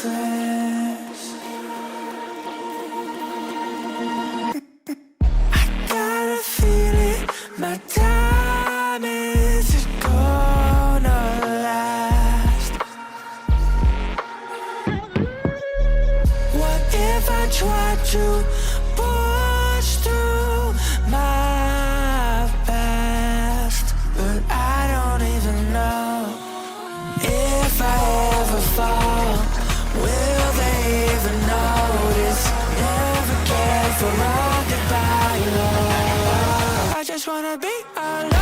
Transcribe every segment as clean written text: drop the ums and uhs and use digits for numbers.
breathless. I got a feeling my time is gonna last. What if I try to push through my past, but I don't even know if I ever fall. Will they even notice? Never cared for all goodbye love. I just wanna be alone.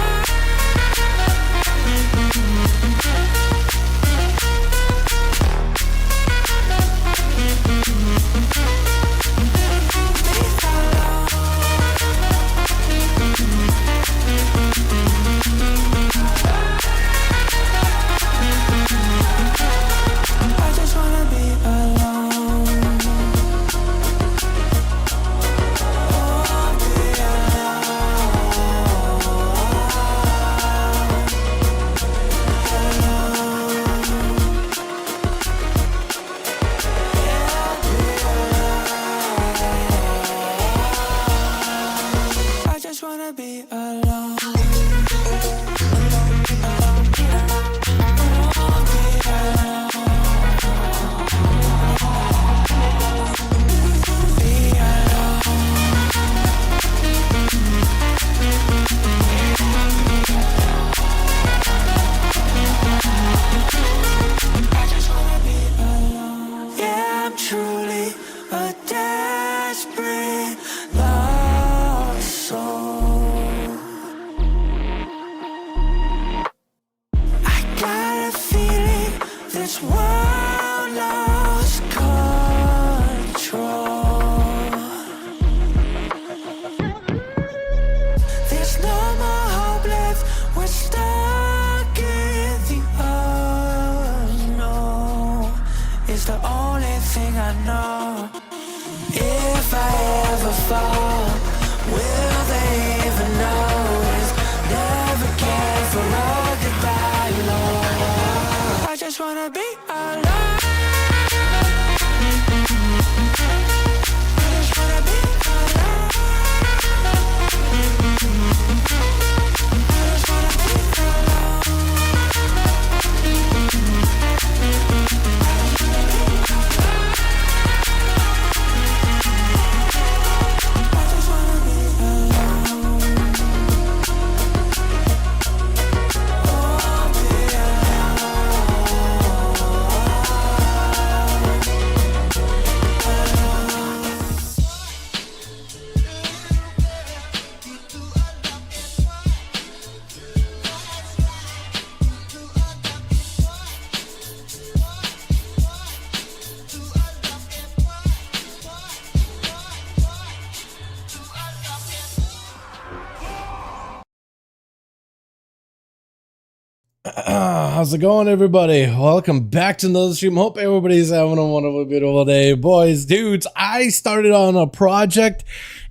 How's it going, everybody? Welcome back to another stream. Hope everybody's having a wonderful, beautiful day. Boys, dudes, I started on a project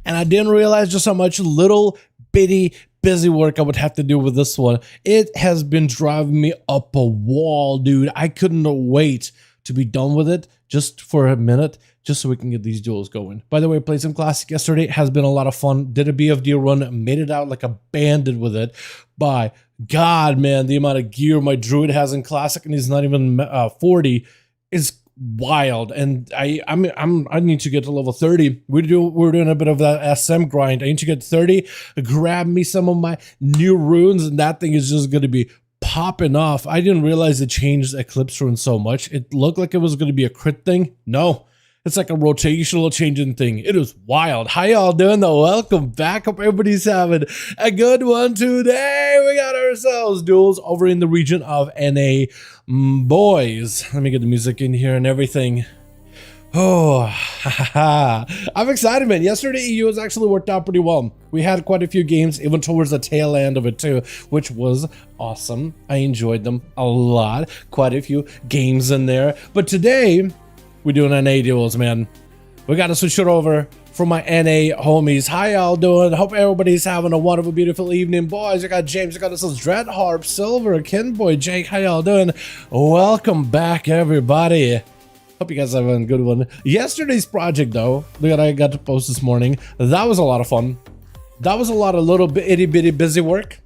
and I didn't realize just how much little bitty busy work I would have to do with this one. It has been driving me up a wall, dude. I couldn't wait to be done with it just for a minute, just so we can get these duels going. By the way, I played some Classic yesterday. It has been a lot of fun. Did a BFD run, made it out like a bandit with it. By God, man, the amount of gear my Druid has in Classic, and he's not even 40, is wild. And I need to get to level 30. We're doing a bit of that SM grind. I need to get 30, grab me some of my new runes, and that thing is just going to be popping off. I didn't realize it changed Eclipse rune so much. It looked like it was going to be a crit thing. No. It's like a rotational changing thing. It is wild. How y'all doing though? Welcome back. Hope everybody's having a good one today. We got ourselves duels over in the region of NA. Boys, let me get the music in here and everything. Oh, I'm excited, man. Yesterday, EU has actually worked out pretty well. We had quite a few games, even towards the tail end of it too, which was awesome. I enjoyed them a lot. Quite a few games in there. But today, we're doing NA duels, man. We got to switch it over for my NA homies. How y'all doing? Hope everybody's having a wonderful, beautiful evening. Boys, I got James, I got this Dread Harp, Silver, Kinboy, Jake. How y'all doing? Welcome back, everybody. Hope you guys have a good one. Yesterday's project, though, that I got to post this morning, that was a lot of fun. That was a lot of little bit itty bitty busy work,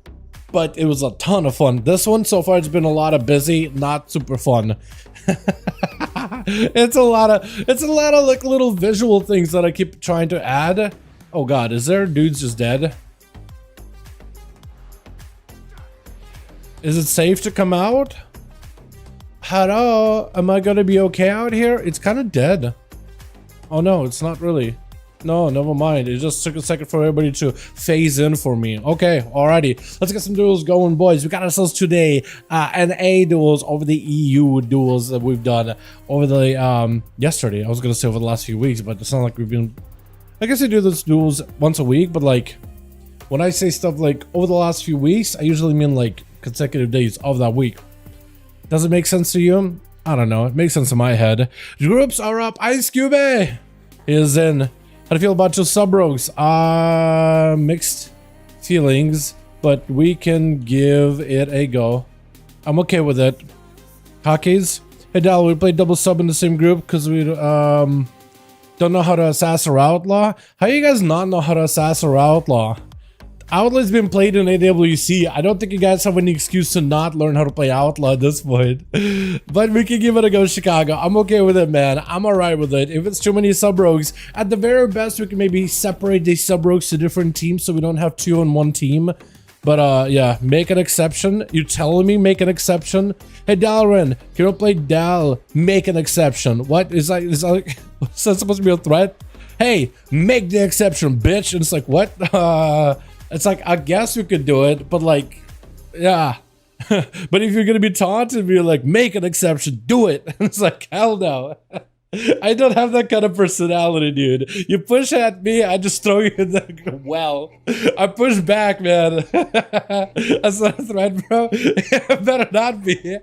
but it was a ton of fun. This one so far, it's been a lot of busy, not super fun. It's a lot of like little visual things that I keep trying to add. Oh God, is there dudes just dead? Is it safe to come out? Hello, am I gonna be okay out here? It's kind of dead. Oh no, it's not really. No, never mind. It just took a second for everybody to phase in for me. Okay, alrighty. Let's get some duels going, boys. We got ourselves today NA duels over the EU duels that we've done over the yesterday. I was gonna say over the last few weeks, but it's not like we've been. I guess I do those duels once a week, but like when I say stuff like over the last few weeks, I usually mean like consecutive days of that week. Does it make sense to you? I don't know. It makes sense in my head. Groups are up. Ice Cube is in. How do you feel about your sub-rogues? Mixed feelings, but we can give it a go. I'm okay with it. Hockeys? Hey Dal, we played double sub in the same group because we don't know how to assassin or outlaw. How you guys not know how to assassin or outlaw? Outlaw's been played in AWC. I don't think you guys have any excuse to not learn how to play Outlaw at this point. But we can give it a go, Chicago. I'm okay with it, man. I'm alright with it. If it's too many sub-rogues, at the very best, we can maybe separate these sub-rogues to different teams so we don't have two on one team. But yeah, make an exception. You're telling me make an exception? Hey, Dalaran, can you play Dal? Make an exception. What? Is that supposed to be a threat? Hey, make the exception, bitch. And it's like, what? It's like, I guess we could do it, but like, yeah. But if you're gonna be taunted, you're like, make an exception, do it. It's like, hell no. I don't have that kind of personality, dude. You push at me, I just throw you in the well. I push back, man. That's not a threat, bro. It better not be.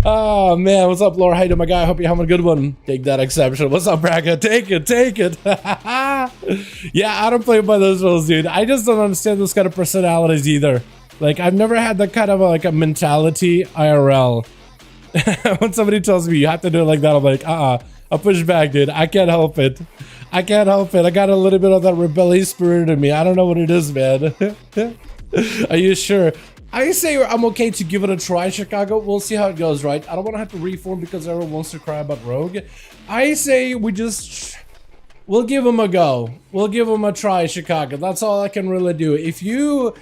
Oh man, what's up, Laura? How you doing, my guy? I hope you're having a good one. Take that exception. What's up, Braga? Take it, take it. Yeah, I don't play by those rules, dude. I just don't understand those kind of personalities either. Like, I've never had that kind of like a mentality IRL. When somebody tells me you have to do it like that, I'm like, I'll push back, dude. I can't help it. I can't help it. I got a little bit of that rebellious spirit in me. I don't know what it is, man. Are you sure? I say I'm okay to give it a try, Chicago. We'll see how it goes, right? I don't want to have to reform because everyone wants to cry about Rogue. I say we'll give him a go. We'll give him a try, Chicago. That's all I can really do.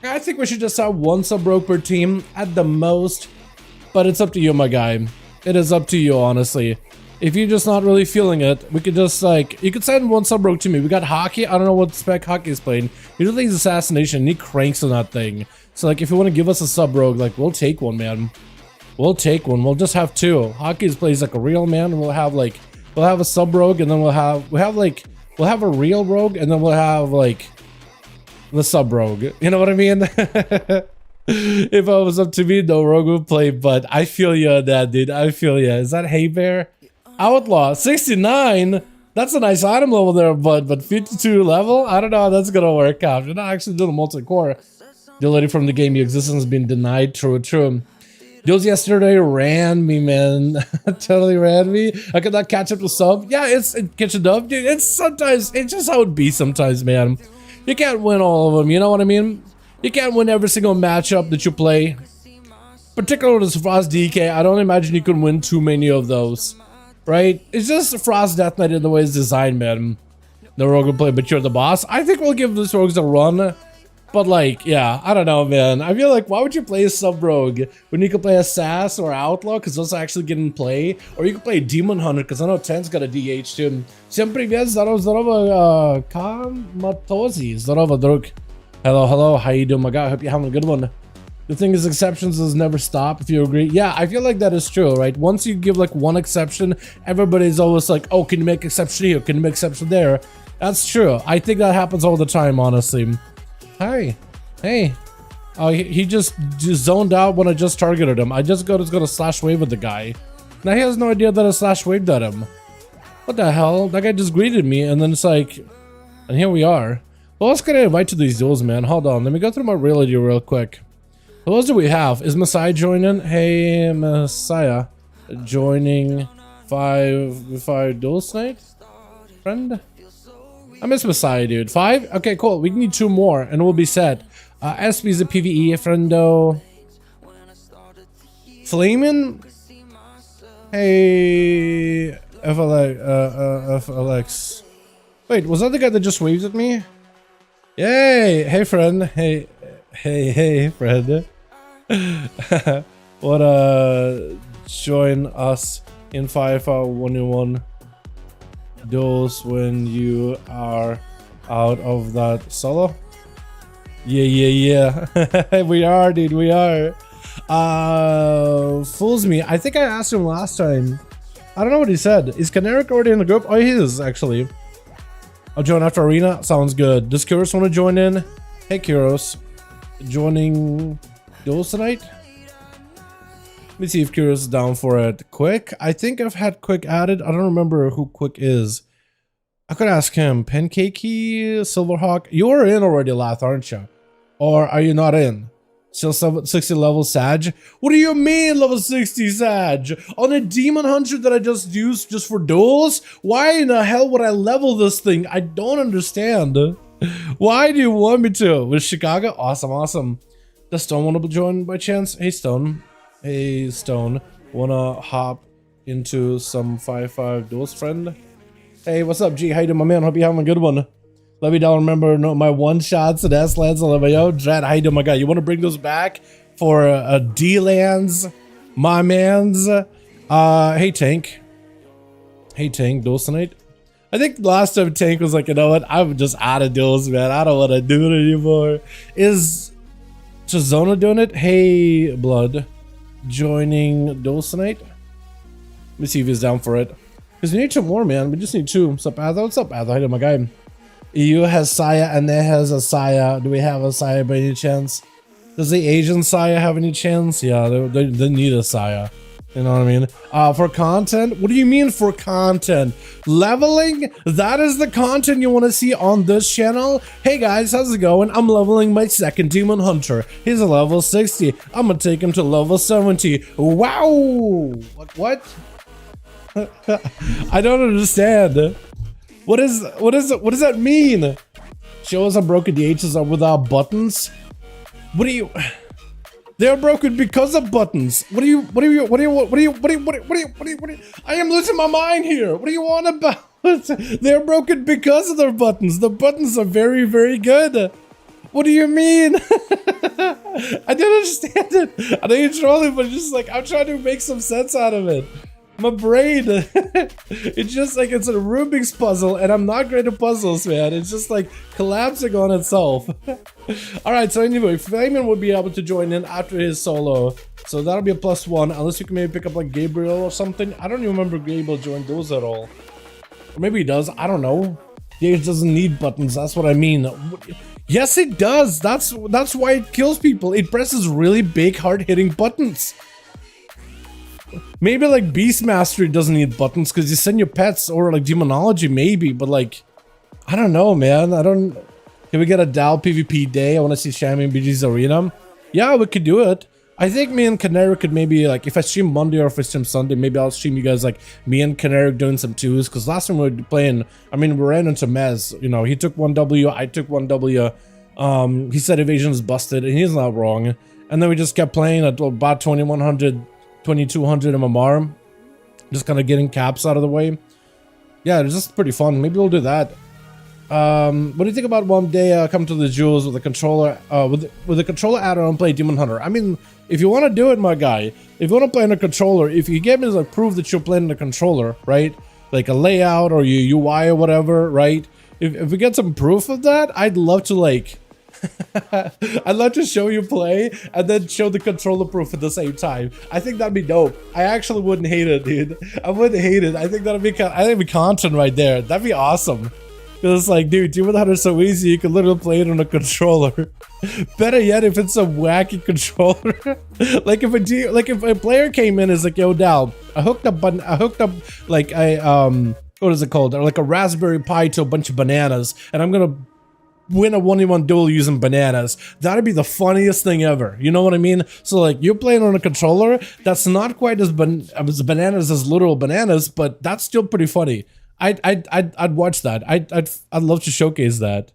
I think we should just have one sub-rogue per team at the most. But it's up to you, my guy. It is up to you, honestly. If you're just not really feeling it, we could just like, you could send one sub-rogue to me. We got Hockey. I don't know what spec Hockey is playing. Usually he's Assassination and he cranks on that thing. So like, if you want to give us a sub-rogue, like, we'll take one, man. We'll take one. We'll just have two. Hockey plays like a real man, and we'll have a sub-rogue, and then we'll have a real rogue, and then we'll have like the sub-rogue. You know what I mean? If it was up to me, no rogue would play, but I feel you on that, dude. I feel you. Is that Hey Bear? Outlaw 69. That's a nice item level there, but 52 level. I don't know how that's gonna work out. You're not actually doing multi-core. Deleted from the game, your existence has been denied. True. Duels yesterday ran me, man. Totally ran me. I could not catch up to sub. Yeah, it's catching up, dude. It's just how it be sometimes, man. You can't win all of them. You know what I mean? You can't win every single matchup that you play. Particularly with Frost DK, I don't imagine you can win too many of those. Right? It's just Frost Death Knight in the way it's designed, man. The rogue will play, but you're the boss. I think we'll give this rogues a run. But like, yeah, I don't know, man. I feel like, why would you play a sub-rogue when you could play Assassin or Outlaw, because those actually get in play? Or you could play Demon Hunter, because I know 10's got a DH too. Всем привет, здорово, Kamatozi, здорово, друг. Hello, how you doing, my guy? I hope you're having a good one. The thing is, exceptions does never stop, if you agree. Yeah, I feel like that is true, right? Once you give like one exception, everybody's always like, oh, can you make exception here? Can you make exception there? That's true. I think that happens all the time, honestly. Hi. Hey. Oh, he just zoned out when I just targeted him. I just was gonna slash wave at the guy. Now he has no idea that I slash waved at him. What the hell? That guy just greeted me, and then it's like... And here we are. Who else can I invite to these duels, man? Hold on, let me go through my reality real quick. Who else do we have? Is Messiah joining? Hey, Messiah. joining 5V5 Duels tonight, friend. I miss Messiah, dude. 5? Okay, cool. We need 2 more and we'll be set. SB's a PvE, friendo. Flamin'? Hey, FLX. Wait, was that the guy that just waved at me? Yay! Hey, friend. Hey, friend. Wanna join us in 5V5 1v1 Duels when you are out of that solo? Yeah. We are, dude, we are. Fools me. I think I asked him last time. I don't know what he said. Is Caneric already in the group? Oh, he is, actually. I'll join after Arena. Sounds good. Does Kuros want to join in? Hey, Kuros. Joining Duels tonight? Let me see if Kuros is down for it. Quick? I think I've had Quick added. I don't remember who Quick is. I could ask him. Pancakey, Silverhawk. You were in already, Lath, aren't you? Or are you not in? Still 60 level Sag? What do you mean level 60 Sag? On a Demon Hunter that I just used just for duels? Why in the hell would I level this thing? I don't understand. Why do you want me to? With Chicago? Awesome. Does Stone want to join by chance? Hey Stone. Wanna hop into some 5V5 duels, friend? Hey, what's up, G? How you doing, my man? Hope you're having a good one. Let me down. Remember my one shots and S lands. Yo, Dread, how you doing, my guy? You want to bring those back for D lands, my man's? Hey Tank, duels tonight. I think last time Tank was like, you know what? I'm just out of duels, man. I don't want to do it anymore. Is Chazona doing it? Hey, Blood, joining duels tonight. Let me see if he's down for it. Because we need 2 more, man. We just need 2. What's up, Adho? What's up, Adho? How you doing, my guy? EU has Saya and there has a Saya. Do we have a Saya by any chance? Does the Asian Saya have any chance? Yeah, they need a Saya. You know what I mean? For content? What do you mean for content? Leveling? That is the content you want to see on this channel? Hey guys, how's it going? I'm leveling my 2nd Demon Hunter. He's a level 60. I'm gonna take him to level 70. Wow! What? I don't understand. What does that mean? Show us how broken the H's are without buttons. What do you? They're broken because of buttons. What do you? I am losing my mind here. What do you want about? They're broken because of their buttons. The buttons are very, very good. What do you mean? I didn't understand it. I know you're trolling, but just like I'm trying to make some sense out of it. My brain, it's just like it's a Rubik's puzzle, and I'm not great at puzzles, man. It's just like collapsing on itself. Alright, so anyway, Flamin would be able to join in after his solo. So that'll be a +1, unless you can maybe pick up like Gabriel or something. I don't even remember Gabriel joined those at all. Or maybe he does, I don't know. Gage doesn't need buttons, that's what I mean. Yes, it does. That's why it kills people. It presses really big, hard-hitting buttons. Maybe like Beast Mastery doesn't need buttons because you send your pets, or like Demonology maybe, but like I don't know, man. Can we get a Dal PvP day? I want to see Shaman BG's Arena. Yeah, we could do it. I think me and Canary could maybe like, if I stream Monday or if I stream Sunday, maybe I'll stream you guys like me and Canary doing some 2s, because last time we were playing, I mean, we ran into Mez, you know, he took 1W, I took 1W. He said evasion is busted, and he's not wrong. And then we just kept playing at about 2100 2200 MMR, just kind of getting caps out of the way. Yeah, it's just pretty fun. Maybe we'll do that. What do you think about one day come to the Duels with a controller, with a controller add-on and play Demon Hunter? I mean, if you want to do it, my guy, if you want to play on a controller, if you get me like proof that you're playing the controller, right? Like a layout or your UI or whatever, right? If we get some proof of that, I'd love to like I'd love to show you play and then show the controller proof at the same time. I think that'd be dope. I actually wouldn't hate it, dude. I wouldn't hate it. I think that'd be content right there. That'd be awesome. Because it's like, dude, Demon Hunter's so easy, you can literally play it on a controller. Better yet, if it's a wacky controller. like if a player came in and is like, yo, Dal, I hooked up like what is it called? Or like a Raspberry Pi to a bunch of bananas, and I'm gonna win a 1v1 duel using bananas. That'd be the funniest thing ever. You know what I mean? So like you're playing on a controller that's not quite as bananas as literal bananas, but that's still pretty funny. I'd watch that. I'd love to showcase that.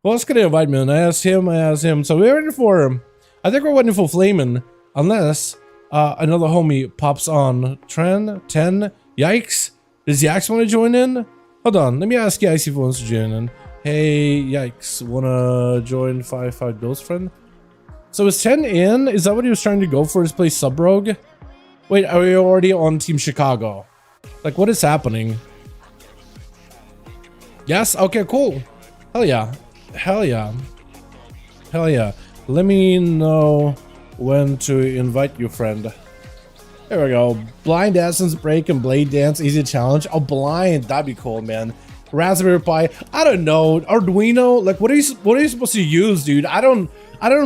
Well, it's gonna invite me, and I asked him. So we're waiting for him. I think we're waiting for Flamin', unless another homie pops on. 10. Yikes. Does Yikes want to join in? Hold on, let me ask Yikes if he wants to join in. Hey, Yikes, wanna join 5v5 Duels, friend? So is 10 in? Is that what he was trying to go for, his play sub rogue? Wait, are we already on Team Chicago? Like, what is happening? Yes? Okay, cool. Hell yeah. Hell yeah. Hell yeah. Let me know when to invite you, friend. There we go. Blind Essence Break and Blade Dance Easy Challenge. Oh, blind. That'd be cool, man. Raspberry Pi. I don't know. Arduino. Like, what are you supposed to use, dude? I don't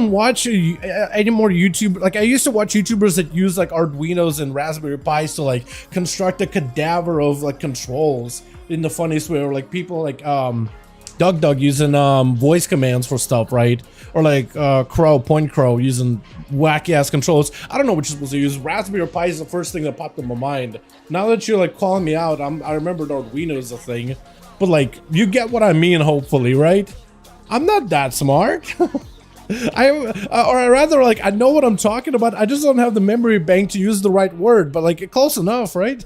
watch any more YouTube. Like, I used to watch YouTubers that use like Arduinos and Raspberry Pis to like construct a cadaver of like controls in the funniest way, or like people like Doug using voice commands for stuff, right? Or like Point Crow using wacky ass controls. I don't know what you're supposed to use. Raspberry Pi is the first thing that popped in my mind. Now that you're like calling me out, I remembered Arduino is a thing. But like, you get what I mean, hopefully, right? I'm not that smart. Or rather, like, I know what I'm talking about. I just don't have the memory bank to use the right word. But like, close enough, right?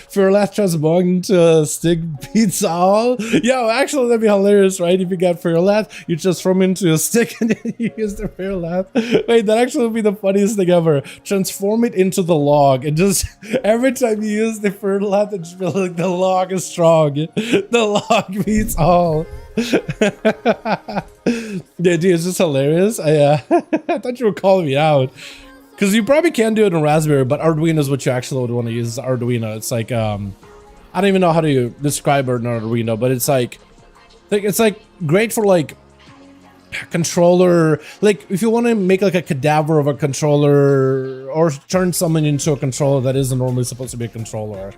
For last Transmog to stick pizza all. Yo, actually, that'd be hilarious, right? If you got for your last, you just throw him into a stick and then you use the for your last. Wait, that actually would be the funniest thing ever. Transform it into the log, and just every time you use the for last, it just feel like the log is strong. The log beats all. Yeah, dude, it's just hilarious. I thought you were calling me out. Because you probably can do it in Raspberry, but Arduino is what you actually would want to use. Arduino. It's like, I don't even know how to describe it in Arduino, but it's like great for like controller. Like if you want to make like a cadaver of a controller or turn someone into a controller that isn't normally supposed to be a controller,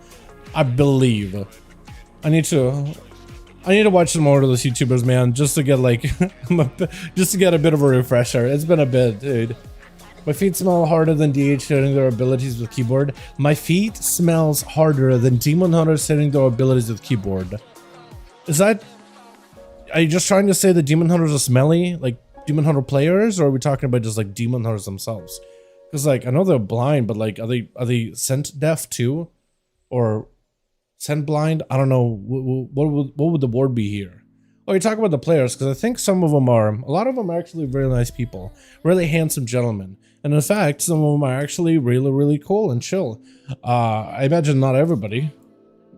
I believe. I need to watch some more of those YouTubers, man, just to get like, just to get a bit of a refresher. It's been a bit, dude. My feet smell harder than DH hitting their abilities with keyboard. My feet smells harder than Demon Hunters hitting their abilities with keyboard. Is that... Are you just trying to say that Demon Hunters are smelly? Like, Demon Hunter players? Or are we talking about just, like, Demon Hunters themselves? Because, like, I know they're blind, but, like, are they scent deaf, too? Or scent blind? I don't know. What would the word be here? Oh, you're talking about the players, because I think some of them are... A lot of them are actually very nice people. Really handsome gentlemen. And in fact, some of them are actually really, really cool and chill. I imagine not everybody.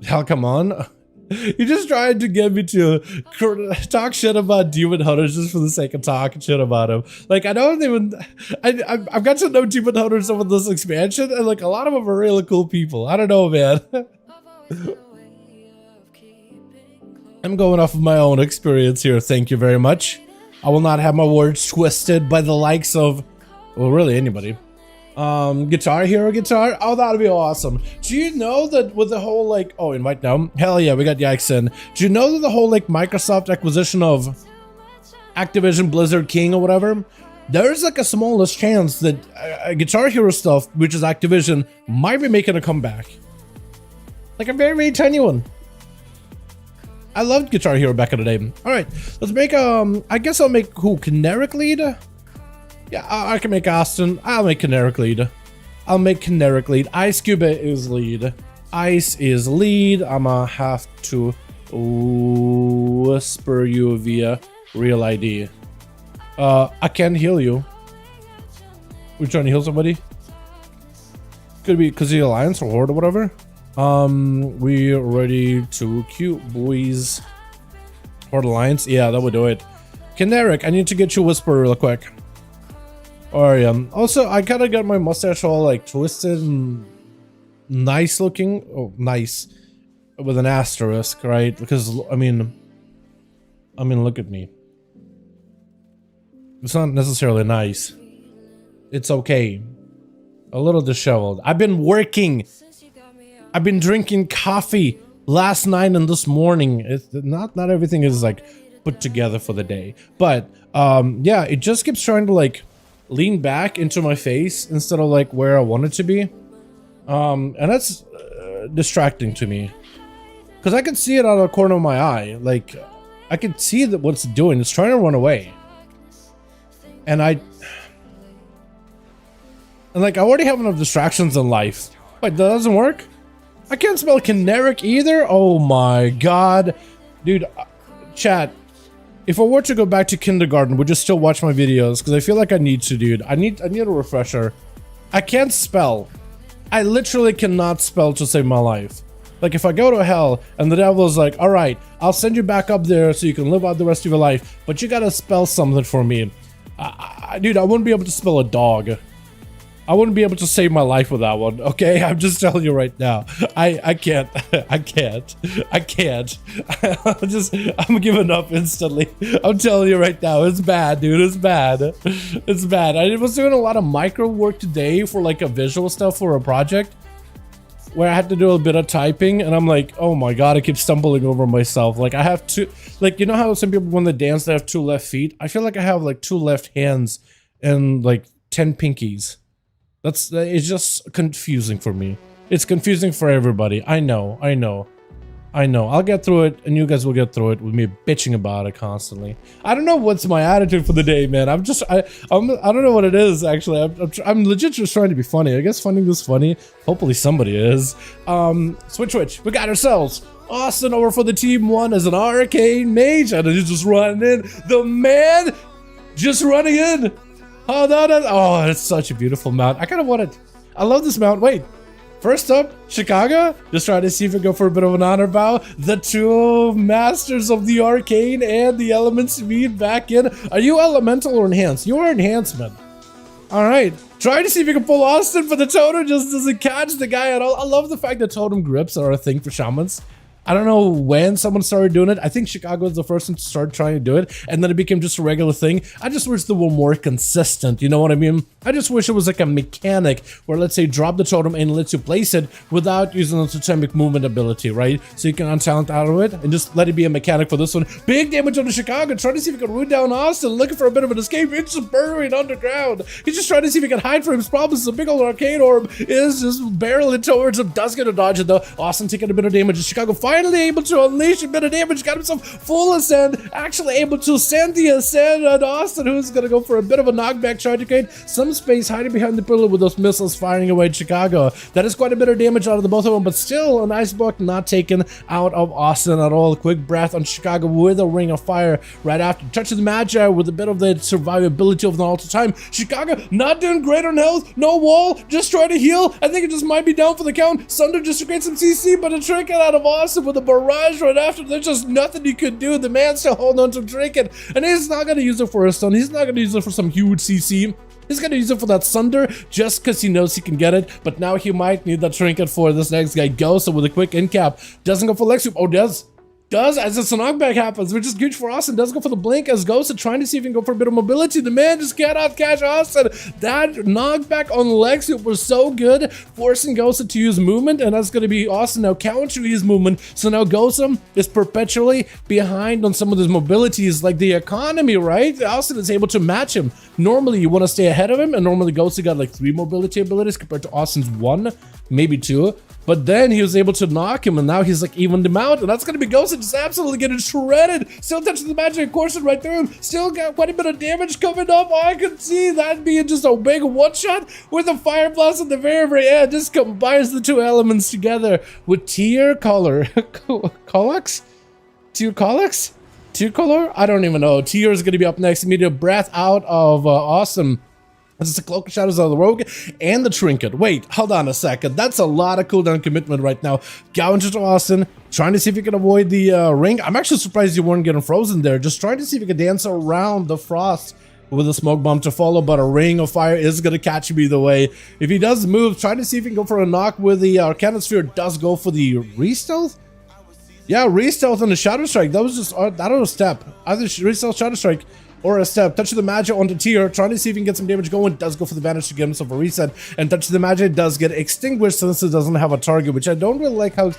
Hell, come on. You just tried to get me to talk shit about Demon Hunters just for the sake of talking shit about them. Like, I don't even... I've got to know Demon Hunters over this expansion, and like, a lot of them are really cool people. I don't know, man. I'm going off of my own experience here, thank you very much. I will not have my words twisted by the likes of... Well, really anybody. Guitar Hero guitar? Oh, that'd be awesome. Do you know that with the whole like... Oh, invite now. Hell yeah, we got Yikes in. Do you know that the whole like Microsoft acquisition of Activision Blizzard King or whatever? There's like a smallest chance that Guitar Hero stuff, which is Activision, might be making a comeback. Like a very, very tiny one. I loved Guitar Hero back in the day. Alright, let's make I guess I'll make who? Caneric lead? Yeah, I can make Austin. I'll make Caneric lead. I'll make Caneric lead. Ice Cuba is lead. Ice is lead. I'ma have to whisper you via real ID. I can heal you. We're trying to heal somebody? Could be because the Alliance or Horde or whatever. We're ready to queue, boys. Horde Alliance? Yeah, that would do it. Caneric, I need to get you Whisper real quick. Alright, also, I kind of got my mustache all like twisted and nice looking. Oh, nice. With an asterisk, right? Because, I mean, look at me. It's not necessarily nice. It's okay. A little disheveled. I've been working. I've been drinking coffee last night and this morning. It's not everything is like put together for the day. But yeah, it just keeps trying to like lean back into my face instead of like where I want it to be. And that's distracting to me because I can see it out of the corner of my eye. Like I can see that what it's doing. It's trying to run away. And like I already have enough distractions in life. Wait, that doesn't work? I can't spell generic either? Oh my god. Dude, chat. If I were to go back to kindergarten, would you still watch my videos? Because I feel like I need to, dude. I need a refresher. I can't spell. I literally cannot spell to save my life. Like if I go to hell and the devil's like, all right, I'll send you back up there so you can live out the rest of your life, but you gotta spell something for me. Dude, I wouldn't be able to spell a dog. I wouldn't be able to save my life with that one, okay? I'm just telling you right now. I can't. I can't. I'm giving up instantly. I'm telling you right now, it's bad, dude. It's bad. It's bad. I was doing a lot of micro work today for like a visual stuff for a project where I had to do a bit of typing, and I'm like, oh my god, I keep stumbling over myself. Like I have two, like, you know how some people when they dance they have 2 left feet? I feel like I have like 2 left hands and like 10 pinkies. It's just confusing for me. It's confusing for everybody. I know. I'll get through it, and you guys will get through it with me bitching about it constantly. I don't know what's my attitude for the day, man. I don't know what it is actually. I'm legit just trying to be funny. I guess finding this funny. Hopefully somebody is. Switch. We got ourselves Austin over for the team 1 as an Arcane Mage, and he's just running in. The man just running in. Oh, no. Oh, it's such a beautiful mount. I kind of want it. I love this mount. Wait. First up, Chicago. Just trying to see if we go for a bit of an honor bow. The 2 masters of the Arcane and the Elements meet back in. Are you Elemental or Enhanced? You are Enhancement. Alright. Trying to see if you can pull Austin, but the totem just doesn't catch the guy at all. I love the fact that totem grips are a thing for shamans. I don't know when someone started doing it. I think Chicago was the first one to start trying to do it, and then it became just a regular thing. I just wish they were more consistent, you know what I mean? I just wish it was like a mechanic where, let's say, drop the totem and lets you place it without using the totemic movement ability, right? So you can untalent out of it and just let it be a mechanic for this one. Big damage on the Chicago, trying to see if he can root down Austin, looking for a bit of an escape. It's just burrowing underground. He's just trying to see if he can hide from his problems. The big old arcane orb is just barreling towards him. Does get a dodge it though. Austin taking a bit of damage. Chicago finally able to unleash a bit of damage, got himself full ascend, actually able to send the ascend on Austin, who's gonna go for a bit of a knockback, trying to create some space hiding behind the pillar with those missiles firing away at Chicago. That is quite a bit of damage out of the both of them, but still a nice block not taken out of Austin at all. Quick breath on Chicago with a ring of fire right after. Touches the Magi with a bit of the survivability of the all time. Chicago not doing great on health, no wall, just trying to heal. I think it just might be down for the count. Sunder just to create some CC, but a trinket out of Austin with a barrage right after. There's just nothing he could do. The man's still holding on to trinket, and he's not gonna use it for a stun. He's not gonna use it for some huge CC. He's gonna use it for that Sunder just because he knows he can get it, but now he might need that trinket for this next guy. Ghost with a quick in cap. Doesn't go for leg sweep. Oh, does as this knockback happens, which is huge for Austin. Does go for the blink as Ghost trying to see if he can go for a bit of mobility. The man just cannot catch Austin. That knockback on leg sweep was so good, forcing Ghost to use movement, and that's going to be Austin now countering his movement. So now Ghost is perpetually behind on some of his mobilities, like the economy, right? Austin is able to match him. Normally you want to stay ahead of him, and normally Ghost got like 3 mobility abilities compared to Austin's 1, maybe 2. But then he was able to knock him, and now he's like evened him out, and that's gonna be Ghost just absolutely getting shredded. Still touching the magic coursing right through him. Still got quite a bit of damage coming up. I could see that being just a big one shot with a fire blast at the very end. Just combines the 2 elements together with tier color. Colox? Tier Colox? Tier color? I don't even know. Tier is gonna be up next. Immediate breath out of Awesome. This is the Cloak of Shadows of the Rogue and the Trinket. Wait, hold on a second. That's a lot of cooldown commitment right now. Gouge to Austin, trying to see if you can avoid the ring. I'm actually surprised you weren't getting frozen there. Just trying to see if you can dance around the frost with a smoke bomb to follow, but a ring of fire is going to catch him either way. If he does move, trying to see if he can go for a knock with the Arcane Sphere. Does go for the re-stealth? Yeah, re-stealth on the Shadow Strike. That was just, I don't know, step. Either re-stealth, Shadow Strike, or a step. Touch the Magi onto tier, trying to see if he can get some damage going. Does go for the Vanish to get himself a reset, and Touch the Magi does get extinguished since it doesn't have a target, which I don't really like how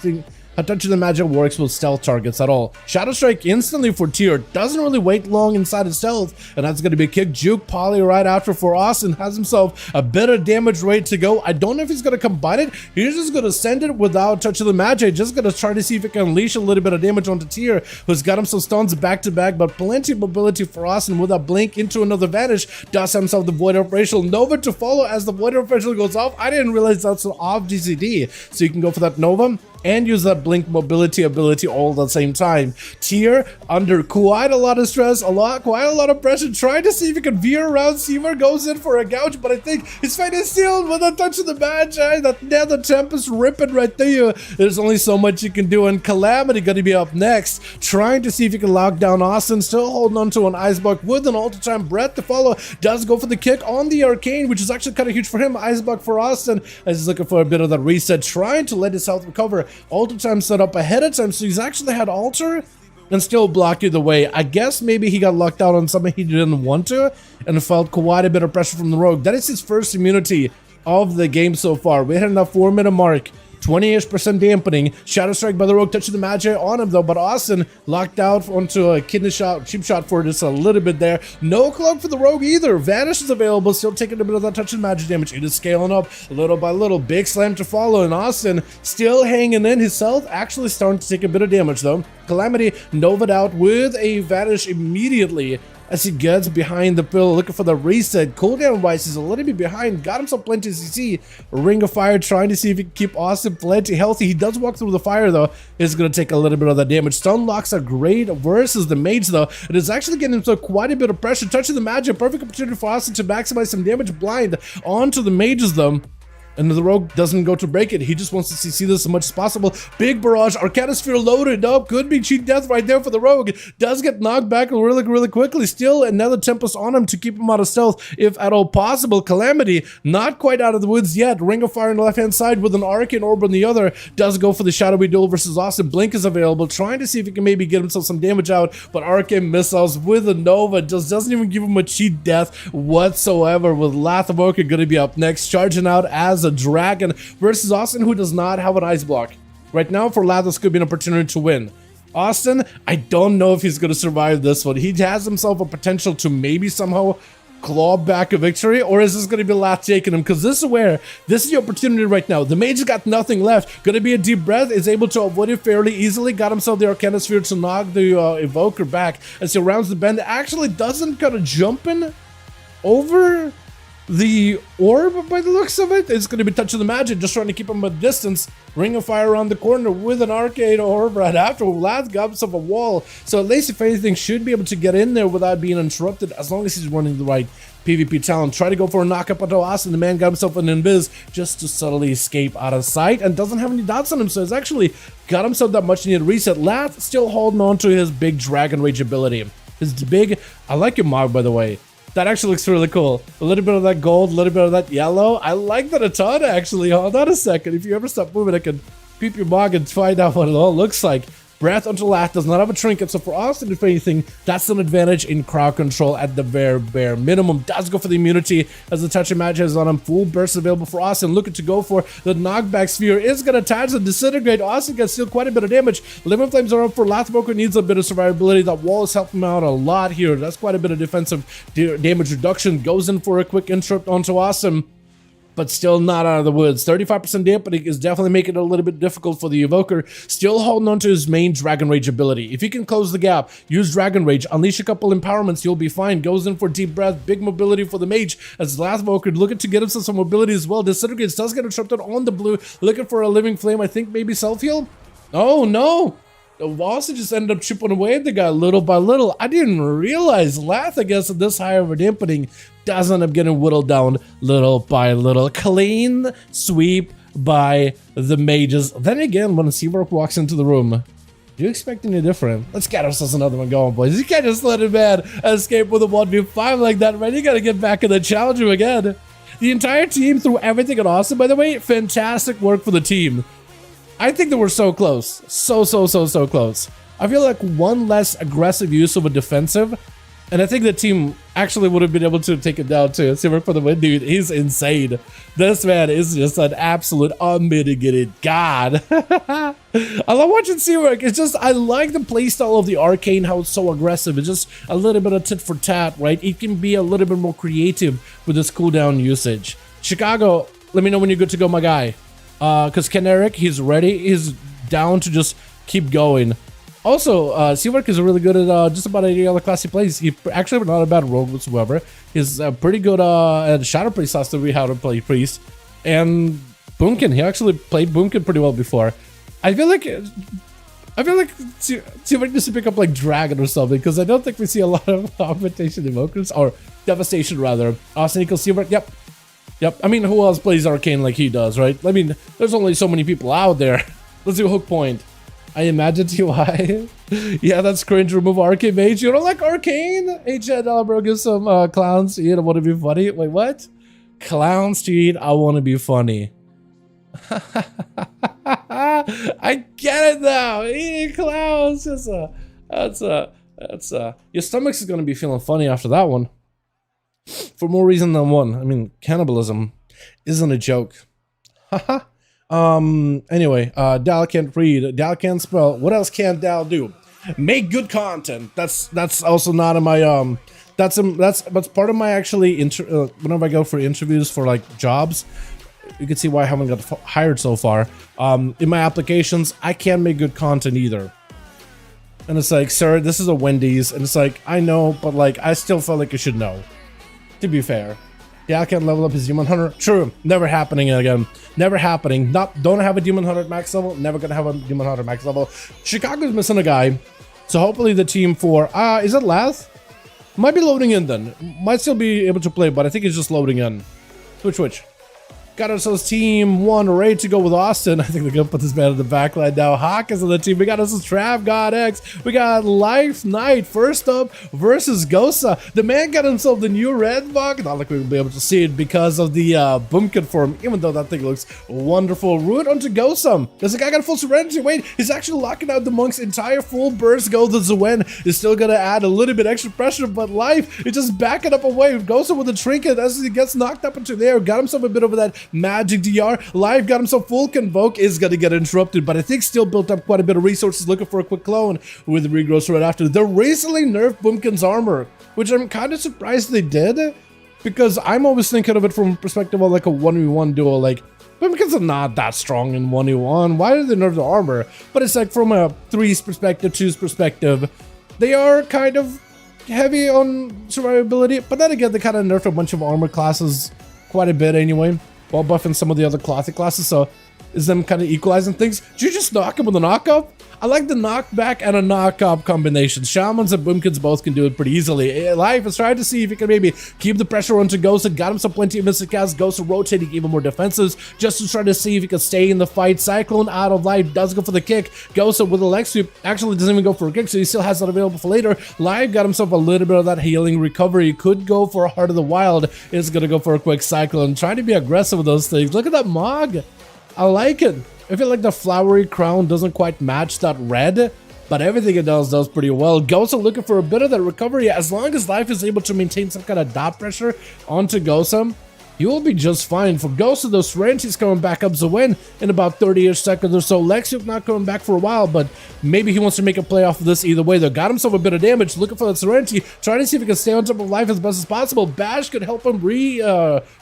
how Touch of the Magic works with stealth targets at all. Shadow Strike instantly for Tier, doesn't really wait long inside of stealth, and that's going to be a kick. Juke Poly right after for Austin, has himself a bit of damage ready to go. I don't know if he's going to combine it. He's just going to send it without Touch of the Magic, just going to try to see if it can unleash a little bit of damage onto Tier, who's got himself stuns back to back, but plenty of mobility for Austin with a blink into another vanish. Does himself the Void Operational Nova to follow as the Void Operational goes off. I didn't realize that's an off GCD, so you can go for that Nova and use that blink mobility ability all at the same time. Tier under quite a lot of stress, quite a lot of pressure, trying to see if he can veer around. Seaver goes in for a gouge, but I think his fight is sealed with a Touch of the Magic. That Nether Tempest ripping right through you. There's only so much you can do, and Calamity gonna be up next, trying to see if he can lock down Austin, still holding on to an Ice Block with an Ultra Time Breath to follow. Does go for the kick on the Arcane, which is actually kind of huge for him. Ice Block for Austin as he's looking for a bit of that reset, trying to let his health recover. Alter time set up ahead of time, so he's actually had alter and still blocked either way. I guess maybe he got locked out on something he didn't want to and felt quite a bit of pressure from the Rogue. That is his first immunity of the game so far. We're hitting that 4-minute mark. 20-ish% dampening. Shadow Strike by the Rogue, Touch of the Magic on him though, but Austin locked out onto a kidney shot, cheap shot for just a little bit there. No cloak for the Rogue either. Vanish is available, still taking a bit of that Touch of the Magic damage. It is scaling up little by little. Big slam to follow, and Austin still hanging in. His health actually starting to take a bit of damage though. Calamity Nova'd out with a Vanish immediately as he gets behind the pillar, looking for the reset. Cooldown wise, he's a little bit behind, got himself plenty of CC. Ring of Fire, trying to see if he can keep Austin plenty healthy. He does walk through the fire though. It's going to take a little bit of that damage. Stun locks are great versus the Mage though. It is actually getting himself quite a bit of pressure. Touch of the Magic, perfect opportunity for Austin to maximize some damage blind onto the Mages though. And the Rogue doesn't go to break it. He just wants to CC this as much as possible. Big barrage, Arcanosphere loaded up. Could be cheat death right there for the Rogue. Does get knocked back really quickly. Still another Tempest on him to keep him out of stealth, if at all possible. Calamity, not quite out of the woods yet. Ring of Fire on the left-hand side with an Arcane Orb on the other. Does go for the Shadowy Duel versus Austin. Blink is available, trying to see if he can maybe get himself some damage out, but Arcane missiles with a Nova just doesn't even give him a cheat death whatsoever, with Evoker gonna be up next, charging out as a Dragon versus Austin, who does not have an Ice Block. Right now for Lath, this could be an opportunity to win. Austin, I don't know if he's going to survive this one. He has himself a potential to maybe somehow claw back a victory, or is this going to be Lath taking him? Because this is the opportunity right now. The Mage has got nothing left. Going to be a deep breath, is able to avoid it fairly easily. Got himself the Arcanosphere to knock the Evoker back as he rounds the bend. Actually doesn't kind of jump in over the orb by the looks of it. It's going to be Touch of the Magic, just trying to keep him at distance. Ring of Fire around the corner with an Arcane Orb right after. Lath got himself a wall, so at least if anything should be able to get in there without being interrupted, as long as he's running the right PvP talent. Try to go for a knockup onto Austin. The man got himself an invis just to subtly escape out of sight and doesn't have any dots on him, so he's actually got himself that much needed reset. Lath still holding on to his big Dragon Rage ability. His big, I like your Mog by the way. That actually looks really cool. A little bit of that gold, a little bit of that yellow. I like that a ton, actually. Hold on a second. If you ever stop moving, I can peep your Mog and find out what it all looks like. Breath onto Lath does not have a trinket, so for Austin, if anything, that's an advantage in crowd control at the very bare minimum. Does go for the immunity as the Touch of Magic is on him. Full burst available for Austin. Looking to go for the knockback sphere. Is going to attach and disintegrate. Austin gets still quite a bit of damage. Living Flames are up for Lath. Evoker needs a bit of survivability. That wall is helping him out a lot here. That's quite a bit of defensive damage reduction. Goes in for a quick interrupt onto Austin, but still not out of the woods. 35% dampening is definitely making it a little bit difficult for the Evoker. Still holding on to his main Dragon Rage ability. If he can close the gap, use Dragon Rage, unleash a couple empowerments, you'll be fine. Goes in for deep breath, big mobility for the Mage, as Lath Evoker looking to get himself some mobility as well. Disintegrates, does get interrupted on the blue, looking for a Living Flame, I think maybe self-heal? Oh no! Austin just ended up chipping away at the guy little by little. I didn't realize Lath, I guess, at this high of a dampening does end up getting whittled down little by little. Clean sweep by the Mages. Then again, when Seawork walks into the room, do you expect any different? Let's get ourselves another one going, boys. You can't just let a man escape with a 1v5 like that, right? You gotta get back in the challenge room again. The entire team threw everything at Austin, by the way. Fantastic work for the team. I think that we're so close. So close. I feel like one less aggressive use of a defensive And I think the team actually would have been able to take it down too. Seawork for the win, dude. He's insane. This man is just an absolute unmitigated god. I love watching Seawork. It's just, I like the playstyle of the Arcane, how it's so aggressive. It's just a little bit of tit for tat, right? It can be a little bit more creative with this cooldown usage. Chicago, let me know when you're good to go, my guy. Because Ken Eric, he's ready. He's down to just keep going. Also, Seawork is really good at just about any other class he plays. He's actually not a bad rogue whatsoever. He's pretty good at Shadow Priest class that we how to play Priest. And Boomkin, he actually played Boomkin pretty well before. I feel like Seawork needs to pick up like Dragon or something, because I don't think we see a lot of augmentation evokers, or devastation rather. Austin equals Seawork, yep. I mean, who else plays Arcane like he does, right? I mean, there's only so many people out there. Let's do hook point. I imagine TY. Yeah, that's cringe. Remove Arcane Mage. You don't like Arcane? Hey, Chad Dalbro, give some clowns to eat. I want to be funny. Wait, what? Clowns to eat. I want to be funny. I get it now. Eating clowns. That's your stomach is gonna be feeling funny after that one. For more reason than one. I mean, cannibalism isn't a joke. Haha. Anyway, Dal can't read, Dal can't spell. What else can Dal do? Make good content. That's also not in my that's part of my actually whenever I go for interviews for like jobs. You can see why I haven't got hired so far. In my applications, I can't make good content either. And it's like, sir, this is a Wendy's, and it's like, I know, but like I still felt like you should know. To be fair. Yeah, I can't level up his Demon Hunter. True, never happening again. Never happening. Don't have a Demon Hunter at max level. Never gonna have a Demon Hunter at max level. Chicago's missing a guy, so hopefully the team for is it Lath? Might be loading in then. Might still be able to play, but I think it's just loading in. Switch. Got ourselves team 1 ready to go with Austin. I think they're gonna put this man in the back line now. Hawk is on the team. We got ourselves Trav God X. We got Life Knight first up versus Gosa. The man got himself the new red bug. Not like we'll be able to see it because of the Boomkin form, even though that thing looks wonderful. Root onto Gosa. Does the guy got full serenity? Wait, he's actually locking out the monk's entire full burst go. The Zuen is still gonna add a little bit extra pressure, but Life is just backing up away. Gosa with a trinket as he gets knocked up into the air. Got himself a bit over that magic DR. Live got himself full convoke, is gonna get interrupted, but I think still built up quite a bit of resources looking for a quick clone with the regrowth right after. They recently nerfed Boomkin's armor, which I'm kind of surprised they did, because I'm always thinking of it from a perspective of like a 1v1 duel. Like, Boomkins are not that strong in 1v1. Why did they nerf the armor? But it's like from a 3's perspective, 2's perspective, they are kind of heavy on survivability, but then again, they kind of nerfed a bunch of armor classes quite a bit anyway, while buffing some of the other classic classes, so is them kind of equalizing things. Did you just knock him with a knockup? I like the knockback and a knockup combination. Shamans and Boomkins both can do it pretty easily. Life is trying to see if he can maybe keep the pressure onto Ghost. Got him some plenty of missile casts. Ghost rotating even more defenses just to try to see if he can stay in the fight. Cyclone out of life does go for the kick. Ghost with a leg sweep actually doesn't even go for a kick, so he still has that available for later. Live got himself a little bit of that healing recovery. Could go for a Heart of the Wild. Is going to go for a quick Cyclone. Trying to be aggressive with those things. Look at that Mog. I like it. I feel like the flowery crown doesn't quite match that red, but everything it does pretty well. Gosa looking for a bit of that recovery. As long as Life is able to maintain some kind of dot pressure onto Gosa, he will be just fine. For Gosa, the Serenity's coming back up Zwen in about 30-ish seconds or so. Lexiuk not coming back for a while, but maybe he wants to make a play off of this either way. They got himself a bit of damage, looking for that Serenity, trying to see if he can stay on top of Life as best as possible. Bash could help him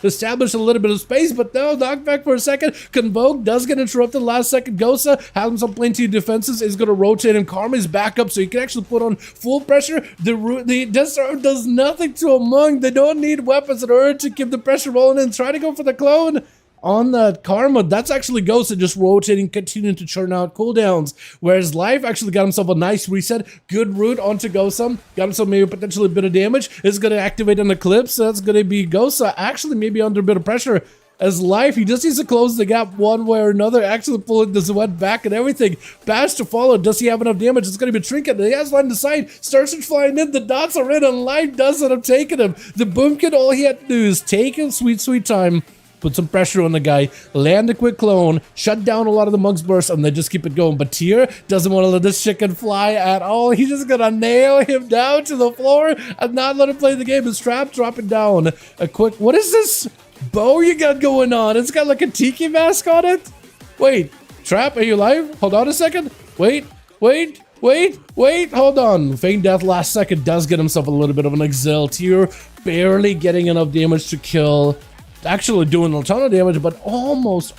establish a little bit of space, but no, knocked back for a second. Convoke does get interrupted last second. Gosa has himself plenty of defenses, is going to rotate, and Karma's back up, so he can actually put on full pressure. The Desert does nothing to a monk. They don't need weapons in order to keep the pressure rolling and try to go for the clone on the Karma. That's actually Ghost just rotating, continuing to churn out cooldowns, whereas Life actually got himself a nice reset. Good root onto Gosa, got himself maybe potentially a bit of damage. Is going to activate an Eclipse, so that's going to be Gosa actually maybe under a bit of pressure. As Life, he just needs to close the gap one way or another, actually pulling the Zwed back and everything. Bash to follow. Does he have enough damage? It's going to be Trinket. He has line to sight. Starsearch flying in. The dots are in, and Life does end up taking him. The Boomkin, all he had to do is take his sweet, sweet time put some pressure on the guy, land a quick clone, shut down a lot of the Mug's burst, and then just keep it going. But Tyr doesn't want to let this chicken fly at all. He's just gonna nail him down to the floor and not let him play the game. His trap dropping down. A quick, what is this bow you got going on? It's got like a tiki mask on it. Wait, Trap, are you alive? Hold on a second. Wait, hold on. Feign Death last second does get himself a little bit of an exile. Tyr barely getting enough damage to kill. Actually doing a ton of damage, but almost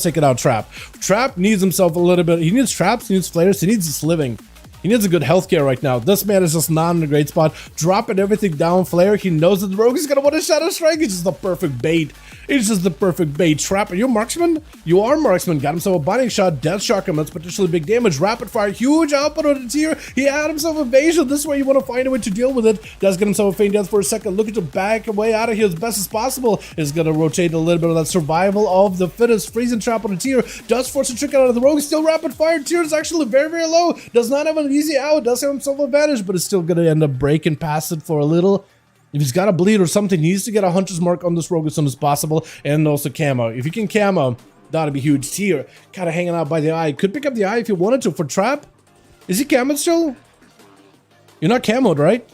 taking out Trap. Trap needs himself a little bit. He needs traps, he needs flares, he needs this living. He needs a good healthcare right now. This man is just not in a great spot. Dropping everything down, flare. He knows that the rogue is gonna want to Shadow Strike. He's just the perfect bait. It's just the perfect bait. Trap, are you Marksman? You are Marksman. Got himself a binding shot, death shock him. That's potentially big damage. Rapid fire, huge output on the Tyr. He had himself evasion. This is where you want to find a way to deal with it. Does get himself a feign death for a second. Looking to back away out of here as best as possible. Is gonna rotate a little bit of that survival of the fittest. Freezing trap on the Tyr. Does force a trick out of the rogue. Still rapid fire. Tyr is actually very, very low. Does not have an easy out. Does have himself advantage, but is still gonna end up breaking past it for a little. If he's got a bleed or something, he needs to get a hunter's mark on this rogue as soon as possible, and also camo. If you can camo, that'd be huge. Tyr kind of hanging out by the eye. Could pick up the eye if you wanted to for Trap. Is he camoed still? You're not camoed, right?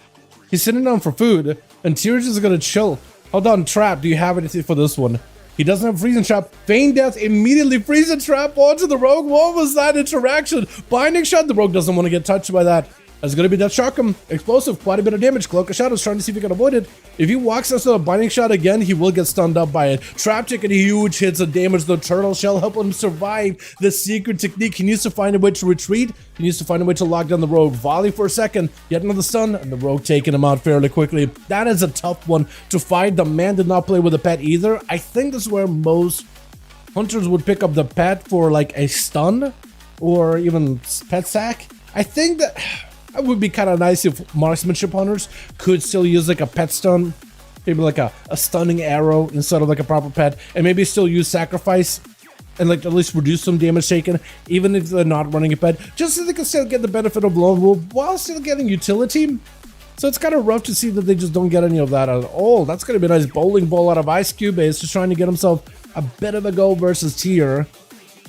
He's sitting down for food, and Tyr's just gonna chill. Hold on, Trap, do you have anything for this one? He doesn't have freezing trap. Feign Death immediately freezing trap onto the rogue. What was that interaction? Binding shot. The rogue doesn't want to get touched by that. That's going to be that shock him. Explosive, quite a bit of damage. Cloak of Shadows trying to see if he can avoid it. If he walks us to a binding shot again, he will get stunned up by it. Trap taking huge hits of damage. The turtle shell helping him survive the secret technique. He needs to find a way to retreat. He needs to find a way to lock down the rogue. Volley for a second. Yet another stun, and the rogue taking him out fairly quickly. That is a tough one to fight. The man did not play with a pet either. I think this is where most hunters would pick up the pet for like a stun or even pet sack. I think that it would be kind of nice if marksmanship hunters could still use like a pet stun, maybe like a stunning arrow instead of like a proper pet, and maybe still use sacrifice and like at least reduce some damage taken, even if they're not running a pet, just so they can still get the benefit of lone wolf while still getting utility. So it's kind of rough to see that they just don't get any of that at all. That's going to be a nice bowling ball out of Ice Cube. He's just trying to get himself a bit of a go versus Tyr.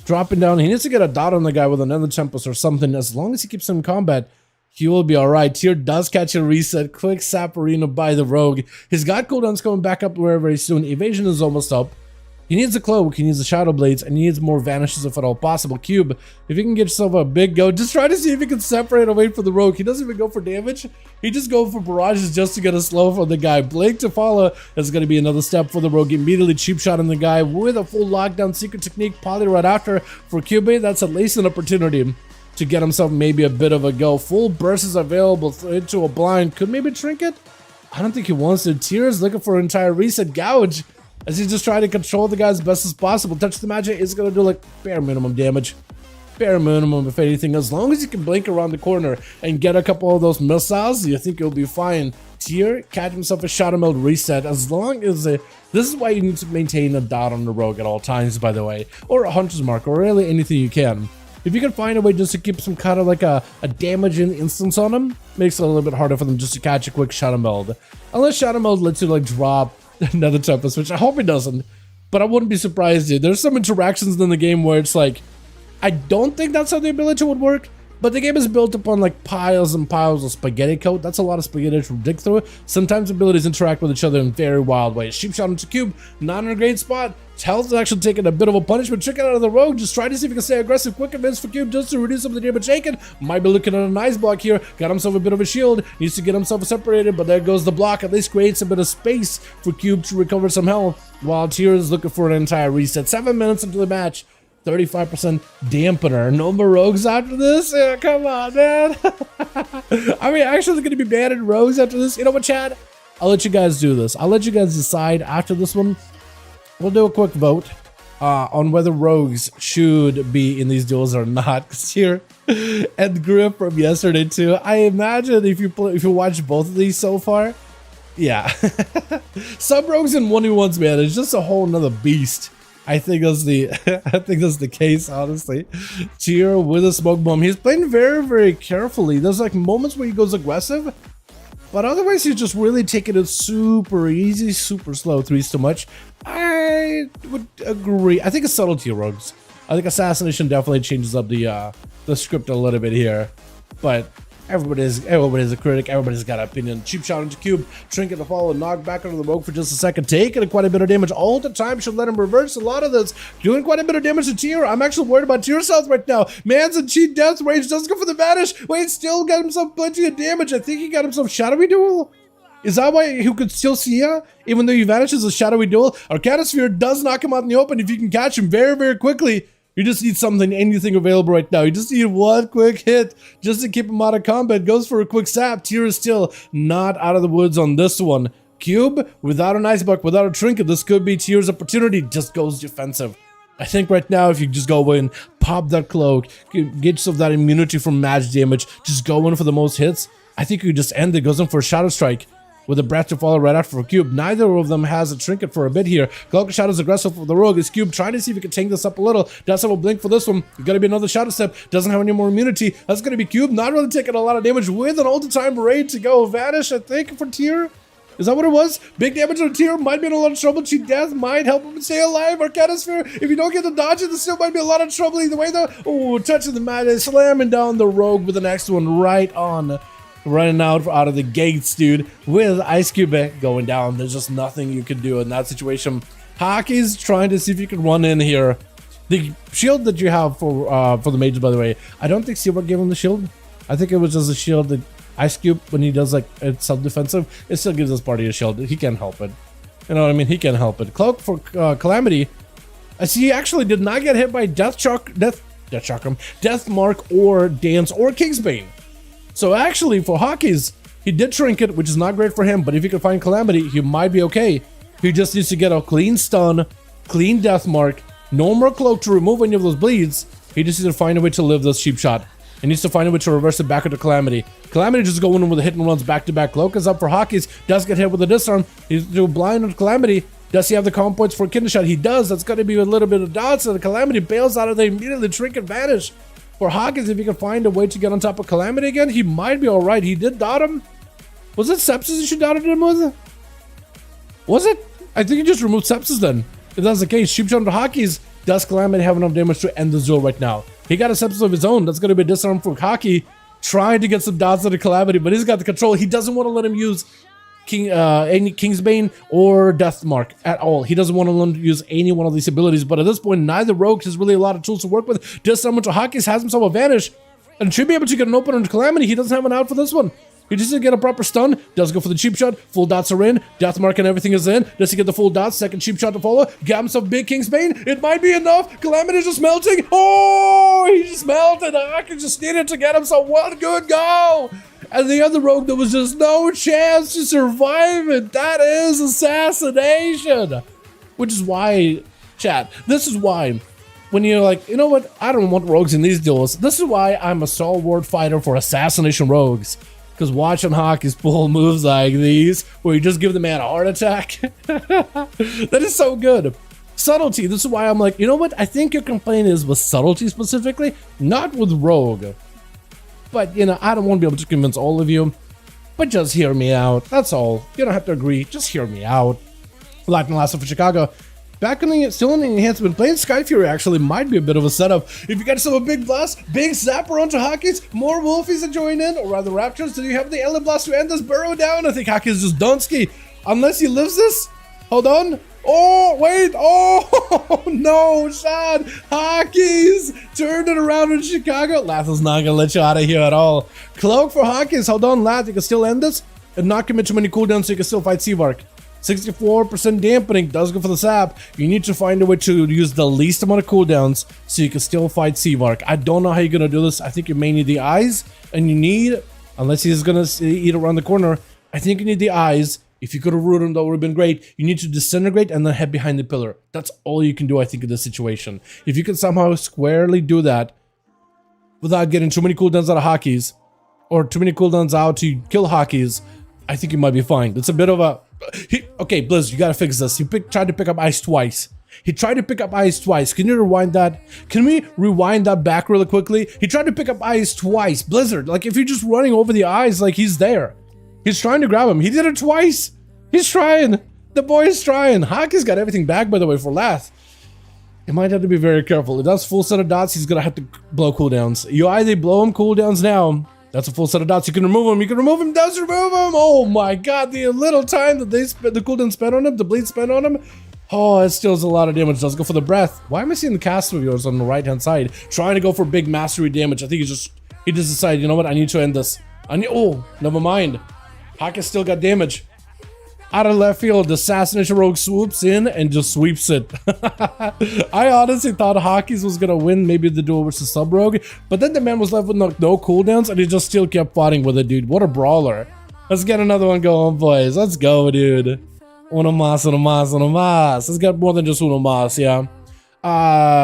Dropping down, he needs to get a dot on the guy with another Tempest or something. As long as he keeps him in combat, he will be alright. Tyr does catch a reset. Quick Saporino by the rogue. His God cooldown's coming back up very, very soon. Evasion is almost up. He needs a cloak, he needs the shadow blades, and he needs more vanishes if at all possible. Cube, if you can get yourself a big go, just try to see if you can separate away from the rogue. He doesn't even go for damage. He just goes for barrages just to get a slow from the guy. Blink to follow is going to be another step for the rogue. Immediately cheap shot on the guy with a full lockdown secret technique. Poly right after for Cube. That's at least an opportunity to get himself maybe a bit of a go. Full burst is available into a blind. Could maybe trinket? I don't think he wants to. Tyr is looking for an entire reset gouge as he's just trying to control the guy as best as possible. Touch the magic is going to do like bare minimum damage. Bare minimum, if anything. As long as you can blink around the corner and get a couple of those missiles, you think you'll be fine. Tyr catch himself a shadow meld reset. As long as this is why you need to maintain a dot on the rogue at all times, by the way, or a hunter's mark, or really anything you can. If you can find a way just to keep some kind of like a damaging instance on them, makes it a little bit harder for them just to catch a quick shadow meld. Unless shadow meld lets you like drop another Tempest, which I hope it doesn't, but I wouldn't be surprised dude. There's some interactions in the game where it's like, I don't think that's how the ability would work, but the game is built upon like piles and piles of spaghetti code. That's a lot of spaghetti to dig through. Sometimes abilities interact with each other in very wild ways. Sheep shot into Cube, not in a great spot. Health is actually taking a bit of a punishment. Trick it out of the rogue. Just try to see if you can stay aggressive. Quick advance for Cube just to reduce some of the damage taken. Might be looking at a nice block here. Got himself a bit of a shield. Needs to get himself separated, but there goes the block. At least creates a bit of space for Cube to recover some health, while Tyr is looking for an entire reset. 7 minutes into the match. 35% dampener. No more rogues after this? Yeah, come on, man. I mean, actually, they're going to be banning rogues after this. You know what, Chad? I'll let you guys do this. I'll let you guys decide after this one. We'll do a quick vote on whether rogues should be in these duels or not. Because here, and Grip from yesterday too. I imagine if you watch both of these so far, yeah, sub rogues and 1v1s, man, it's just a whole nother beast. I think that's the case, honestly. Tyr with a smoke bomb. He's playing very, very carefully. There's like moments where he goes aggressive, But otherwise, he's just really taking it super easy, super slow. 3's too much. I would agree. I think it's subtlety rogues. I think Assassination definitely changes up the script a little bit here. But everybody's a critic. Everybody's got an opinion. Cheap shot into cube. Trinket to follow. Knock back under the rogue for just a second. Taking quite a bit of damage all the time. Should let him reverse a lot of this. Doing quite a bit of damage to Tier. I'm actually worried about Tier's health right now. Man's in cheat death range. Doesn't go for the vanish. Wait, still got himself plenty of damage. I think he got himself shadowy duel. Is that why he could still see ya? Even though he vanishes a shadowy duel? Arcane Sphere does knock him out in the open if you can catch him very, very quickly. You just need anything available right now. You just need one quick hit just to keep him out of combat. Goes for a quick sap. Tier is still not out of the woods on this one. Cube, without an ice buck, without a trinket, this could be Tier's opportunity. Just goes defensive. I think right now, if you just go in, pop that cloak, get yourself that immunity from match damage, just go in for the most hits, I think you just end it. Goes in for a Shadow Strike with a breath to follow right after for Cube. Neither of them has a trinket for a bit here. Cloak of Shadow's aggressive for the rogue. Is Cube trying to see if he can tank this up a little. Does have a blink for this one. It's gotta be another Shadow Step. Doesn't have any more immunity. That's gonna be Cube. Not really taking a lot of damage with an all-the-time raid to go. Vanish, I think, for Tier. Is that what it was? Big damage on Tier. Might be in a lot of trouble. Cheat death might help him stay alive. Arcane Sphere. If you don't get the dodges, there still might be a lot of trouble either way though. Oh, touching the mat, slamming down the rogue with the next one right on. Running out of the gates, dude, with Ice Cube going down. There's just nothing you can do in that situation. Hockey's trying to see if you can run in here. The shield that you have for the mages, by the way, I don't think Silver gave him the shield. I think it was just a shield that Ice Cube, when he does like it's self-defensive, it still gives this party a shield. He can't help it. You know what I mean? He can't help it. Cloak for Calamity. I see he actually did not get hit by Death Mark or Dance or Kingsbane. So actually, for Hockey's, he did Trinket, which is not great for him, but if he can find Calamity, he might be okay. He just needs to get a clean stun, clean Death Mark, no more Cloak to remove any of those bleeds. He just needs to find a way to live this cheap shot. He needs to find a way to reverse it back into Calamity. Calamity just going in with a hit and runs back-to-back. Cloak is up for Hockey's, does get hit with a disarm. He's doing blind on Calamity. Does he have the comp points for a Kindle Shot? He does. That's going to be a little bit of dodge, so the Calamity bails out of there immediately. Trinket vanish. For Hawkins, if he can find a way to get on top of Calamity again, he might be alright. He did dot him. Was it Sepsis he should dotted him with? Was it? I think he just removed Sepsis then. If that's the case, Cheap Shot to Hockey's. Does Calamity have enough damage to end the duel right now? He got a Sepsis of his own. That's going to be a disarm for Hockey. Trying to get some dots out of Calamity, but he's got the control. He doesn't want to let him use any Kingsbane or Death Mark at all. He doesn't want to learn to use any one of these abilities, but at this point, neither rogue has really a lot of tools to work with. Disarm to Hockey's has himself a vanish, and should be able to get an opener into Calamity. He doesn't have an out for this one. He just didn't get a proper stun. Does go for the cheap shot. Full dots are in. Death Mark and everything is in. Does he get the full dots? Second cheap shot to follow. Got himself big Kingsbane. It might be enough. Calamity's just melting. Oh, he just melted. Hockey just needed to get himself one good go. And the other rogue, there was just no chance to survive it. That is assassination. Which is why, chat, this is why when you're like, you know what, I don't want rogues in these duels. This is why I'm a stalwart fighter for Assassination Rogues. Because watching Hockey's pull moves like these, where you just give the man a heart attack, that is so good. Subtlety, this is why I'm like, you know what, I think your complaint is with subtlety specifically, not with rogue. But, you know, I don't want to be able to convince all of you, but just hear me out, that's all. You don't have to agree, just hear me out. Live and Last for Chicago. Back in the, still in the enhancement, playing Sky Fury actually might be a bit of a setup. If you got some big blast, big zapper onto Hockey's, more Wolfies to join in, or rather Raptors, do you have the Ellen Blast to end this burrow down? I think Hockey's just Dunsky. Unless he lives this. Hold on. Oh, wait. Oh, no, Sean. Hockey's turned it around in Chicago. Lath is not going to let you out of here at all. Cloak for Hockey's. Hold on, Lath. You can still end this and not commit too many cooldowns so you can still fight Seavark. 64% dampening does go for the sap. You need to find a way to use the least amount of cooldowns so you can still fight Seavark. I don't know how you're going to do this. I think you may need the eyes, and you need, unless he's going to eat around the corner, I think you need the eyes. If you could have rooted him, that would have been great. You need to disintegrate and then head behind the pillar. That's all you can do, I think, in this situation. If you can somehow squarely do that without getting too many cooldowns out of Hockey's, or too many cooldowns out to kill Hockey's, I think you might be fine. It's a bit of a... okay, Blizz, you gotta fix this. He tried to pick up ice twice. He tried to pick up ice twice. Can you rewind that? Can we rewind that back really quickly? He tried to pick up ice twice. Blizzard, like if you're just running over the eyes, like he's there. He's trying to grab him. He did it twice. He's trying. The boy is trying. Haki's got everything back, by the way, for last. You might have to be very careful. If that's full set of dots, he's gonna have to blow cooldowns. You either blow him cooldowns now. That's a full set of dots. You can remove him. You can remove him. Does remove him. Oh my god, the little time that they spent, the cooldown spent on him, the bleed spent on him. Oh, it still does a lot of damage. Does go for the breath. Why am I seeing the cast of yours on the right hand side trying to go for big mastery damage? I think he just decided, you know what? I need to end this. Oh, never mind. Haki still got damage. Out of left field, the Assassination Rogue swoops in and just sweeps it. I honestly thought Haki's was gonna win maybe the duel versus Sub Rogue, but then the man was left with no cooldowns and he just still kept fighting with it, dude. What a brawler. Let's get another one going, boys. Let's go, dude. Uno mas, uno mas, uno mas. Let's get more than just uno mas, yeah.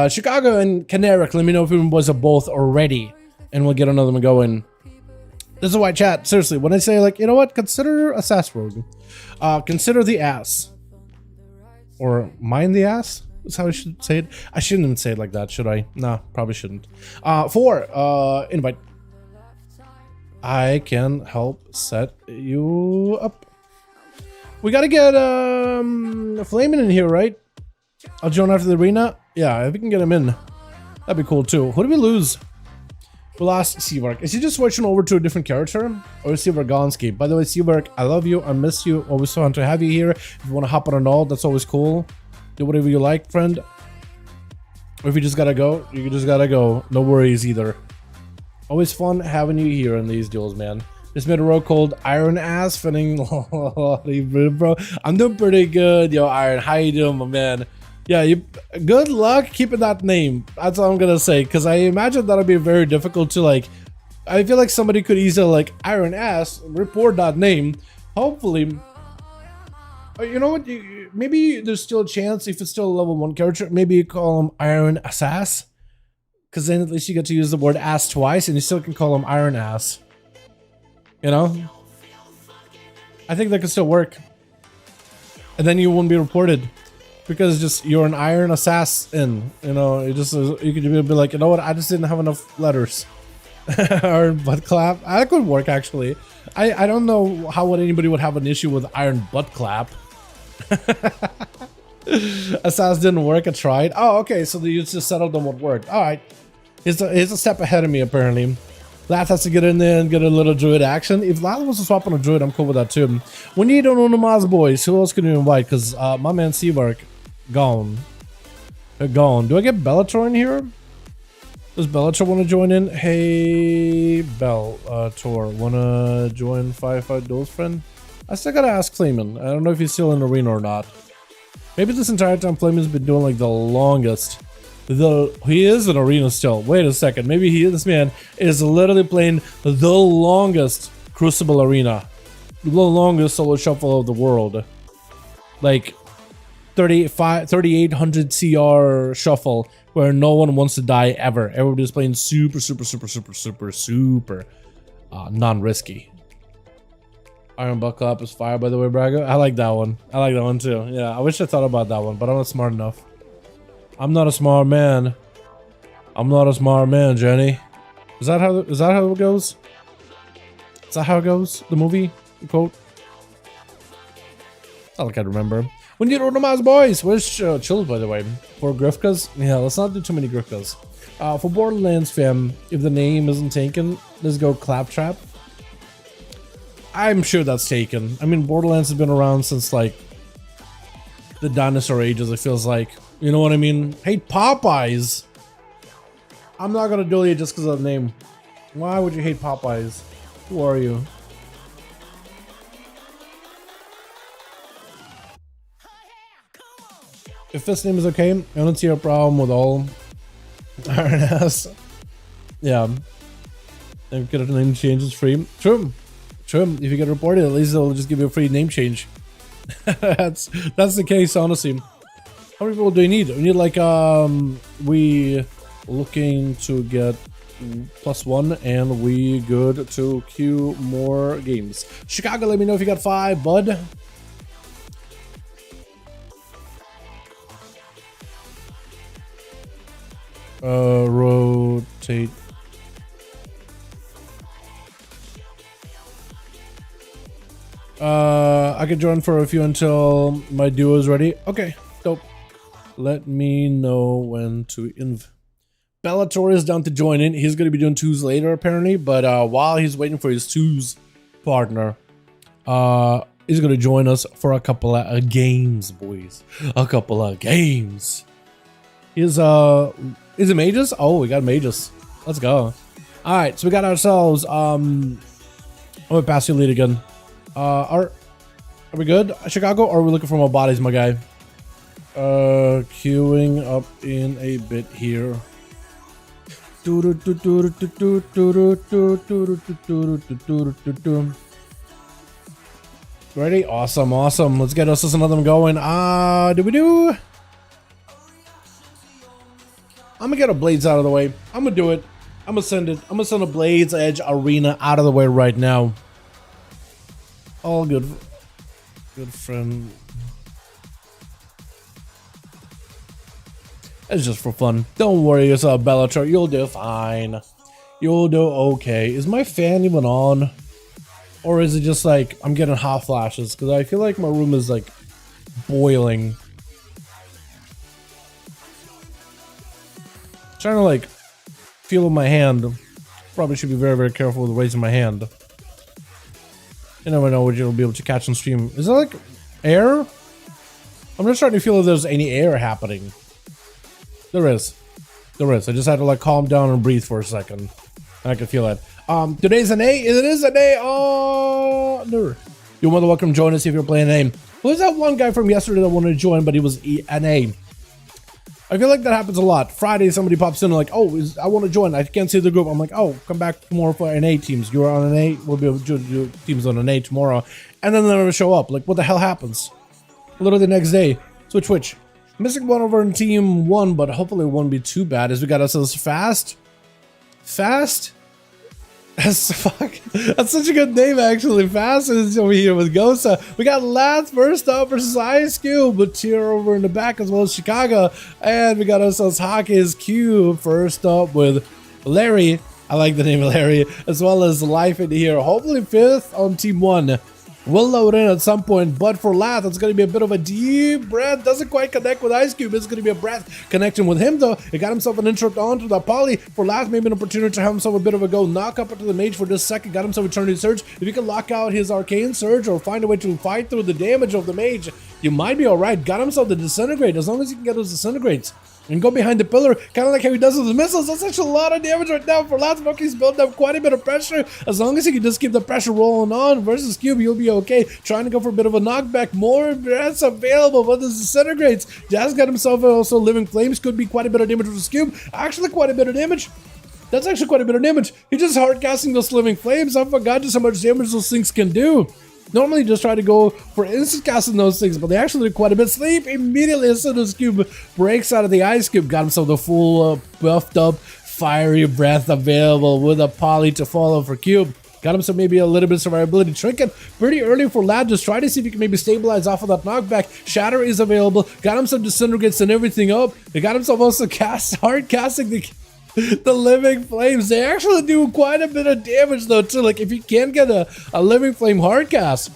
Chicago and Canaric, let me know if you boys are both ready, and we'll get another one going. This is why, chat, seriously, when I say, like, you know what, consider Assassin Rogue. Consider the ass. Or mind the ass? That's how I should say it. I shouldn't even say it like that, should I? No, probably shouldn't. 4, invite. I can help set you up. We gotta get Flamin' in here, right? I'll join after the arena. Yeah, if we can get him in, that'd be cool too. Who did we lose? We lost Seavark. Is he just switching over to a different character? Or is Seavark Gonski? By the way, Seavark, I love you. I miss you. Always fun to have you here. If you want to hop on an all, that's always cool. Do whatever you like, friend. Or if you just gotta go, you just gotta go. No worries either. Always fun having you here in these duels, man. Just made a rogue called Iron Ass, finning. Bro, I'm doing pretty good, yo, Iron. How you doing, my man? Yeah, good luck keeping that name. That's all I'm gonna say, because I imagine that'll be very difficult to, like, I feel like somebody could easily, like, Iron Ass, report that name. Hopefully, you know what, maybe there's still a chance if it's still a level 1 character, maybe you call him Iron Assas, because then at least you get to use the word ass twice, and you still can call him Iron Ass. You know? I think that could still work. And then you won't be reported. Because just you're an iron assassin, you know, you could be like, you know what, I just didn't have enough letters. Or butt clap. That could work actually. I don't know how anybody would have an issue with iron butt clap. Assas didn't work, I tried. Oh, okay, so you just settled on what worked. Alright. He's a step ahead of me apparently. Lath has to get in there and get a little druid action. If Lath wants to swap on a druid, I'm cool with that too. We need an Unamaz boys. Who else can we invite? Because my man Seavark gone. Gone. Do I get Bellator in here? Does Bellator want to join in? Hey, Bellator, wanna join 5V5 Duels, friend? I still gotta ask Flamin'. I don't know if he's still in arena or not. Maybe this entire time Flamin's been doing like the longest. He is in arena still. Wait a second. Maybe this man is literally playing the longest Crucible arena. The longest solo shuffle of the world. Like 3800 CR shuffle where no one wants to die ever. Everybody's playing super non-risky. Iron Buckle Up is fire, by the way, Braga. I like that one. I like that one too. Yeah, I wish I thought about that one, but I'm not smart enough. I'm not a smart man. I'm not a smart man, Jenny. Is that how it goes? Is that how it goes? The movie? The quote? I don't remember. We need Unamaz boys! Where's Chills, by the way? For Grifkas? Yeah, let's not do too many Grifkas. For Borderlands fam, if the name isn't taken, let's go Claptrap. I'm sure that's taken. I mean, Borderlands has been around since, like, the dinosaur ages, it feels like. You know what I mean? Hey, Popeyes! I'm not gonna duel you just because of the name. Why would you hate Popeyes? Who are you? If this name is okay, I don't see a problem with all Iron Ass. Yeah. And get a name change is free. True. True. If you get reported, at least they'll just give you a free name change. That's the case, honestly. How many people do we need? We need like we looking to get +1 and we good to queue more games. Chicago, let me know if you got 5, bud. Rotate. I could join for a few until my duo is ready. Okay, dope. Let me know when to Bellator is down to join in. He's going to be doing twos later, apparently. But while he's waiting for his twos partner, he's going to join us for a couple of games, boys. A couple of games. Is it mages? Oh, we got mages. Let's go. All right, so we got ourselves. I'm gonna pass you lead again. Are we good, Chicago? Or are we looking for more bodies, my guy? Queuing up in a bit here. Ready? Awesome, awesome. Let's get us another one going. Do? I'm gonna get a Blades out of the way. I'm gonna do it. I'm gonna send it. I'm gonna send a Blades Edge Arena out of the way right now. All good. Good friend. It's just for fun. Don't worry yourself, Bellator. You'll do fine. You'll do okay. Is my fan even on? Or is it just like I'm getting hot flashes? Because I feel like my room is like boiling. Trying to like feel with my hand. Probably should be very, very careful with raising my hand. You never know what you'll be able to catch on stream. Is that like air? I'm just trying to feel if there's any air happening. There is. There is. I just had to like calm down and breathe for a second. I can feel that. Today's NA? It is NA. Oh, no. You're more than welcome to join us if you're playing NA. Who's that one guy from yesterday that wanted to join, but he was NA? I feel like that happens a lot. Friday, somebody pops in and like, oh, I want to join. I can't see the group. I'm like, oh, come back tomorrow for NA teams. You're on NA. We'll be able to do teams on NA tomorrow. And then they never show up. Like, what the hell happens? Literally the next day. Switch. Missing one over in team 1, but hopefully it won't be too bad as we got ourselves fast. That's fuck. That's such a good name, actually. Fast is over here with Gosa. We got Lath first up versus Ice Cube, but Tier over in the back as well as Chicago. And we got ourselves Hockey's Cube first up with Larry. I like the name of Larry, as well as Life in here. Hopefully 5th on team 1. We'll load in at some point, but for Lath, it's going to be a bit of a deep breath. Doesn't quite connect with Ice Cube. It's going to be a breath connection with him, though. He got himself an interrupt onto the poly. For Lath, maybe an opportunity to have himself a bit of a go. Knock up into the mage for this second. Got himself Eternity Surge. If you can lock out his Arcane Surge or find a way to fight through the damage of the mage, you might be alright. Got himself the Disintegrate, as long as he can get those Disintegrates. And go behind the pillar, kind of like how he does with the missiles. That's actually a lot of damage right now for Lath. He's built up quite a bit of pressure. As long as he can just keep the pressure rolling on versus Cube, you'll be okay. Trying to go for a bit of a knockback. More breaths available, but this disintegrates. Jazz got himself also Living Flames. Could be quite a bit of damage versus Cube. Actually, quite a bit of damage. That's actually quite a bit of damage. He just hard casting those Living Flames. I forgot just how much damage those things can do. Normally just try to go for instant casting those things, but they actually do quite a bit. Sleep immediately as soon as Cube breaks out of the Ice Cube. Got himself the full buffed up fiery breath available with a poly to follow for Cube. Got himself maybe a little bit of survivability trinket pretty early for Lad. Just try to see if he can maybe stabilize off of that knockback. Shatter is available. Got himself Disintegrates and everything up. They got himself also hard casting the Living Flames. They actually do quite a bit of damage though too. Like if you can get a Living Flame hard cast,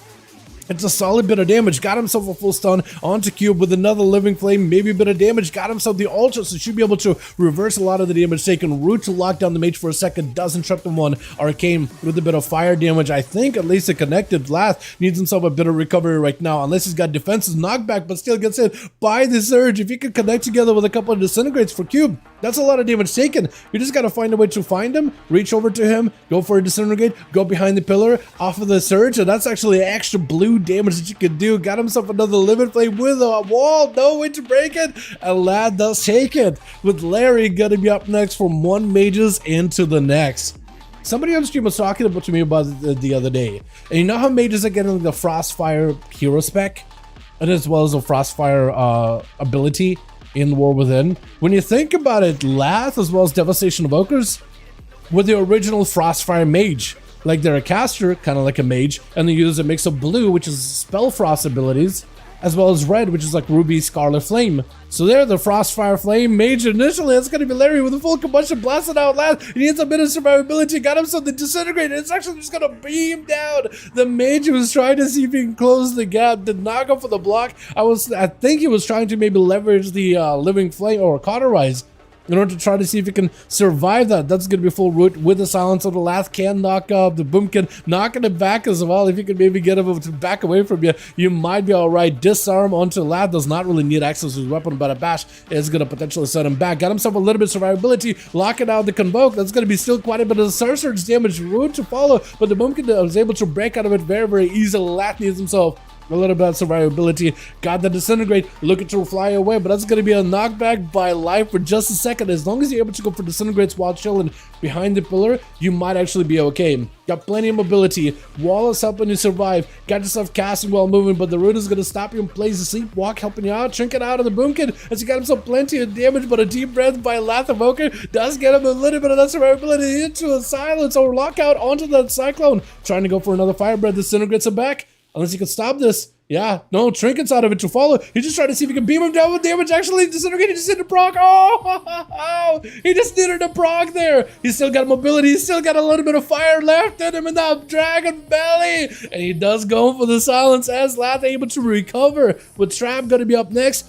it's a solid bit of damage. Got himself a full stun onto Cube with another Living Flame, maybe a bit of damage. Got himself the Ultra, so should be able to reverse a lot of the damage taken. Root to lock down the mage for a second, doesn't trap them one. Arcane with a bit of fire damage. I think at least a connected Lath needs himself a bit of recovery right now, unless he's got defenses knockback, but still gets hit by the Surge. If you can connect together with a couple of Disintegrates for Cube, that's a lot of damage taken. You just gotta find a way to find him, reach over to him, go for a Disintegrate, go behind the pillar, off of the Surge, and that's actually extra blue damage that you can do. Got himself another Living Flame with a wall, no way to break it, and Lad does take it, with Larry gonna be up next from one mages into the next. Somebody on stream was talking to me about it the other day, and you know how mages are getting the Frostfire hero spec, and as well as the Frostfire ability in War Within? When you think about it, Lath as well as Devastation Evokers were the original Frostfire mage. Like they're a caster, kind of like a mage, and they use a mix of blue, which is spell frost abilities, as well as red, which is like Ruby Scarlet Flame. So there, the Frostfire Flame Mage initially, it's going to be Larry with a full combustion blasted out loud. He needs a bit of survivability, got himself the Disintegrate. It's actually just going to beam down. The Mage was trying to see if he can close the gap, did not go for the block. I think he was trying to maybe leverage the Living Flame or Cauterize in order to try to see if you can survive that. That's going to be full root with the silence of the last can knock up the boomkin, knocking it back as well. If you can maybe get him to back away from you, you might be all right. Disarm onto Lath does not really need access to his weapon, but a bash is going to potentially set him back. Got himself a little bit of survivability, locking out the Convoke. That's going to be still quite a bit of Sorcerer's damage root to follow, but the boomkin was able to break out of it very, very easily. Lath needs himself a little bit of survivability, got the Disintegrate, looking to fly away, but that's going to be a knockback by life for just a second. As long as you're able to go for Disintegrates while chilling behind the pillar, you might actually be okay. Got plenty of mobility, wall is helping you survive, got yourself casting while moving, but the root is going to stop you in place to sleepwalk, helping you out, trinket out of the boomkin as he got himself plenty of damage, but a deep breath by Lath Evoker does get him a little bit of that survivability into a silence or lockout onto that Cyclone, trying to go for another Fire Breath. Disintegrates him back. Unless you can stop this. Yeah, no, trinkets out of it to follow. He's just trying to see if he can beam him down with damage. Actually, Disintegrated just needed a proc. Oh, he just needed a proc there. He's still got mobility. He's still got a little bit of fire left in him in that dragon belly. And he does go for the silence as Lath able to recover. With Trap going to be up next.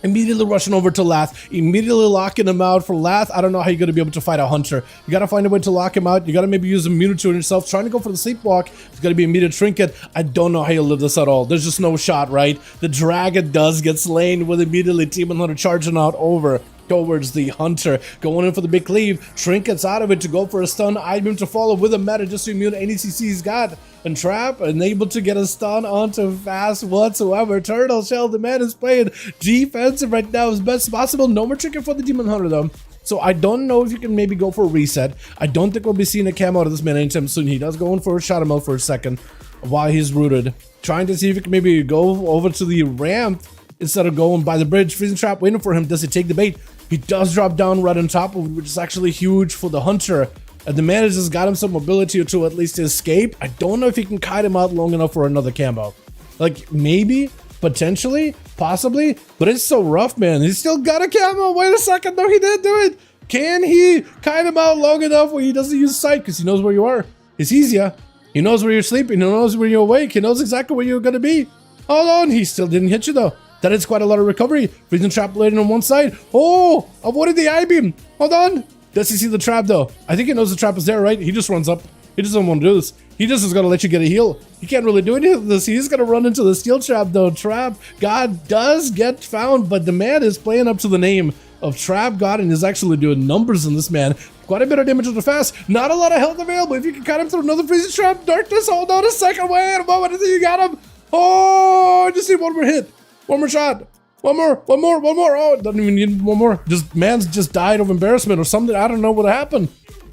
Immediately rushing over to Lath, immediately locking him out. For Lath, I don't know how you're going to be able to fight a Hunter. You got to find a way to lock him out. You got to maybe use immunity on yourself. Trying to go for the Sleepwalk, it's going to be immediate Trinket. I don't know how you live this at all. There's just no shot, right? The Dragon does get slain with immediately Team 100 charging out over towards the Hunter, going in for the big cleave. Trinkets out of it to go for a stun. Item to follow with a meta just to immune any CC he's got. And Trap unable to get a stun onto Fast whatsoever. Turtle Shell, the man is playing defensive right now as best possible. No more trinket for the Demon Hunter though. So I don't know if you can maybe go for a reset. I don't think we'll be seeing a camo out of this man anytime soon. He does go in for a shot him out for a second while he's rooted. Trying to see if he can maybe go over to the ramp instead of going by the bridge. Freezing Trap waiting for him. Does he take the bait? He does drop down right on top of it, which is actually huge for the Hunter. And the man has just got him some mobility to at least escape. I don't know if he can kite him out long enough for another camo. Like, maybe, potentially, possibly, but it's so rough, man. He's still got a camo. Wait a second, no, he didn't do it. Can he kite him out long enough where he doesn't use sight because he knows where you are? He sees you. He knows where you're sleeping. He knows where you're awake. He knows exactly where you're going to be. Hold on, he still didn't hit you, though. That is quite a lot of recovery. Freezing Trap landing on one side. Oh, avoided the I-beam. Hold on. Does he see the trap, though? I think he knows the trap is there, right? He just runs up. He doesn't want to do this. He just is going to let you get a heal. He can't really do anything with this. He's going to run into the steel trap, though. Trap God does get found, but the man is playing up to the name of Trap God and is actually doing numbers on this man. Quite a bit of damage with the fast. Not a lot of health available. If you can cut him through another freezing trap, darkness, hold on a second. Wait a moment until you got him. Oh, I just need one more hit. One more shot. One more. Oh, doesn't even need one more. Just, man's just died of embarrassment or something. I don't know what happened.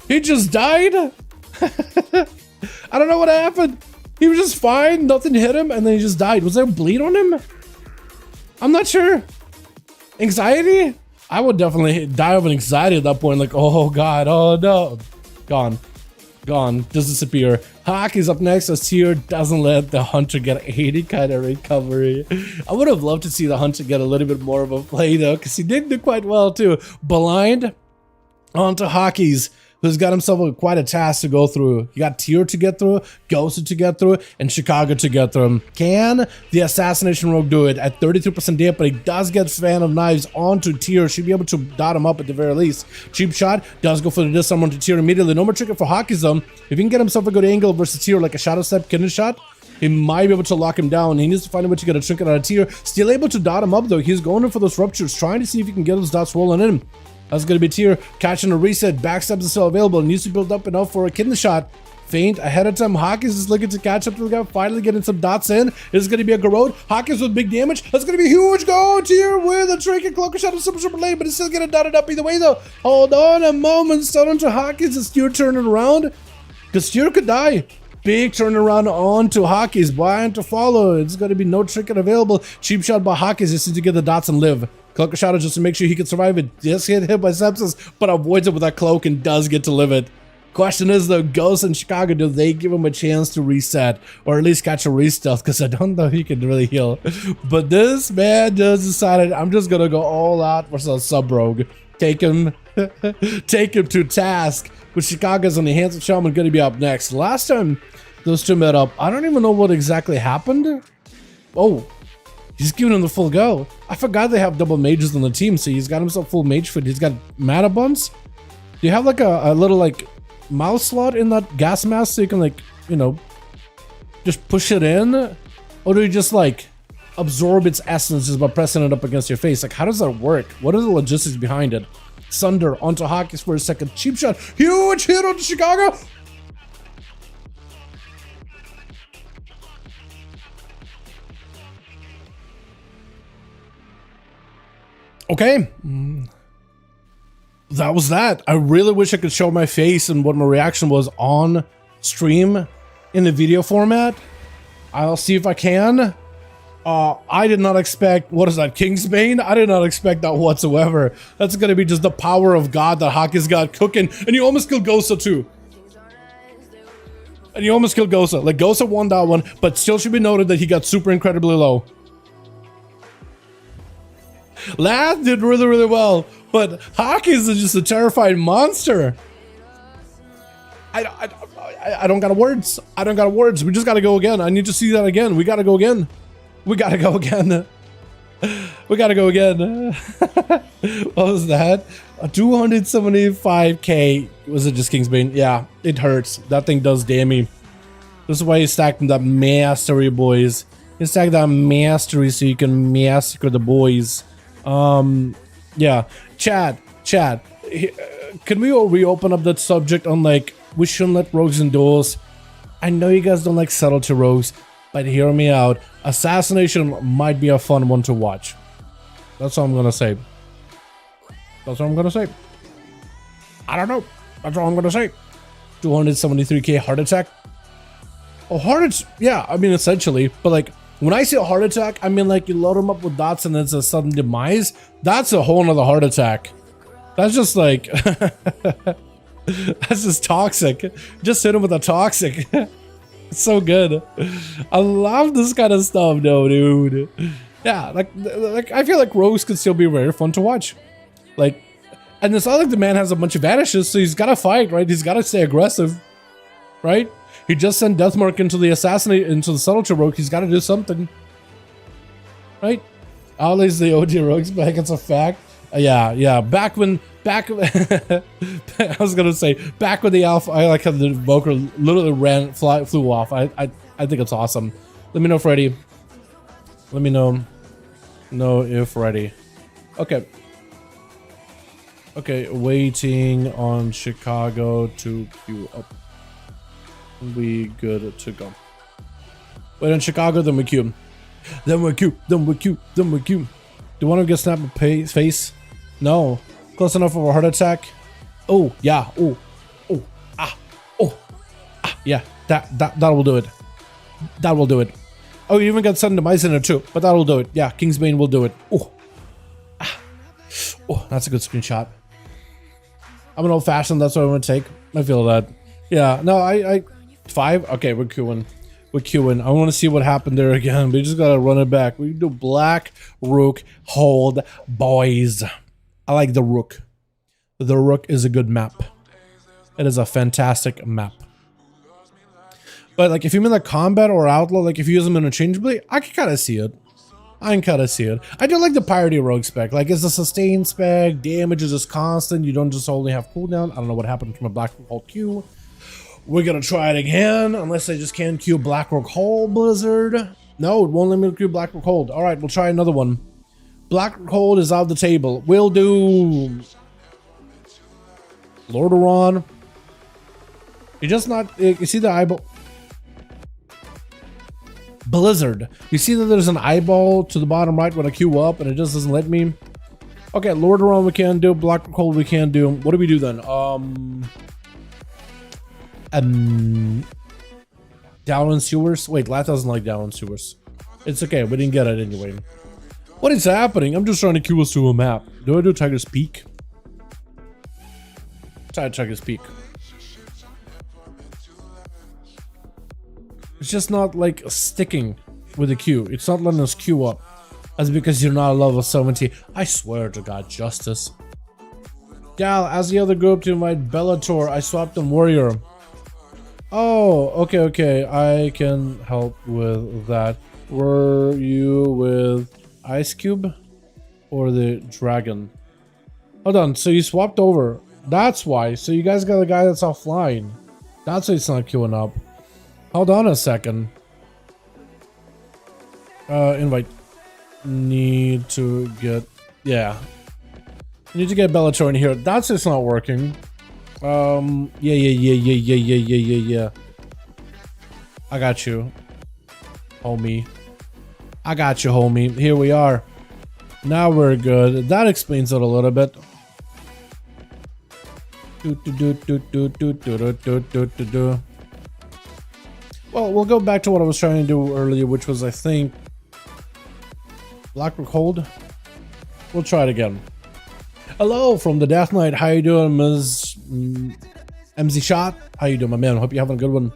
He just died? I don't know what happened. He was just fine. Nothing hit him and then he just died. Was there a bleed on him? I'm not sure. Anxiety? I would definitely die of anxiety at that point. Like, oh God, oh no. Gone. Just disappear. Hockey's up next as Tier doesn't let the Hunter get 80 kind of recovery. I would have loved to see the Hunter get a little bit more of a play though, because he did do quite well too. Blind onto Hockey's, who's got himself quite a task to go through. You got Tier to get through, Ghosted to get through, and Chicago to get through. Can the Assassination Rogue do it at 32% damage? But he does get Fan of Knives onto Tier. Should be able to dot him up at the very least. Cheap shot, does go for the disarm onto Tier immediately. No more trigger for Hockey's though. If he can get himself a good angle versus Tier, like a Shadow Step kidney shot, he might be able to lock him down. He needs to find a way to get a trinket out of Tier. Still able to dot him up though. He's going in for those ruptures, trying to see if he can get those dots rolling in. That's going to be Tier catching a reset. Backstabs is still available. Needs to build up enough for a kidney shot. Faint ahead of time. Hawkins is looking to catch up to the guy. Finally getting some dots in. This is going to be a Garrod. Hawkins with big damage. That's going to be huge. Go Tier with a trinket. Cloaker shot of super late, but it's still getting dotted up either way though. Hold on a moment. Stun onto Hawkins. Is Tier turning around? Because Tier could die. Big turnaround onto Hawkins. Blind to follow. It's going to be no trinket available. Cheap shot by Hawkins just needs to get the dots and live. Cloaker shot just to make sure he can survive it. Just get hit by sepsis, but avoids it with that cloak and does get to live it. Question is though, Ghost in Chicago, do they give him a chance to reset or at least catch a restealth? Because I don't know if he can really heal. But this man just decided, I'm just gonna go all out for some sub rogue. Take him to task. With Chicago's and the hands of Shaman gonna be up next. Last time those two met up, I don't even know what exactly happened. Oh, he's giving him the full go. I forgot they have double mages on the team, so he's got himself full mage fit. He's got mana buns. Do you have like a little like mouse slot in that gas mask so you can like, you know, just push it in? Or do you just like absorb its essence just by pressing it up against your face? Like, how does that work? What are the logistics behind it? Sunder onto Hawkins for a second. Cheap shot. Huge hit on Chicago. Okay. That was that. I really wish I could show my face and what my reaction was on stream in the video format. I'll see if I can. I did not expect, what is that, Kingsbane? I did not expect that whatsoever. That's gonna be just the power of God that Hawkins got cooking. And you almost killed Gosa too. And you almost killed Gosa. Like, Gosa won that one, but still should be noted that he got super incredibly low. Lad did really, really well, but Hawkins is just a terrifying monster. I don't got words. I don't got words. We just gotta go again. I need to see that again. We gotta go again. We gotta go again. We gotta go again. What was that? A 275k. Was it just Kingsbane? Yeah, it hurts. That thing does damn me. This is why you stacked that mastery, boys. You stack that mastery so you can massacre the boys. Yeah. Chad. Can we reopen up that subject on like, we shouldn't let rogues in duels? I know you guys don't like subtlety rogues, but hear me out. Assassination might be a fun one to watch. That's all I'm gonna say. That's all I'm gonna say. I don't know. That's all I'm gonna say. 273k heart attack. Oh, heart attack. Yeah, I mean, essentially. But like, when I say a heart attack, I mean like you load them up with dots and it's a sudden demise. That's a whole nother heart attack. That's just like... That's just toxic. Just hit him with a toxic. It's so good. I love this kind of stuff though, dude. Yeah, like I feel like rogues could still be very fun to watch. Like, and it's not like the man has a bunch of vanishes, so he's gotta fight, right? He's gotta stay aggressive, right? He just sent Deathmark into the subtlety rogue. He's gotta do something, right? Always the OG rogues back. It's a fact. Yeah. Back I was gonna say, back when the alpha, I like how the Evoker literally flew off. I think it's awesome. Let me know if ready. Let me know if ready. Okay, waiting on Chicago to queue up. We good to go. Wait on Chicago, then we queue. Then we queue. Do you want to get snapped a face? No. Close enough of a heart attack. Oh, yeah. Oh, yeah. That will do it. That will do it. Oh, you even got sudden demise in it too, but that'll do it. Yeah, Kingsbane will do it. Oh, that's a good screenshot. I'm an old fashioned. That's what I'm gonna take. I feel that. Yeah. No, I 5. Okay, we're queuing. I want to see what happened there again. We just gotta run it back. We do Black Rook hold, boys. I like the Rook. The Rook is a good map. It is a fantastic map. But like, if you mean like combat or outlaw, like if you use them interchangeably, I can kind of see it. I do like the Piety Rogue spec. Like, it's a sustain spec. Damage is just constant. You don't just only have cooldown. I don't know what happened from a Black Rook hold Q. We're gonna try it again, unless I just can't queue Black Rook hold Blizzard. No, it won't let me queue Black Rook hold. All right, we'll try another one. Black Rook hold is out the table. We'll do Lordaeron. You just not. You see the eyeball. Blizzard. You see that there's an eyeball to the bottom right when I queue up, and it just doesn't let me. Okay, Lordaeron we can do. Black Rook hold we can do. What do we do then? Down in sewers. Wait, Lat doesn't like down in sewers. It's okay. We didn't get it anyway. What is happening? I'm just trying to queue us to a map. Do I do Tiger's Peak? Try Tiger's Peak. It's just not like sticking with the queue. It's not letting us queue up. That's because you're not a level 70. I swear to God, justice. Gal, as the other group to invite Bellator, I swapped on Warrior. Oh, okay. I can help with that. Were you with Ice Cube or the Dragon? Hold on, so you swapped over. That's why. So you guys got a guy that's offline. That's why it's not queuing up. Hold on a second. Invite. Need to get... Yeah. Need to get Bellator in here. That's just not working. Yeah. I got you, homie. I got you, homie. Here we are. Now we're good. That explains it a little bit. Well, we'll go back to what I was trying to do earlier, which was, I think, Blackrock Hold. We'll try it again. Hello from the Death Knight. How you doing, Ms. MZ Shot? How you doing, my man? Hope you're having a good one.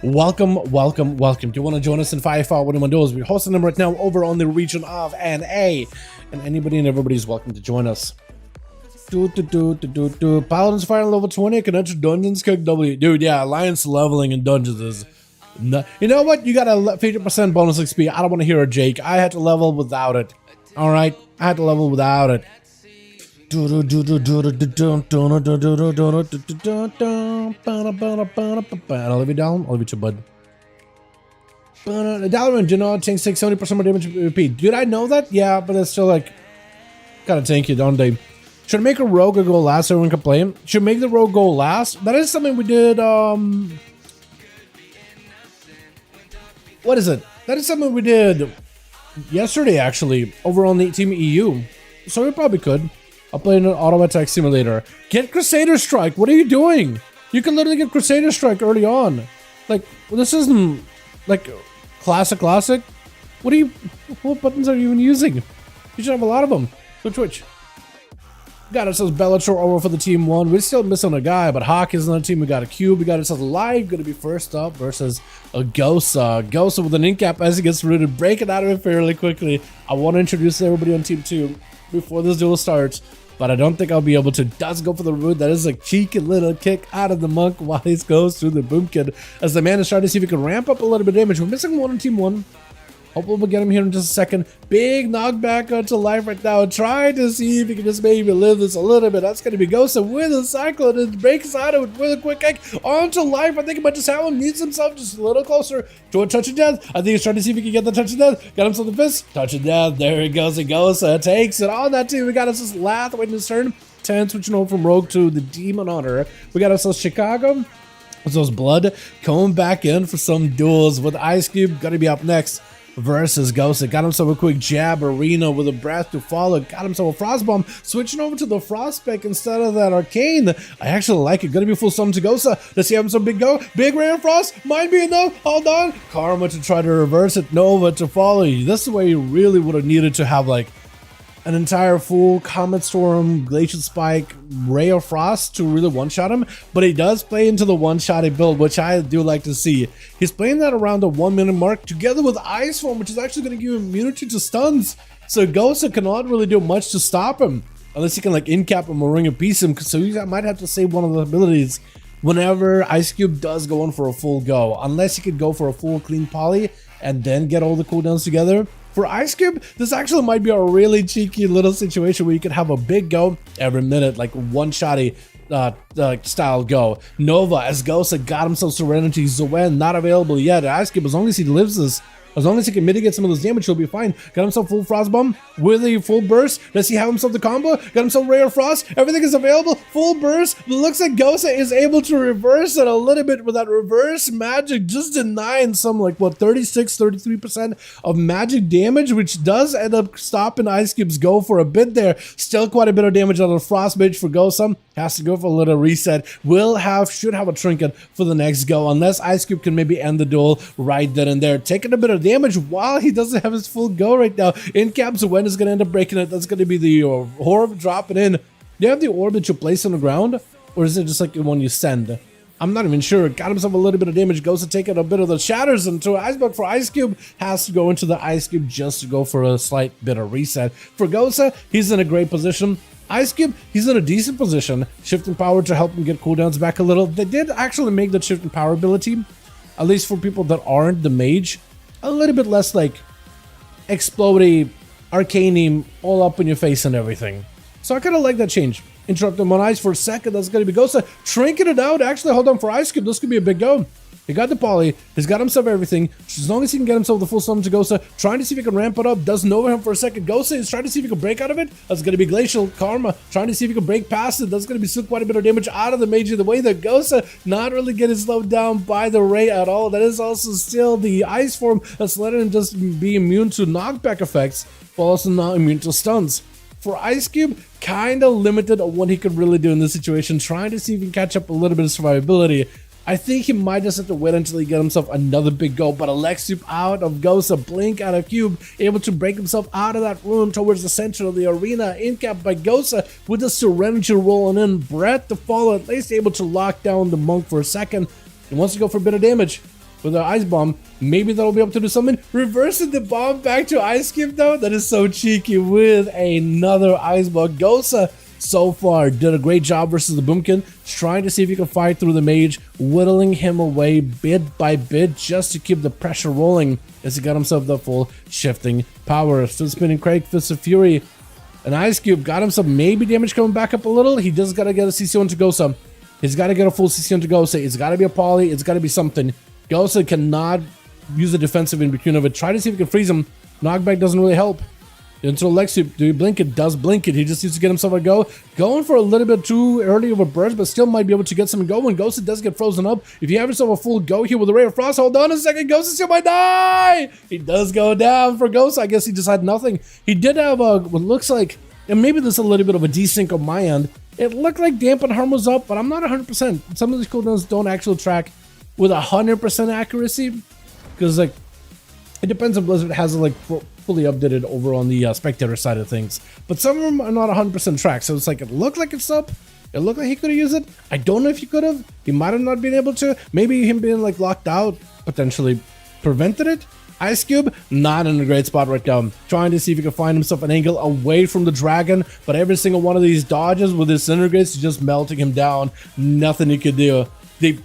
Welcome. Do you want to join us in 5V5 1V1 DUELS? We're hosting them right now over on the region of NA, and anybody and everybody's welcome to join us. Paladins fire level 20. Can enter dungeons. Cook W. Dude, yeah, alliance leveling in dungeons is. No, you know what? You got a 50% bonus XP. I don't want to hear a Jake. I had to level without it. All right, I had to level without it. I'll leave you down. I'll leave you to bud. Dalaran, do you know, tanks take 70% more damage PvP. Did I know that? Yeah, but it's still like kind of tanky, don't they? Should I make a rogue go last? Everyone can play him. Should make the rogue go last. That is something we did. What is it? That is something we did yesterday, actually, over on the Team EU. So we probably could. I'll play an auto attack simulator. Get Crusader Strike. What are you doing? You can literally get Crusader Strike early on. Like, well, this isn't like classic. What buttons are you even using? You should have a lot of them. Switch. Got ourselves Bellator over for the team 1. We're still missing a guy, but Hawk is on the team. We got a Cube. We got ourselves Live. Going to be first up versus a Gosa. Gosa with an incap as he gets rooted. Breaking out of it fairly quickly. I want to introduce everybody on team 2 before this duel starts, but I don't think I'll be able to. Does go for the root. That is a cheeky little kick out of the monk while he goes through the boom kid as the man is trying to see if he can ramp up a little bit of damage. We're missing one on team 1. Hopefully we'll get him here in just a second. Big knockback onto Life right now. Trying to see if he can just maybe live this a little bit. That's going to be Gosa with a cyclone and breaks out of it with a quick kick onto Life. I think he might just have him. Needs himself just a little closer to a touch of death. I think he's trying to see if he can get the touch of death. Got himself the fist. Touch of death. There he goes. And Gosa takes it on that team. We got us this Lath waiting his turn. 10 switching over from Rogue to the Demon Hunter. We got ourselves Chicago. So Blood coming back in for some duels with Ice Cube. Gonna be up next versus Ghost. Got himself a quick jab arena with a breath to follow. Got himself a frost bomb. Switching over to the frost spec instead of that arcane. I actually like it. Gonna be full summon to Gosa. Does he have some big go? Big ray of frost. Might be enough. Hold on. Karma to try to reverse it. Nova to follow you. This is where you really would have needed to have like an entire full Comet Storm, Glacial Spike, Ray of Frost to really one-shot him, but he does play into the one-shotty build, which I do like to see. He's playing that around the 1 minute mark together with Ice Form, which is actually going to give him immunity to stuns, so Gosa cannot really do much to stop him, unless he can like incap him or ring a piece him, so he might have to save one of the abilities whenever Ice Cube does go on for a full go, unless he could go for a full clean poly and then get all the cooldowns together. For Ice Cube, this actually might be a really cheeky little situation where you could have a big go every minute, like one-shotty style go. Nova as Gosa got himself Serenity. Zoen not available yet. Ice Cube, as long as he lives this, as long as he can mitigate some of this damage, he'll be fine. Got himself full Frost Bomb with a full burst. Does he have himself the combo? Got himself Ray of Frost. Everything is available. Full burst. Looks like Gosa is able to reverse it a little bit with that reverse magic, just denying some like what 33% of magic damage, which does end up stopping Ice Cube's go for a bit there. Still quite a bit of damage on the Frost Mage for Gosa. Has to go for a little reset. Should have a trinket for the next go, unless Ice Cube can maybe end the duel right then and there. Taking a bit of damage while he doesn't have his full go right now. In caps, when is going to end up breaking it? That's going to be the orb dropping in. Do you have the orb that you place on the ground? Or is it just like the one you send? I'm not even sure. Got himself a little bit of damage. Goes to take out a bit of the shatters into Ice Block for Ice Cube. Has to go into the Ice Cube just to go for a slight bit of reset. For Gosa, he's in a great position. Ice Cube, he's in a decent position. Shifting power to help him get cooldowns back a little. They did actually make the shifting power ability, at least for people that aren't the mage, a little bit less like explodey, arcane, all up in your face and everything. So I kind of like that change. Interrupt him on ice for a second. That's going to be Gosa. Trinket it out. Actually, hold on for Ice Cube. This could be a big go. He got the poly. He's got himself everything. As long as he can get himself the full summon to Gosa. Trying to see if he can ramp it up. Doesn't over him for a second. Gosa is trying to see if he can break out of it. That's going to be Glacial Karma. Trying to see if he can break past it. That's going to be still quite a bit of damage out of the mage. The way that Gosa not really getting slowed down by the Ray at all. That is also still the ice form that's letting him just be immune to knockback effects, but also not immune to stuns. For Ice Cube, kind of limited on what he could really do in this situation, trying to see if he can catch up a little bit of survivability. I think he might just have to wait until he get himself another big go, but Alexiup out of Gosa, Blink out of Cube, able to break himself out of that room towards the center of the arena, incapped by Gosa with the Serenity rolling in, Brett to follow, at least able to lock down the Monk for a second. He wants to go for a bit of damage with the Ice Bomb. Maybe that'll be able to do something. Reversing the bomb back to Ice Cube though, that is so cheeky with another Ice Bomb. Gosa so far did a great job versus the Boomkin, trying to see if he can fight through the mage, whittling him away bit by bit just to keep the pressure rolling as he got himself the full shifting power. Still spinning Craig, Fist of Fury, and Ice Cube got himself maybe damage coming back up a little. He just got to get a CC onto Gosa. He's got to get a full CC onto Gosa. It's got to be a poly. It's got to be something. Gosa cannot use the defensive in between of it. Try to see if he can freeze him. Knockback doesn't really help. Into Alexiup, do you blink it? Does blink it. He just needs to get himself a go. Going for a little bit too early of a burst, but still might be able to get some go. When Gosa does get frozen up, if you have yourself a full go here with a Ray of Frost, hold on a second. Gosa still might die. He does go down for Gosa. I guess he just had nothing. He did have a, what looks like, and maybe this is a little bit of a desync on my end. It looked like Dampen Harm was up, but I'm not 100%. Some of these cooldowns don't actually track with 100% accuracy, because like it depends on Blizzard has it like fully updated over on the spectator side of things, but some of them are not 100% tracked. So it's like it looked like it's up. It looked like he could have used it. I don't know if he could have. He might have not been able to. Maybe him being like locked out potentially prevented it. Ice Cube, not in a great spot right now. Trying to see if he can find himself an angle away from the dragon, but every single one of these dodges with his Disintegrates is just melting him down. Nothing he could do. The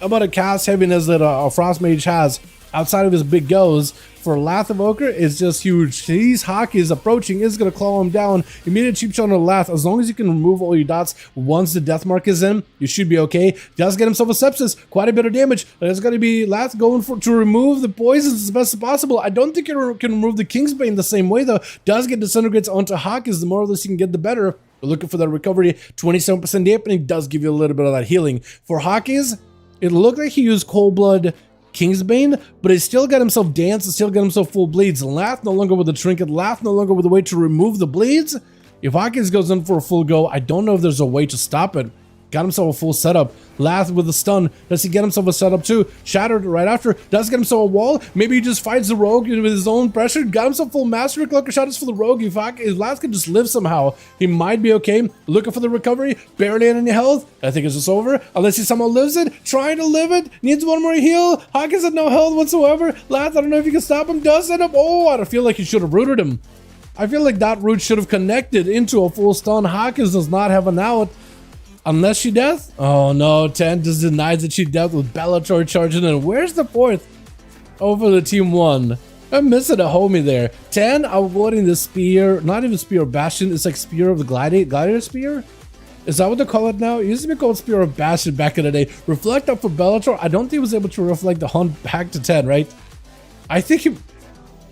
amount of cast heaviness that a Frost Mage has outside of his big goes for Lath Evoker is just huge. These Hockey is approaching, is going to claw him down. Immediate cheap shot on the Lath. As long as you can remove all your dots once the death mark is in, you should be okay. Does get himself a Sepsis, quite a bit of damage. There's going to be Lath going for to remove the poisons as best as possible. I don't think you can remove the Kingsbane the same way though. Does get Disintegrates onto Hawkins. The more of this you can get, the better. We're looking for that recovery. 27% dampening does give you a little bit of that healing. For Hawkins, it looked like he used Cold Blood Kingsbane, but he still got himself dance and still got himself full bleeds. Lath no longer with the trinket, Lath no longer with a way to remove the bleeds. If Hawkins goes in for a full go, I don't know if there's a way to stop it. Got himself a full setup. Lath with the stun. Does he get himself a setup too? Shattered right after. Does get himself a wall. Maybe he just fights the rogue with his own pressure. Got himself full mastery. Clucker shot is for the rogue. If Lath can just live somehow, he might be okay. Looking for the recovery. Barely any health. I think it's just over. Unless he somehow lives it. Trying to live it. Needs one more heal. Hawkins had no health whatsoever. Lath, I don't know if you can stop him. Does end up. Oh, I feel like he should have rooted him. I feel like that root should have connected into a full stun. Hawkins does not have an out. Unless she death? Oh no, 10 just denies that she death with Bellator charging in. Where's the fourth? Over the team 1. I'm missing a homie there. 10 avoiding the spear, not even spear of Bastion, it's like spear of the gladiator spear? Is that what they call it now? It used to be called spear of Bastion back in the day. Reflect up for Bellator. I don't think he was able to reflect the hunt back to 10, right? I think he...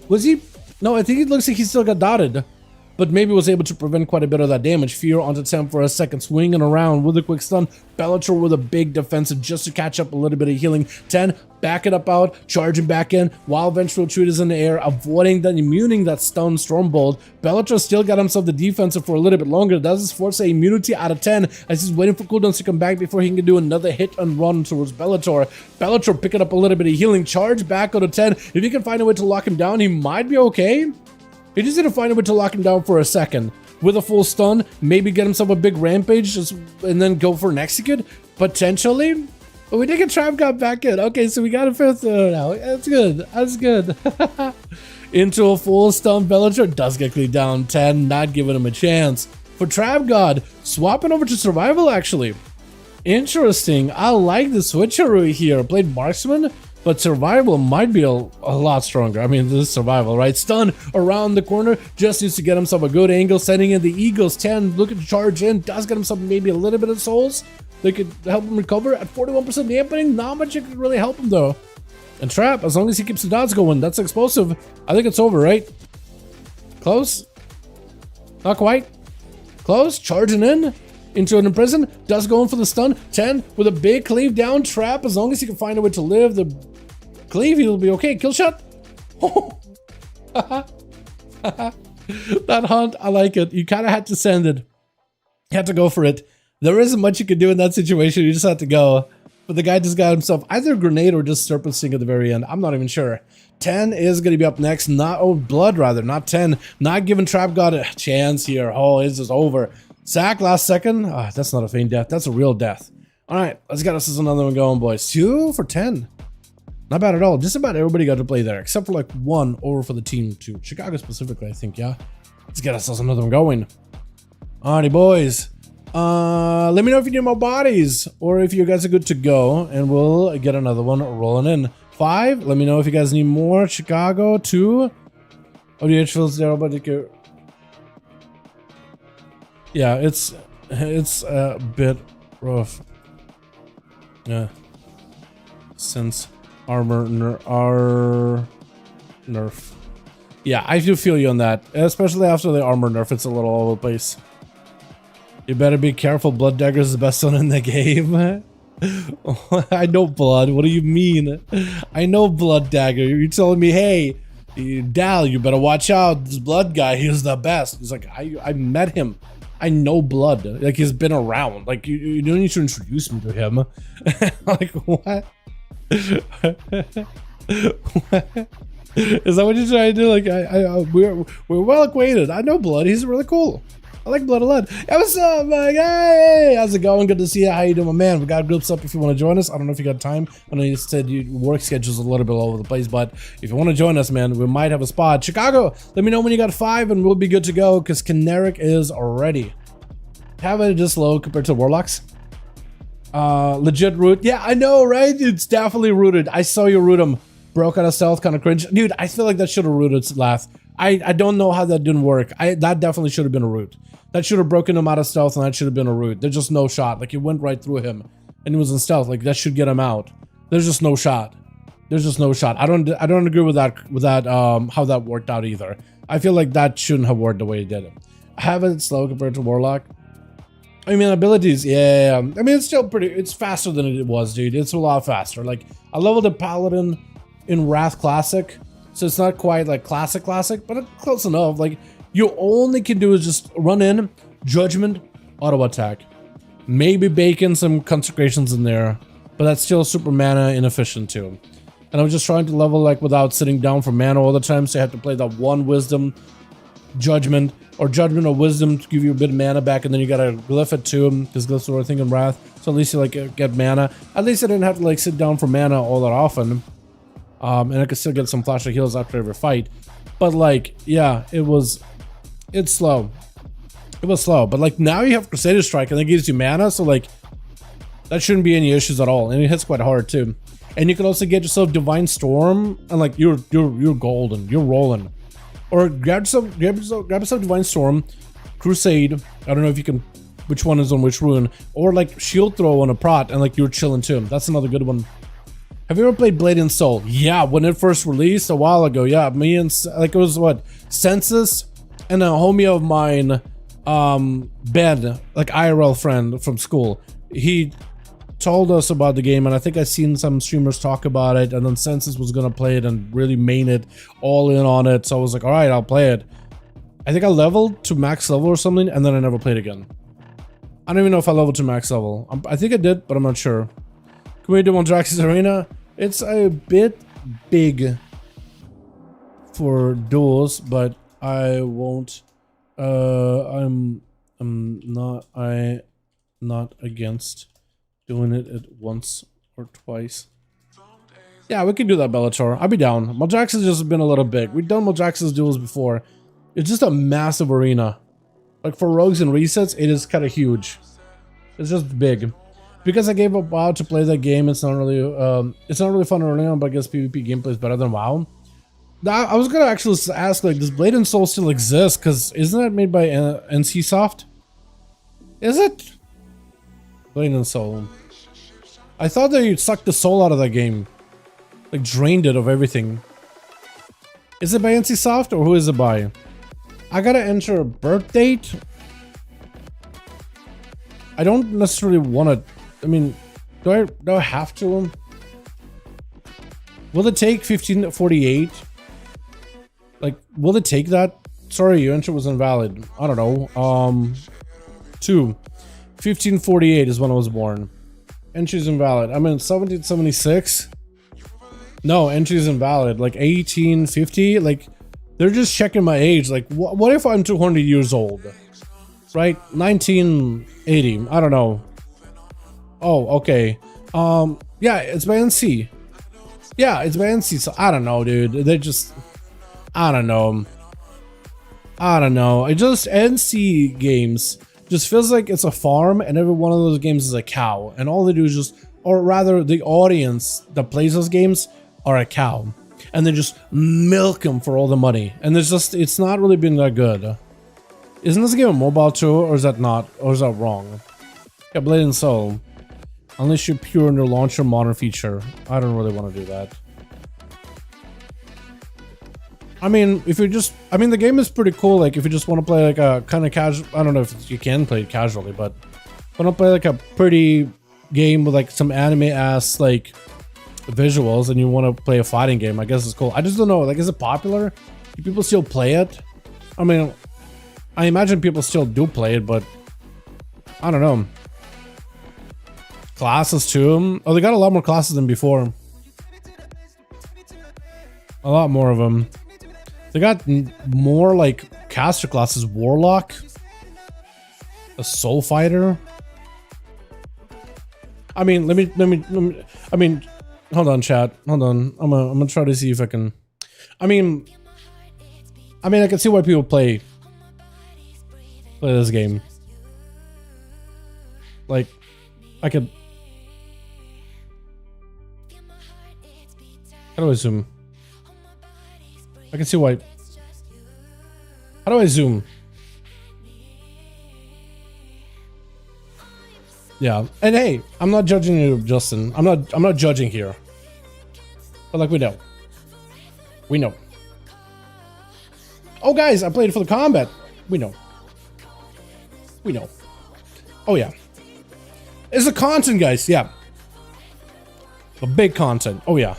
Was he... No, I think it looks like he still got dotted. But maybe was able to prevent quite a bit of that damage. Fear onto 10 for a second, swinging around with a quick stun. Bellator with a big defensive just to catch up a little bit of healing. 10, back it up out, charging back in, while Vengeful Treat is in the air, avoiding that, immuning that stun Stormbolt. Bellator still got himself the defensive for a little bit longer. Does this force a immunity out of 10 as he's waiting for cooldowns to come back before he can do another hit and run towards Bellator. Bellator picking up a little bit of healing, charge back on to 10. If he can find a way to lock him down, he might be okay. He just need to find a way to lock him down for a second. With a full stun, maybe get himself a big rampage and then go for an execute, potentially. But we did get Trap God back in. Okay, so we got a fifth now. That's good. That's good. Into a full stun. Bellator does get cleaned down. 10, not giving him a chance. For Trap God, swapping over to survival actually. Interesting. I like the switcheroo here. Played Marksman, but survival might be a lot stronger. I mean, this is survival, right? Stun around the corner. Just needs to get himself a good angle. Sending in the Eagles. 10, looking to charge in. Does get himself maybe a little bit of souls. They could help him recover at 41% dampening. Not much it could really help him though. And Trap, as long as he keeps the dots going, that's explosive. I think it's over, right? Close? Not quite. Close. Charging in. Into an imprison. Does go in for the stun. 10 with a big cleave down. Trap, as long as he can find a way to live the cleave, he'll be okay. Kill shot. That hunt, I like it. You kind of had to send it. You had to go for it. There isn't much you could do in that situation. You just have to go. But the guy just got himself either a grenade or just Serpent Sting at the very end. I'm not even sure. 10 is going to be up next. Not, oh, Blood rather, not 10. Not giving Trap God a chance here. Oh, it's just over. Sack last second. Oh, that's not a feign death. That's a real death. All right, let's get us another one going, boys. 2 for 10. Not bad at all. Just about everybody got to play there, except for like 1 over for the team 2. Chicago specifically, I think, yeah. Let's get ourselves another one going. Alrighty, boys. Let me know if you need more bodies or if you guys are good to go, and we'll get another one rolling in. 5, let me know if you guys need more. Chicago. 2. ODH feels there, but yeah, it's a bit rough. Yeah, since armor nerf. Yeah, I do feel you on that, especially after the armor nerf. It's a little all over the place. You better be careful. Blood Dagger is the best one in the game. I know Blood. What do you mean? I know Blood Dagger. You're telling me, hey, Dal, you better watch out. This Blood guy, he's the best. He's like, I met him. I know Blood. Like, he's been around. Like, you don't need to introduce me to him. Like, what? Is that what you're trying to do? Like, we're well acquainted. I know Blood. He's really cool. I like Blood a lot. Hey, what's up, my guy? Hey, how's it going? Good to see you. How you doing, my man? We got groups up if you want to join us. I don't know if you got time. I know you said your work schedule's a little bit all over the place, but if you want to join us, man, we might have a spot. Chicago, let me know when you got 5 and we'll be good to go because Caneric is ready. Have it just low compared to Warlocks. Legit root. Yeah, I know, right? It's definitely rooted. I saw you root him. Broke out of stealth, kind of cringe. Dude, I feel like that should have rooted last. I don't know how that didn't work. That definitely should have been a root. That should have broken him out of stealth, and that should have been a root. There's just no shot. Like, it went right through him, and he was in stealth. Like, that should get him out. There's just no shot. There's just no shot. I don't agree with that. How that worked out either. I feel like that shouldn't have worked the way it did. Have it slow compared to Warlock. I mean, abilities, yeah. I mean, it's still pretty. It's faster than it was, dude. It's a lot faster. Like, I leveled a Paladin in Wrath Classic, so it's not quite like classic, but it's close enough. Like, you only can do is just run in, Judgment, auto attack. Maybe bake in some consecrations in there, but that's still super mana inefficient too. And I was just trying to level like without sitting down for mana all the time, so I had to play that one Wisdom, Judgment, or Judgment or Wisdom to give you a bit of mana back, and then you gotta glyph it to him, because glyphs are a thing in Wrath, so at least you like get mana. At least I didn't have to like sit down for mana all that often. And I could still get some flash of heals after every fight. But like, yeah, it's slow. It was slow, but like now you have Crusader Strike and it gives you mana, so like that shouldn't be any issues at all. And it hits quite hard too. And you can also get yourself Divine Storm, and like you're golden, you're rolling. Or grab yourself Divine Storm, Crusade. I don't know if you can, which one is on which rune, or like Shield Throw on a Prot, and like you're chilling too. That's another good one. Have you ever played Blade and Soul? Yeah, when it first released a while ago. Yeah, me and like it was what, Census and a homie of mine, Ben, like IRL friend from school. He told us about the game, and I think I seen some streamers talk about it, and then Census was gonna play it and really main it, all in on it. So I was like, all right, I'll play it. I think I leveled to max level or something, and then I never played again. I don't even know if I leveled to max level. I think I did, but I'm not sure. Can we do on Drax's Arena? It's a bit big for duels, but I won't. I'm not against doing it at once Or twice. Yeah, we can do that, Bellator. I'll be down. Mojax has just been a little big. We've done Mojax's duels before. It's just a massive arena. Like for rogues and resets, it is kind of huge. It's just big. Because I gave up WoW to play that game, it's not really fun early on, but I guess PvP gameplay is better than WoW. Now, I was gonna actually ask, like, does Blade and Soul still exist? Because isn't that made by NCSoft? Is it? Blade and Soul. I thought that you'd suck the soul out of that game. Like, drained it of everything. Is it by NCSoft or who is it by? I gotta enter a birth date. I don't necessarily want to. I mean, do I have to? Will it take 1548? Like, will it take that? Sorry, your entry was invalid. I don't know. 1548 is when I was born. Entry's invalid. I'm in 1776. No, entry's invalid. Like 1850. Like, they're just checking my age. Like, what if I'm 200 years old? Right? 1980. I don't know. Oh, okay. Yeah, it's by NC. Yeah, it's by NC. So I don't know, dude. They just, I don't know. It just, NC games just feels like it's a farm, and every one of those games is a cow, and all they do is just, or rather, the audience that plays those games are a cow, and they just milk them for all the money, and there's just, it's not really been that good. Isn't this game a mobile too, or is that not, or is that wrong? Yeah, Blade and Soul. Unless you're pure in your launcher modern feature. I don't really want to do that. I mean, if you just, I mean, the game is pretty cool. Like, if you just want to play like a kind of casual, I don't know if you can play it casually, but want to play like a pretty game with like some anime-ass like visuals, and you want to play a fighting game, I guess it's cool. I just don't know, like, is it popular? Do people still play it? I mean, I imagine people still do play it, but I don't know. Classes too. Oh, they got a lot more classes than before. A lot more of them. They got more like caster classes. Warlock, a soul fighter. I mean, let me. I mean, hold on, chat. Hold on. I'm gonna try to see if I can. I mean, I can see why people play this game. Like, I could. How do I zoom? I can see why. How do I zoom? Yeah, and hey, I'm not judging you, Justin. I'm not judging here. But like, we know. Oh, guys, I played for the combat. We know. Oh yeah, it's a content, guys. Yeah, a big content. Oh yeah.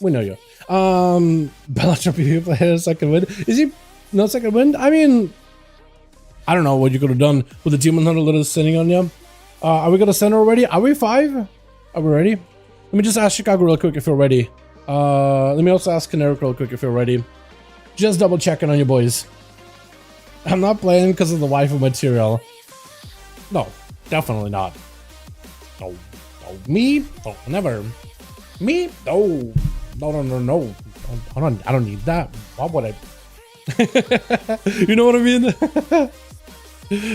We know you. Bellator PvP player second win. Is he no second win? I mean, I don't know what you could have done with the Demon Hunter little sitting on you. Are we gonna send already? Are we 5? Are we ready? Let me just ask Chicago real quick if you're ready. Let me also ask Caneric real quick if you're ready. Just double checking on you boys. I'm not playing because of the waifu material. No, definitely not. No, me? Oh, never. Me? No. No. I don't need that. Why would I? You know what I mean?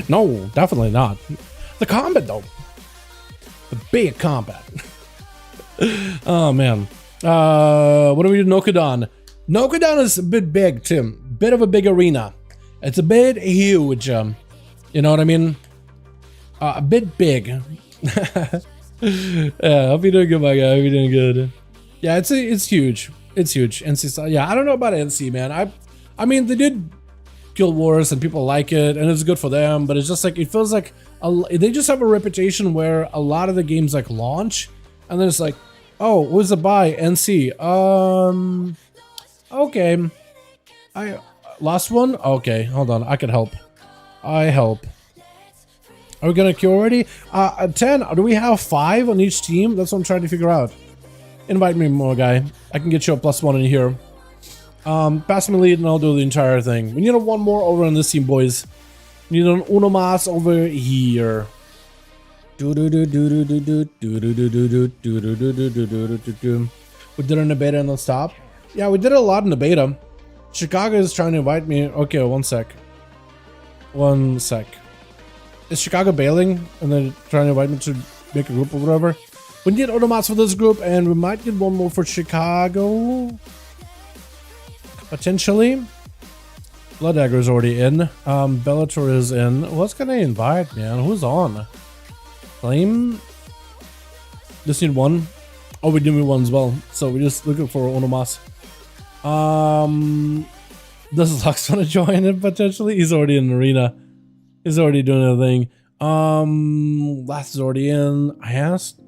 No, definitely not. The combat though. The big combat. Oh man. What do we do? Nokodan. Nokodan is a bit big, Tim. Bit of a big arena. It's a bit huge. You know what I mean? A bit big. Yeah, hope you're doing good, my guy. Hope you're doing good. Yeah, it's huge. It's huge. NC, yeah, I don't know about NC, man. I mean, they did Guild Wars and people like it, and it's good for them. But it's just like, it feels like they just have a reputation where a lot of the games like launch, and then it's like, oh, who's the buy? NC. Okay. Last one. Okay, hold on. I can help. I help. Are we gonna queue already? 10. Do we have 5 on each team? That's what I'm trying to figure out. Invite me more, guy. I can get you a +1 in here. Pass me lead and I'll do the entire thing. We need one more over on this team, boys. We need an uno mas over here. We did it in the beta and let's stop. Yeah, we did it a lot in the beta. Chicago is trying to invite me. Okay, one sec. Is Chicago bailing and then trying to invite me to make a group or whatever? We need automods for this group and we might get one more for Chicago. Potentially. Blood Dagger is already in. Bellator is in. What's gonna invite, man? Who's on? Flame? Just need one. Oh, we do need one as well. So we're just looking for Onomas. Does Lux want to join it potentially? He's already in the arena. He's already doing a thing. Last is already in. I asked.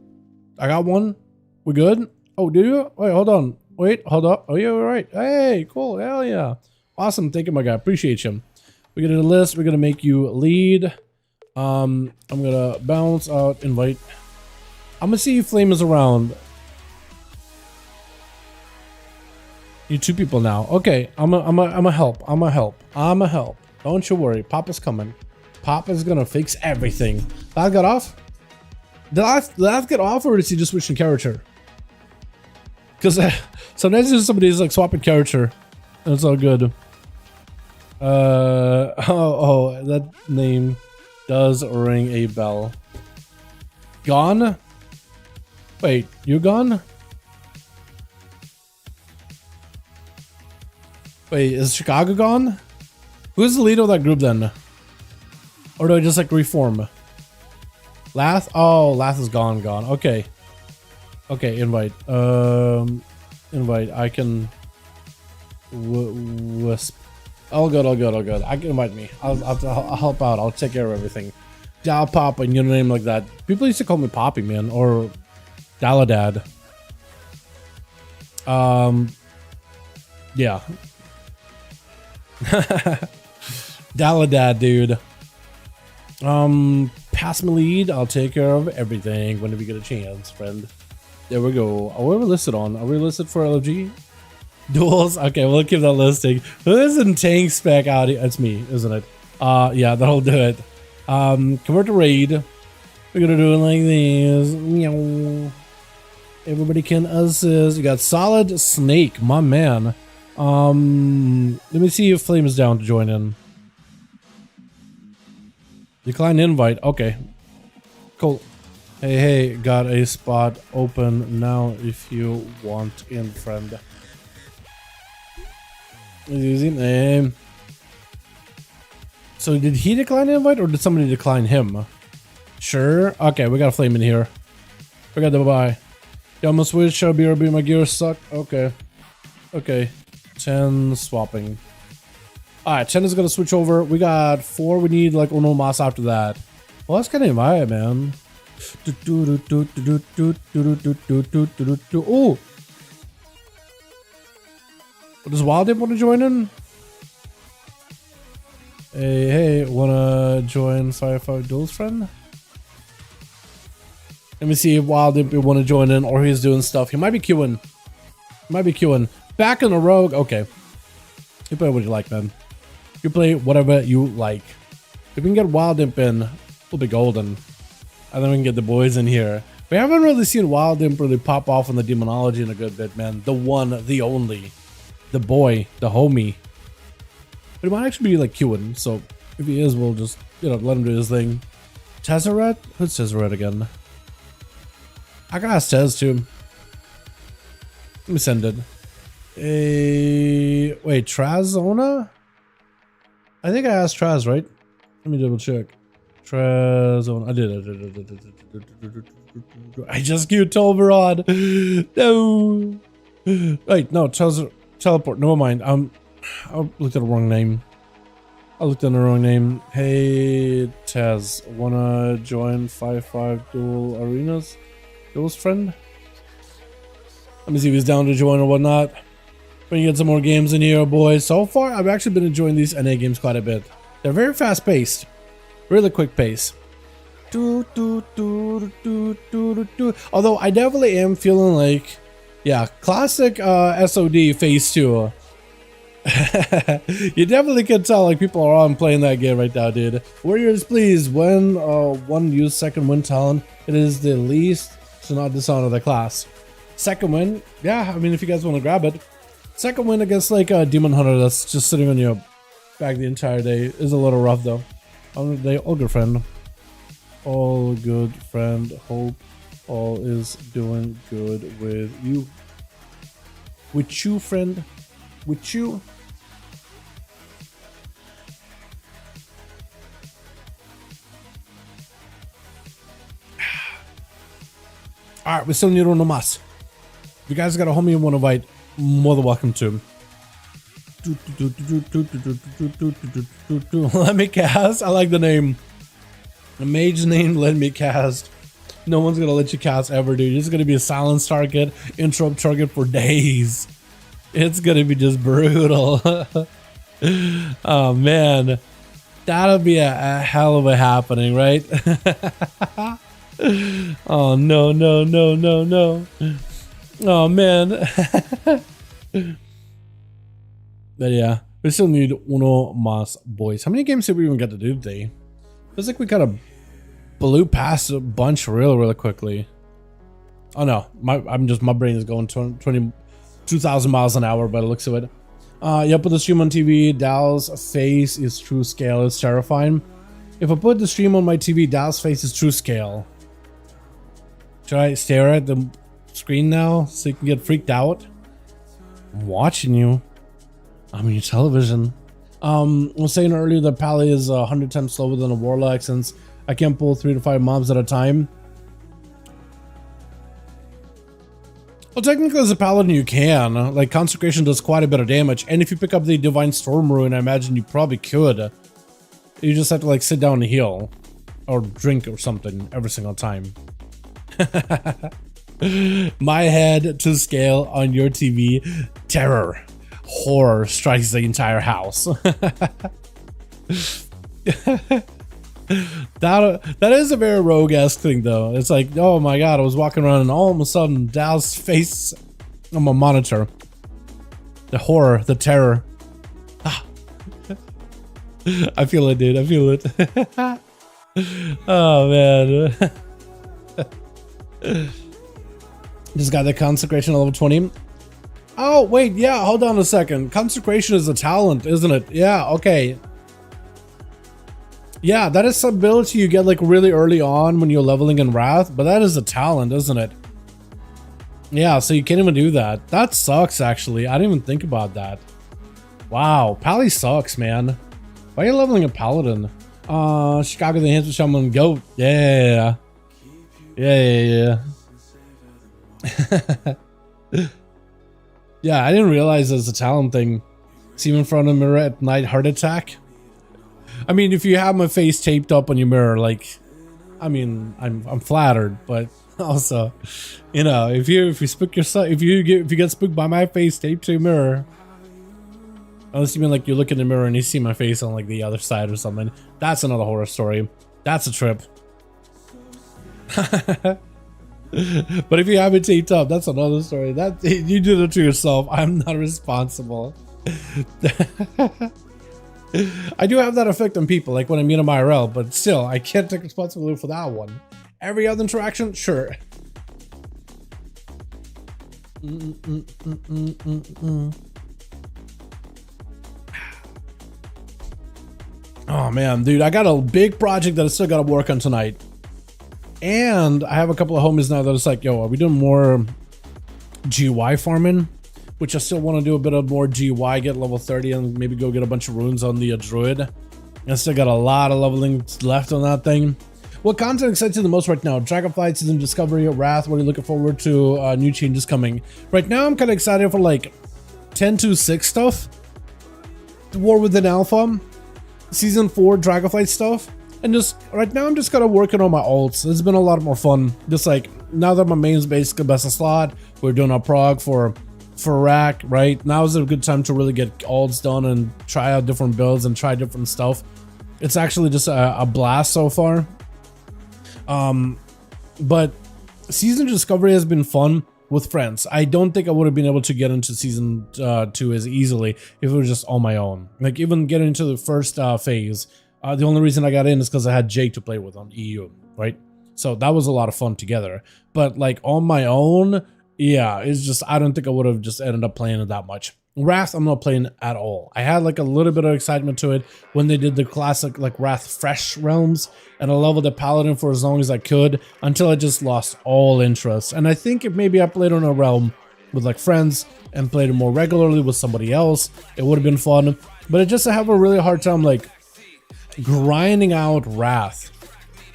I got one. We good? Oh, do you? Wait, hold on. Wait, hold up. Oh, yeah, we're right. Hey, cool. Hell yeah. Awesome. Thank you, my guy. Appreciate you. We're gonna list. We're gonna make you lead. I'm gonna bounce out, invite. I'm gonna see if Flame is around. Need 2 people now. Okay, I'm a help. Don't you worry. Papa's coming. Papa's gonna fix everything. That got off? Did I get off, or is he just switching character? Because sometimes somebody's like swapping character, and it's all good. Oh, that name does ring a bell. Gone? Wait, you gone? Wait, is Chicago gone? Who's the leader of that group then? Or do I just like reform? Lath? Oh, Lath is gone. Okay. Okay, invite. Invite. I can wisp. All good. I can invite me. I'll help out. I'll take care of everything. Dal Papa, and your name like that. People used to call me Poppy, man, or Daladad. Yeah. Daladad, dude. Pass me lead. I'll take care of everything whenever you get a chance, friend. There we go. Are we listed on? Are we listed for LFG? Duels? Okay, we'll keep that listing. Who is in tank spec out here? It's me, isn't it? Yeah, that'll do it. Convert to raid. We're gonna do it like this. Meow. Everybody can assist. You got Solid Snake, my man. Let me see if Flame is down to join in. Decline invite. Okay. Cool. Hey, got a spot open now if you want in, friend. Using name. So did he decline invite or did somebody decline him? Sure. Okay, we got a Flame in here. We got the bye. Yeah, I'm gonna switch. BRB, my gear suck. Okay. Okay. 10 swapping. Alright, 10 is gonna switch over. We got 4. We need like Ono Mas after that. Well, that's kind of invite, man. Oh! Does Wild want to join in? Hey, wanna join 5V5 Duels, friend? Let me see if Wild Imp want to join in or he's doing stuff. He might be queuing. Back in the Rogue. Okay. You play what you like, man. You play whatever you like. If we can get Wild Imp in, we'll be golden. And then we can get the boys in here. We haven't really seen Wild Imp really pop off on the Demonology in a good bit, man. The one, the only. The boy, the homie. But he might actually be like queuing, so if he is, we'll just, you know, let him do his thing. Tezzeret? Who's Tezzeret again? I can ask Tez too. Let me send it. Wait, Trazona? I think I asked Traz, right? Let me double check. Trazona. I did. I just queued Tolbarod. No. Wait, no, teleport. Never mind. I looked at the wrong name. Hey, Taz, wanna join 5V5 Duel Arenas? Duels, friend? Let me see if he's down to join or whatnot. We can get some more games in here, boys. So far, I've actually been enjoying these NA games quite a bit. They're very fast paced. Really quick pace. Although I definitely am feeling like, yeah, classic SOD phase 2. You definitely can tell like people are on playing that game right now, dude. Warriors, please, when one use second win talent, it is the least to not dishonor the class. Second win, yeah, I mean if you guys want to grab it. Second win against like a demon hunter that's just sitting on your back the entire day is a little rough though. All good friend. All good friend. Hope all is doing good with you. With you, friend. With you. Alright, we still need one más. If you guys got a homie you want to invite, more than welcome to. Let me cast. I like the name. The mage name, let me cast. No one's gonna let you cast ever, dude. It's gonna be a silence target, interrupt target for days. It's gonna be just brutal. Oh man, that'll be a hell of a happening, right? Oh no, no, no, no, no. Oh man. But yeah, we still need uno más, boys. How many games did we even get to do today? Feels like we kind of blew past a bunch really quickly. Oh no, my brain is going 22,000 miles an hour by the looks of it. Yeah, put the stream on TV. Dal's face is true scale. It's terrifying. If I put the stream on my TV, Dal's face is true scale. Should I stare at the screen now so you can get freaked out? I'm watching you. I'm on your television. I was saying earlier that Pally is 100 times slower than a Warlock since I can't pull 3 to 5 mobs at a time. Well, technically as a Paladin you can. Like, Consecration does quite a bit of damage, and if you pick up the Divine Storm Rune, I imagine you probably could. You just have to like sit down and heal. Or drink or something every single time. My head to scale on your TV. Terror. Horror strikes the entire house. That is a very rogue-esque thing though. It's like, oh my god, I was walking around and all of a sudden Dal's face on my monitor. The horror, the terror. Ah. I feel it, dude. I feel it. Oh man. Just got the Consecration level 20. Oh wait, yeah, hold on a second. Consecration is a talent, isn't it? Yeah, okay. Yeah, that is some ability you get like really early on when you're leveling in Wrath, but that is a talent, isn't it? Yeah, so you can't even do that. That sucks, actually. I didn't even think about that. Wow, Pally sucks, man. Why are you leveling a Paladin? Chicago the Handsome Shaman Goat. Yeah. Yeah. Yeah, I didn't realize it was a talent thing. See him in front of the mirror at night, heart attack. I mean, if you have my face taped up on your mirror, like, I mean, I'm flattered, but also, you know, if you spook yourself, if you get spooked by my face taped to your mirror, unless you mean like you look in the mirror and you see my face on like the other side or something, that's another horror story. That's a trip. But if you have it taped up, that's another story. That you did it to yourself. I'm not responsible. I do have that effect on people, like when I meet them IRL, but still, I can't take responsibility for that one. Every other interaction, sure. Oh man, dude, I got a big project that I still got to work on tonight. And I have a couple of homies now that it's like, yo, are we doing more GY farming? Which I still want to do a bit of more GY, get level 30 and maybe go get a bunch of runes on the Druid. I still got a lot of leveling left on that thing. What content excites you the most right now? Dragonflight, Season Discovery, Wrath. What are you looking forward to? New changes coming. Right now I'm kind of excited for like 10.2.6 stuff. War Within Alpha. Season 4 Dragonflight stuff. And just right now I'm just kind of working on my ults. It's been a lot more fun. Just like now that my main's basically best of slot, we're doing our prog for rack, right? Now is a good time to really get ults done and try out different builds and try different stuff. It's actually just a blast so far. But Season Discovery has been fun. with friends. I don't think I would have been able to get into season 2 as easily if it was just on my own. Like even getting into the first phase, the only reason I got in is because I had Jake to play with on EU, right? So that was a lot of fun together. But like on my own, yeah, it's just, I don't think I would have just ended up playing it that much. Wrath, I'm not playing at all. I had like a little bit of excitement to it when they did the classic like Wrath Fresh realms, and I leveled the Paladin for as long as I could until I just lost all interest. And I think if maybe I played on a realm with like friends and played it more regularly with somebody else, it would have been fun. But I just have a really hard time like grinding out Wrath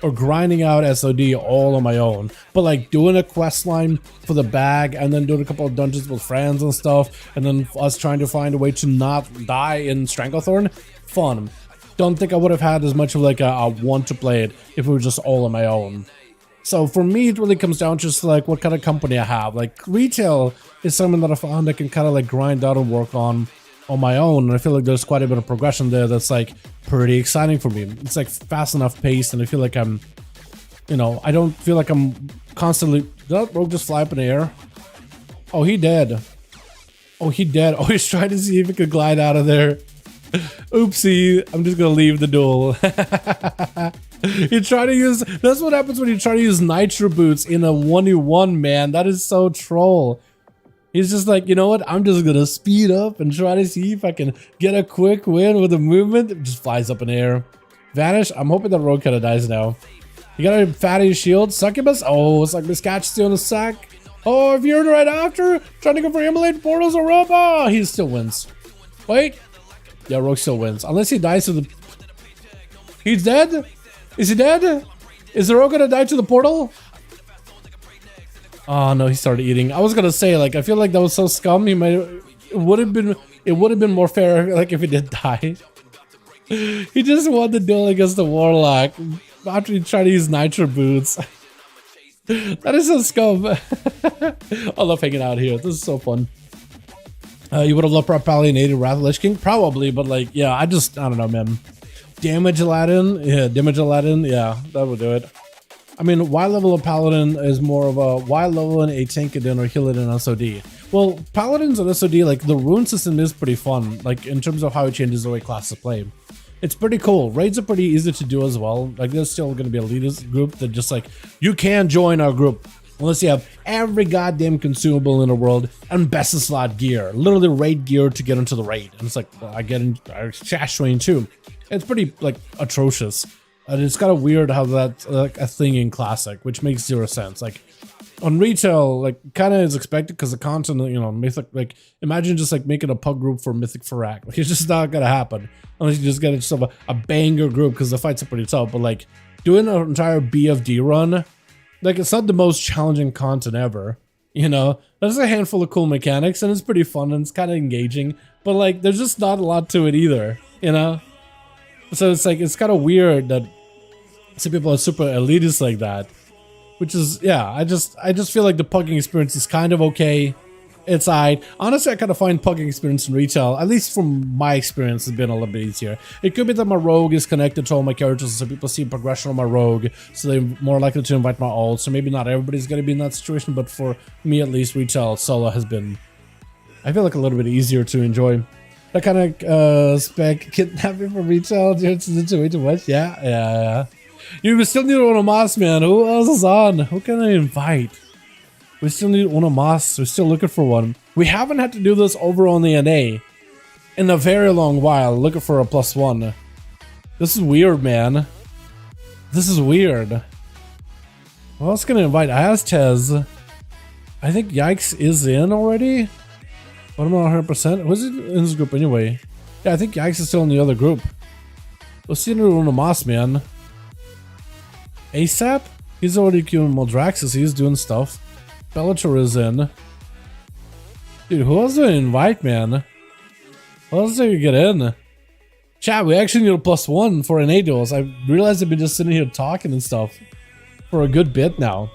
or grinding out SOD all on my own, but like doing a quest line for the bag and then doing a couple of dungeons with friends and stuff, and then us trying to find a way to not die in Stranglethorn, fun. Don't think I would have had as much of like a want to play it if it was just all on my own. So for me, it really comes down to just like what kind of company I have. Like retail is something that I found I can kind of like grind out and work on my own, and I feel like there's quite a bit of progression there that's like pretty exciting for me. It's like fast enough paced, and I feel like I'm, you know, I don't feel like I'm constantly. Did that Rogue just fly up in the air? Oh, he dead. Oh, he dead. Oh, he's trying to see if he could glide out of there. Oopsie, I'm just gonna leave the duel. You try to use, that's what happens when you try to use nitro boots in a 1v1, man. That is so troll. He's just like, you know what? I'm just gonna speed up and try to see if I can get a quick win with a movement. It just flies up in the air. Vanish. I'm hoping that Rogue kind of dies now. You got a fatty shield. Succubus. Oh, it's like Miss Catch still in a sack. Oh, if you're right after, trying to go for Immolate Portals or Rob. Oh, he still wins. Wait. Yeah, Rogue still wins. Unless he dies to the... He's dead? Is he dead? Is the Rogue gonna die to the portal? Oh no, he started eating. I was gonna say, like, I feel like that was so scum. He might, it would have been more fair, like, if he did die. He just won the duel against the Warlock after he tried to use nitro boots. That is so scum. I love hanging out here. This is so fun. You would have loved Paladin 80 Wrath Lich King? Probably, but like, yeah, I don't know, man. Damage Aladdin? Yeah, Damage Aladdin. Yeah, that would do it. I mean, why level a Paladin is more of a why level in a Tankadin or heal it in SOD? Well, Paladins and SOD, like the rune system is pretty fun, like in terms of how it changes the way classes play. It's pretty cool. Raids are pretty easy to do as well. Like there's still going to be a leaders group that just like, you can join our group unless you have every goddamn consumable in the world and best in slot gear. Literally raid gear to get into the raid. And it's like, well, I get in Shash Train too. It's pretty like atrocious. And it's kind of weird how that's like a thing in Classic, which makes zero sense. Like on retail, like kind of is expected because the content, you know, Mythic, like imagine just like making a pug group for Mythic Farak. Like it's just not gonna happen unless you just get yourself a banger group because the fights are pretty tough. But like doing an entire BFD run, like it's not the most challenging content ever. You know, there's a handful of cool mechanics and it's pretty fun and it's kind of engaging. But like there's just not a lot to it either. You know, so it's like it's kind of weird that some people are super elitist like that, which is, yeah, I just feel like the pugging experience is kind of okay. It's alright. Honestly, I kind of find pugging experience in retail, at least from my experience, has been a little bit easier. It could be that my rogue is connected to all my characters, so people see progression on my rogue, so they're more likely to invite my ult. So maybe not everybody's going to be in that situation, but for me at least, retail solo has been, I feel like, a little bit easier to enjoy. That kind of spec kidnapping for retail, it's way too much. Yeah. You still need one of Moss, man. Who else is on? Who can I invite? We still need one of Moss. We're still looking for one. We haven't had to do this over on the NA in a very long while, looking for a +1. This is weird, man. This is weird. Who else can I invite? I asked Tez. I think Yikes is in already, but I'm not 100%. Who's in this group anyway? Yeah, I think Yikes is still in the other group. Let's see one of Moss, man. ASAP? He's already queuing Moldraxis, he's doing stuff. Bellator is in. Dude, who else do I invite, man? Who else do we get in? Chat, we actually need a +1 for NA duels. I realized I've been just sitting here talking and stuff for a good bit now.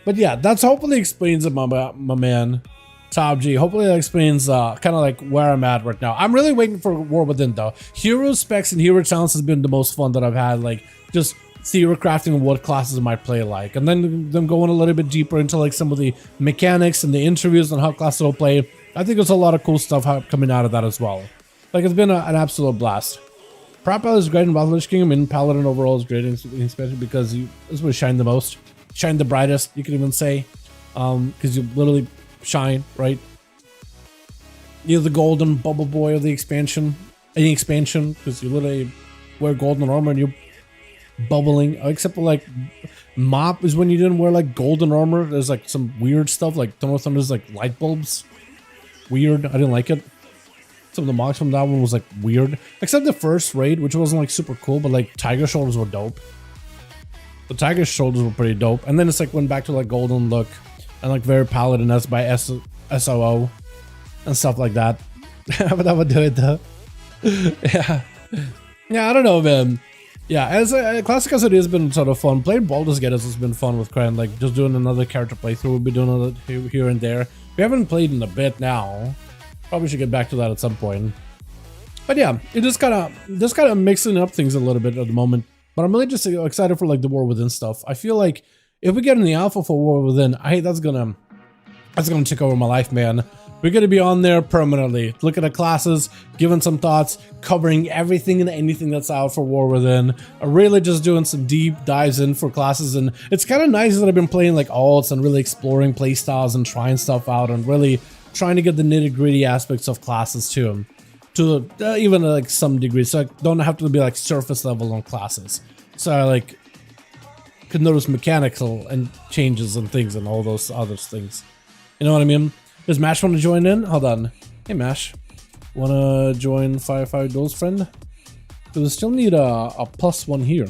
But yeah, that's hopefully explains it, my man. Top G. Hopefully that explains kind of like where I'm at right now. I'm really waiting for War Within though. Hero specs and hero talents has been the most fun that I've had. Like just theory crafting what classes might play like, and then them going a little bit deeper into like some of the mechanics and the interviews and how classes will play. I think there's a lot of cool stuff coming out of that as well. Like, it's been an absolute blast. Prop is great in Lich King. I mean, Paladin overall is great, especially because this would shine the most, shine the brightest, you could even say, because you literally shine, right? You're the golden bubble boy of the expansion, any expansion, because you literally wear golden armor and you're bubbling. Except for like Mop is when you didn't wear like golden armor. There's like some weird stuff, like Thermal Thunder's like light bulbs. Weird. I didn't like it. Some of the mocks from that one was like weird. Except the first raid, which wasn't like super cool, but like Tiger Shoulders were dope. The Tiger Shoulders were pretty dope. And then it's like went back to like golden look and like very Paladin-esque by SOO and stuff like that. But that would do it though. Yeah, I don't know, man. Yeah, as a classic as it has been sort of fun. Playing Baldur's Gate has been fun with Cran, like just doing another character playthrough. We'll be doing it here and there. We haven't played in a bit now. Probably should get back to that at some point. But yeah, it just kind of mixing up things a little bit at the moment. But I'm really just excited for like the War Within stuff. I feel like if we get in the alpha for War Within, that's gonna take over my life, man. We're gonna be on there permanently, looking at classes, giving some thoughts, covering everything and anything that's out for War Within. Really just doing some deep dives in for classes, and it's kind of nice that I've been playing like alts and really exploring playstyles and trying stuff out and really trying to get the nitty-gritty aspects of classes to even like some degree, so I don't have to be like surface level on classes. So I like could notice mechanical and changes and things and all those other things. You know what I mean? Does Mash want to join in? Hold on. Hey Mash, wanna join 5v5 Duels, friend? Do we still need a +1 here?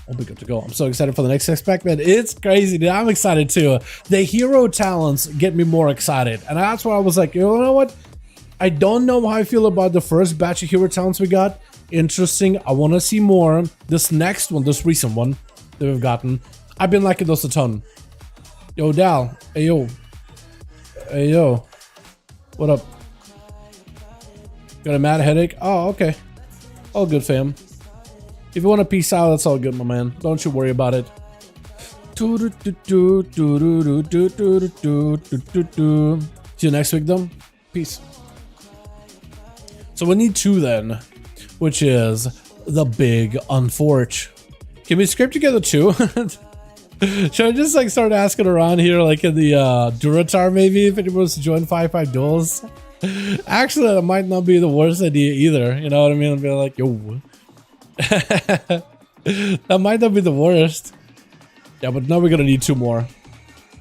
We'll be good to go. I'm so excited for the next spec, man. It's crazy, dude. I'm excited too. The hero talents get me more excited, and that's why I was like, you know what? I don't know how I feel about the first batch of hero talents we got. Interesting. I want to see more. This next one, this recent one that we've gotten, I've been liking those a ton. Yo, Dal. Hey, yo. Hey, yo. What up? Got a mad headache? Oh, okay. All good, fam. If you want to peace out, that's all good, my man. Don't you worry about it. See you next week, though. Peace. So we need 2 then, which is the big unforge. Can we scrape together 2? Should I just like start asking around here, like in the Duratar maybe, if anyone wants to join 5v5 Duels? Actually, that might not be the worst idea either. You know what I mean? I'll be like, yo. That might not be the worst. Yeah, but now we're gonna need 2 more.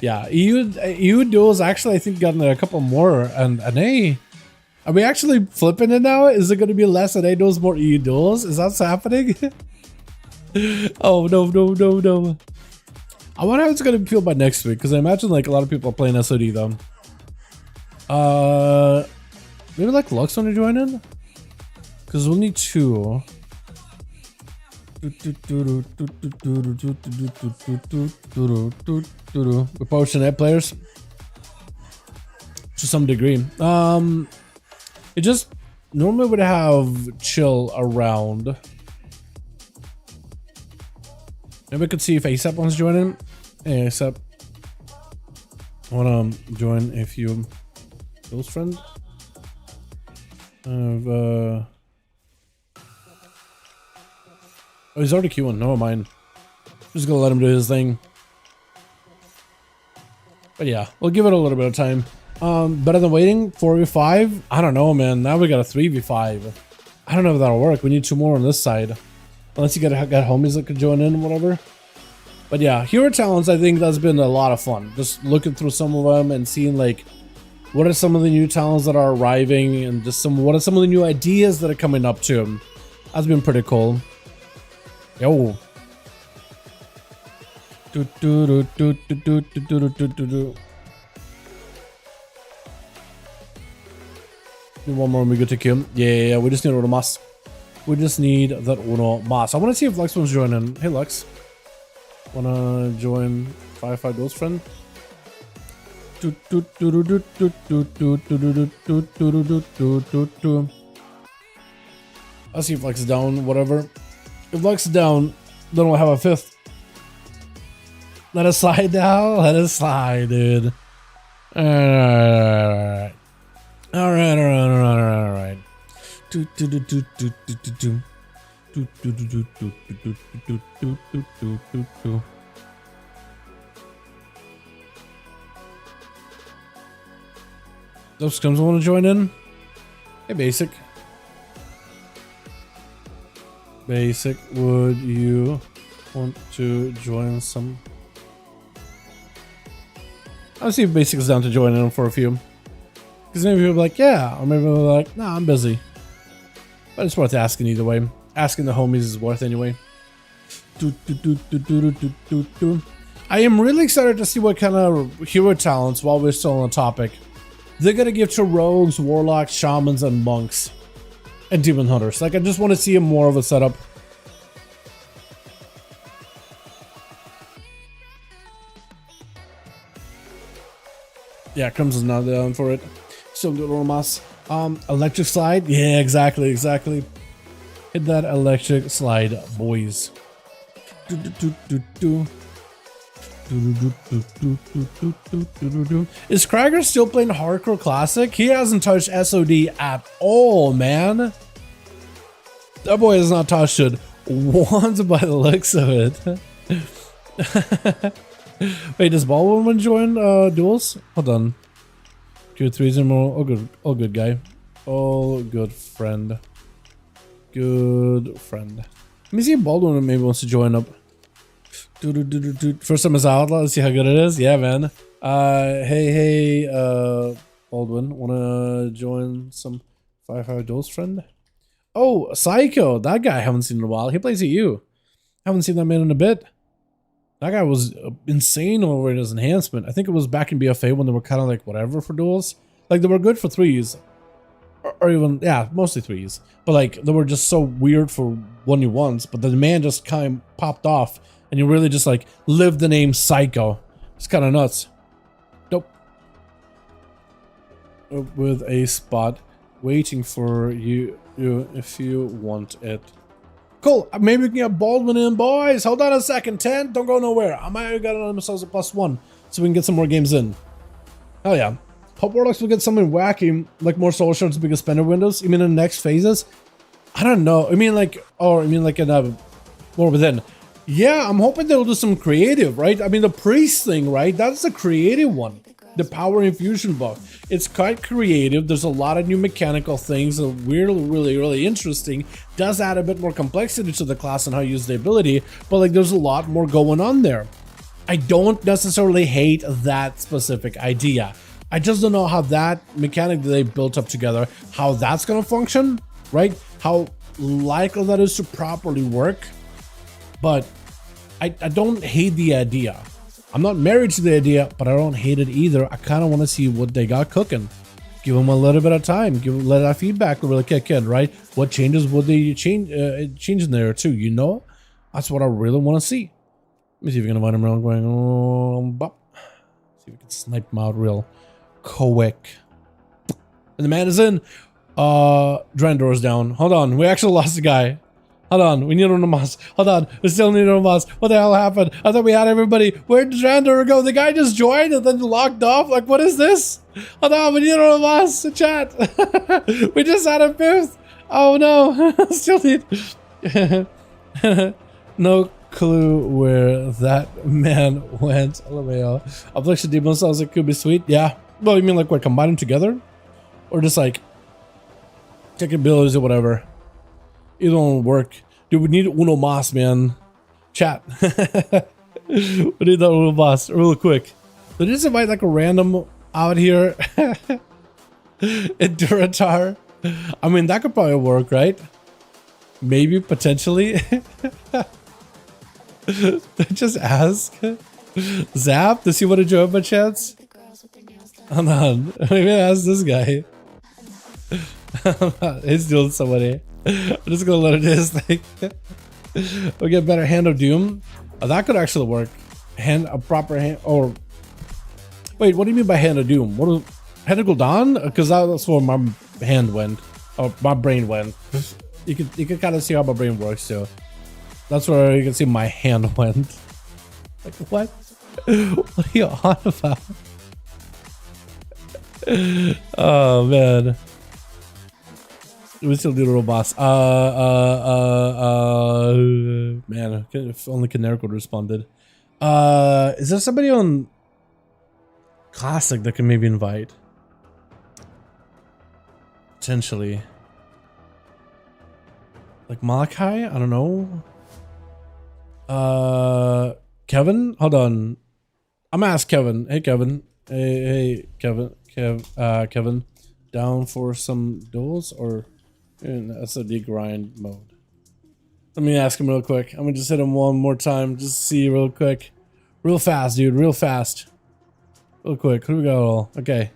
Yeah, EU Duels actually I think gotten a couple more, and NA. Are we actually flipping it now? Is it gonna be less NA Duels, more EU Duels? Is that what's happening? Oh no. I wonder how it's gonna feel by next week, because I imagine like a lot of people are playing SOD though. Maybe like Lux want to join in? Because we'll need 2. We're poaching net players to some degree. It just normally would have chill around. Maybe I could see if ASAP wants to join in. Hey, ASAP. I want to join a few Duels friend. Oh, he's already queuing. Never mind. Just gonna let him do his thing. But yeah, we'll give it a little bit of time. Better than waiting. 4v5. I don't know, man. Now we got a 3v5. I don't know if that'll work. We need 2 more on this side. Unless you got homies that could join in or whatever. But yeah, hero talents, I think that's been a lot of fun. Just looking through some of them and seeing like what are some of the new talents that are arriving, and just what are some of the new ideas that are coming up to them. That's been pretty cool. Yo. One more and we get to kill. Yeah, we just need Uno Mas. We just need that Uno Mas. I want to see if Lux wants to join in. Hey, Lux. Wanna join 5v5 Duels, friend? I'll see if Lux is down, whatever. If Lux is down, Don't have a fifth. Let us slide now. Let us slide, dude. Alright. Alright. Those scums want to join in? Hey, Basic. Basic, would you want to join some? I'll see if Basic is down to join in for a few. Because maybe people are like, yeah, or maybe they're like, nah, I'm busy. But it's worth asking either way. Asking the homies is worth anyway. I am really excited to see what kind of hero talents, while we're still on the topic, they're gonna give to rogues, warlocks, shamans, and monks. And demon hunters. Like, I just want to see more of a setup. Yeah, Crimson's not down for it. Still do Romas. Electric slide? Yeah, exactly. Hit that electric slide, boys. Is Krager still playing Hardcore Classic? He hasn't touched SOD at all, man. That boy has not touched it once by the looks of it. Wait, does Baldwin join duels? Hold on. Q3's and more. All good guy. All good friend. Good friend. Let me see if Baldwin maybe wants to join up. First time as Outlaw, let's see how good it is. Yeah, man. Hey, Baldwin, wanna join some 5v5 duels, friend? Oh, Psycho, that guy I haven't seen in a while. He plays at you. Haven't seen that man in a bit. That guy was insane over his enhancement. I think it was back in BFA when they were kind of like whatever for duels. Like, they were good for threes. Or even, yeah, mostly threes. But like, they were just so weird for 1v1s. But the man just kind of popped off. And you really just like live the name Psycho. It's kind of nuts. Nope. With a spot waiting for you if you want it. Cool. Maybe we can get Baldwin in, boys. Hold on a second. 10. Don't go nowhere. I might have got on ourselves a +1 so we can get some more games in. Hell yeah. Hope Warlocks will get something wacky, like more soul shards, bigger spender windows. You mean in the next phases? I don't know. I mean like, or I mean like in more within. Yeah, I'm hoping they'll do some creative, right? I mean, the priest thing, right? That's the creative one. The power infusion buff. It's quite creative. There's a lot of new mechanical things that are really interesting. Does add a bit more complexity to the class and how you use the ability, but like there's a lot more going on there. I don't necessarily hate that specific idea. I just don't know how that mechanic that they built up together, how that's gonna function, right? How likely that is to properly work. But I don't hate the idea. I'm not married to the idea, but I don't hate it either. I kind of want to see what they got cooking. Give them a little bit of time. Let that feedback really kick in, right? What changes would they change in there too? You know, that's what I really want to see. Let me see if we can find him around going. See if we can snipe him out real quick. And the man is in. Drandor's down. Hold on, we actually lost the guy. Hold on, we need a Moss. Hold on, we still need a Moss. What the hell happened? I thought we had everybody. Where did Drandor go? The guy just joined and then locked off. Like, what is this? Hold on, we need a Moss. Chat. We just had a fifth. Oh no, still need. No clue where that man went. Affliction Demon sounds like could be sweet. Yeah. Well, you mean like what? Combine them together, or just like take abilities or whatever. It don't work. Dude, we need Uno Mas, man. Chat. We need that Uno Mas real quick. Did I just invite like a random out here? Enduratar. I mean, that could probably work, right? Maybe, potentially. Just ask. Zap, does he want to join by chance? Hold on. Maybe ask this guy. He's doing somebody. I'm just gonna let it is thing. We'll get better Hand of Doom. That could actually work. A proper hand, or wait, what do you mean by Hand of Doom? Hand of Gul'dan? Because that's where my hand went, or my brain went. You can kind of see how my brain works too. That's where you can see my hand went. Like, what? What are you on about? Oh, man. We still do the real boss. Man, if only Caneric would responded. Is there somebody on Classic that can maybe invite? Potentially. Like Malachi? I don't know. Kevin? Hold on. I'm gonna ask Kevin. Hey, Kevin. Hey, Kevin. Kevin. Down for some duels or in SOD grind mode? Let me ask him real quick. I'm gonna just hit him one more time. Just see real quick. Real fast, dude. Real fast. Real quick. Who we got all? Okay.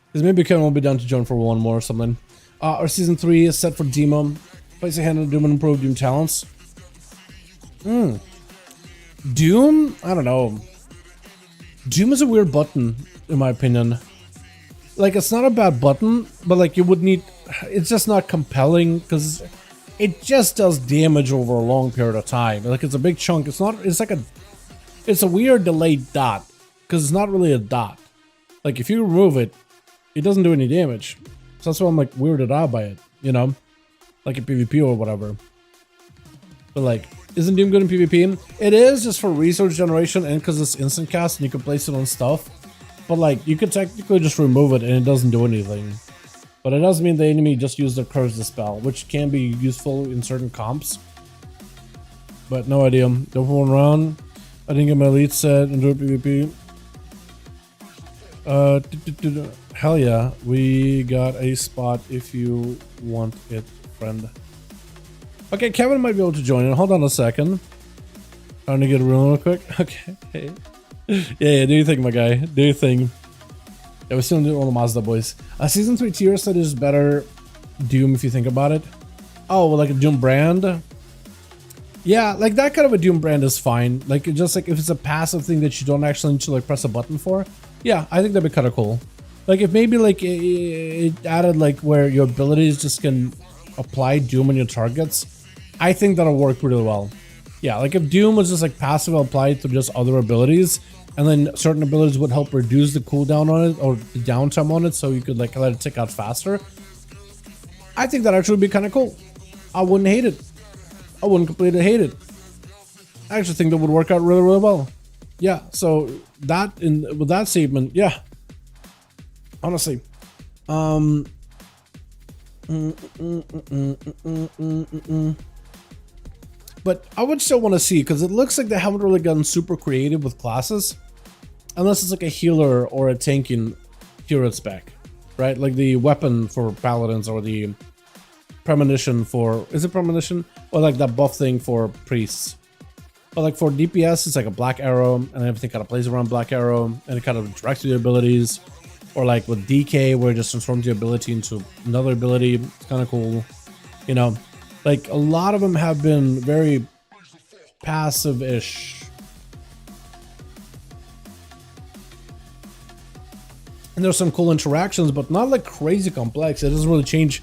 Because maybe Kevin will be down to join for one more or something. Our season 3 is set for demo. Place a hand on Doom and improve Doom talents. Doom? I don't know. Doom is a weird button, in my opinion. Like, it's not a bad button, but like you would need... It's just not compelling, because it just does damage over a long period of time. Like, it's a big chunk. It's not... It's like a... It's a weird delayed dot, because it's not really a dot. Like, if you remove it, it doesn't do any damage. So that's why I'm like weirded out by it, you know? Like in PvP or whatever. But like, isn't Doom good in PvP? It is just for resource generation and because it's instant cast and you can place it on stuff. But like, you could technically just remove it and it doesn't do anything. But it does mean the enemy just used the curse the spell, which can be useful in certain comps. But no idea. Go for one round. I didn't get my elite set and do a PvP. Hell yeah, we got a spot if you want it, friend. Okay, Kevin might be able to join in. Hold on a second. Trying to get a room real quick. Okay. Yeah, do your thing, my guy. Do your thing. Yeah, we're still doing all the Mazda boys. Season 3 tier set is better Doom if you think about it. Oh, well, like a Doom brand? Yeah, like that kind of a Doom brand is fine. Like, just like if it's a passive thing that you don't actually need to like press a button for. Yeah, I think that'd be kind of cool. Like if maybe like it added like where your abilities just can apply Doom on your targets, I think that'll work really well. Yeah, like if Doom was just like passive applied to just other abilities, and then certain abilities would help reduce the cooldown on it or the downtime on it, so you could like let it tick out faster. I think that actually would be kind of cool. I wouldn't hate it. I wouldn't completely hate it. I actually think that would work out really, really well. Yeah, so that with that statement, yeah. Honestly, but I would still want to see, because it looks like they haven't really gotten super creative with classes, unless it's like a healer or a tanking hero spec, right? Like the weapon for paladins or the premonition for, is it premonition? Or like that buff thing for priests. But like for DPS, it's like a black arrow, and everything kind of plays around black arrow, and it kind of interacts with your abilities. Or like with DK, where it just transforms your ability into another ability. It's kind of cool. You know, like a lot of them have been very passive-ish. And there's some cool interactions, but not like crazy complex. It doesn't really change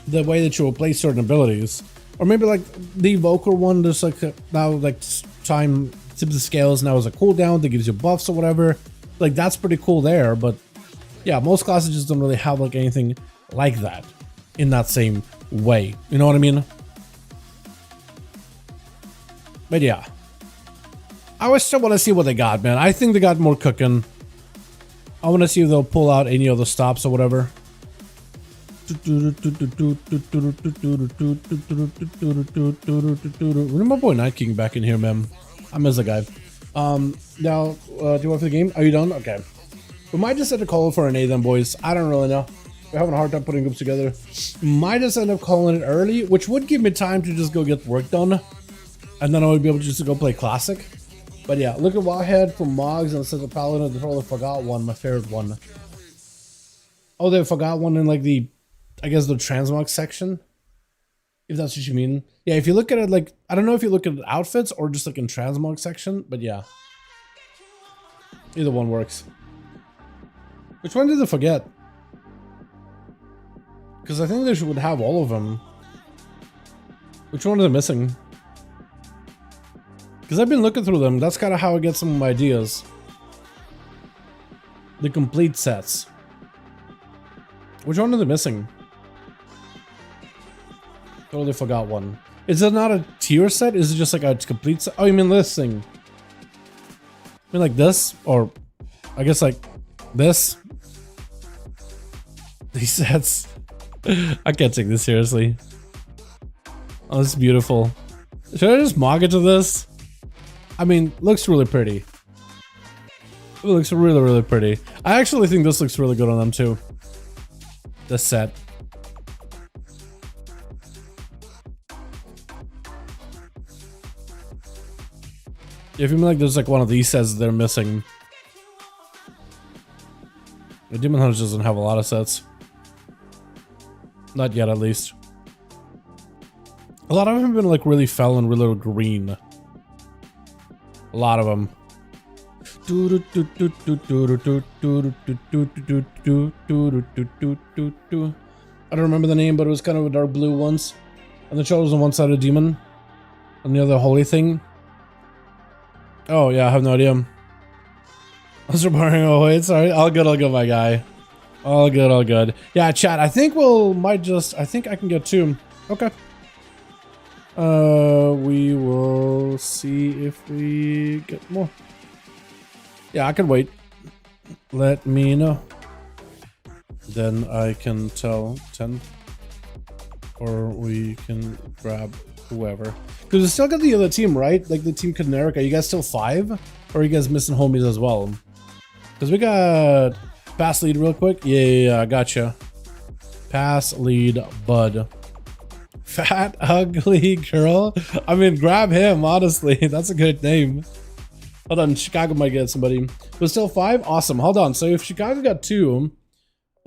the way that you will play certain abilities. Or maybe like the Evoker one, there's like now like time tips the scales now is a cooldown that gives you buffs or whatever. Like that's pretty cool there, but yeah, most classes just don't really have like anything like that in that same way. You know what I mean? But yeah, I would still want to see what they got, man. I think they got more cooking. I want to see if they'll pull out any of the stops or whatever. Where's my boy Night King back in here, man? I miss the guy. Now, do you want for the game? Are you done? Okay. We might just have to call it for an A then, boys. I don't really know. We're having a hard time putting groups together. Might just end up calling it early, which would give me time to just go get work done. And then I would be able to just go play Classic. But yeah, look at Wildhead from Mogs and it says the Paladin. They totally forgot one, my favorite one. Oh, they forgot one in like the, I guess the Transmog section. If that's what you mean. Yeah, if you look at it like, I don't know if you look at outfits or just like in Transmog section, but yeah. Either one works. Which one did they forget? Because I think they would have all of them. Which one are they missing? Because I've been looking through them. That's kind of how I get some of my ideas. The complete sets. Which one are they missing? Totally forgot one. Is it not a tier set? Is it just like a complete set? Oh, you mean this thing? I mean like this? Or I guess like this? These sets. I can't take this seriously. Oh, this is beautiful. Should I just mog it to this? I mean, looks really pretty. It looks really, really pretty. I actually think this looks really good on them too. This set. If you mean like there's like one of these sets they're missing. The Demon Hunter doesn't have a lot of sets. Not yet, at least. A lot of them have been like really fell and really green. A lot of them. I don't remember the name, but it was kind of a dark blue once. And the shoulder was on one side of demon. And the other holy thing. Oh yeah, I have no idea. I was reporting. Oh wait, sorry. All good, my guy. All good, all good. Yeah, chat. I think I think I can get 2. Okay. We will see if we get more. Yeah, I can wait. Let me know. Then I can tell 10. Or we can grab whoever. Because we still got the other team, right? Like the team Caneric. Are you guys still 5? Or are you guys missing homies as well? Because we got pass lead real quick. Yeah, gotcha. Pass lead, bud. Fat, ugly girl. I mean, grab him, honestly. That's a good name. Hold on, Chicago might get somebody. But still 5? Awesome. Hold on. So if Chicago got 2.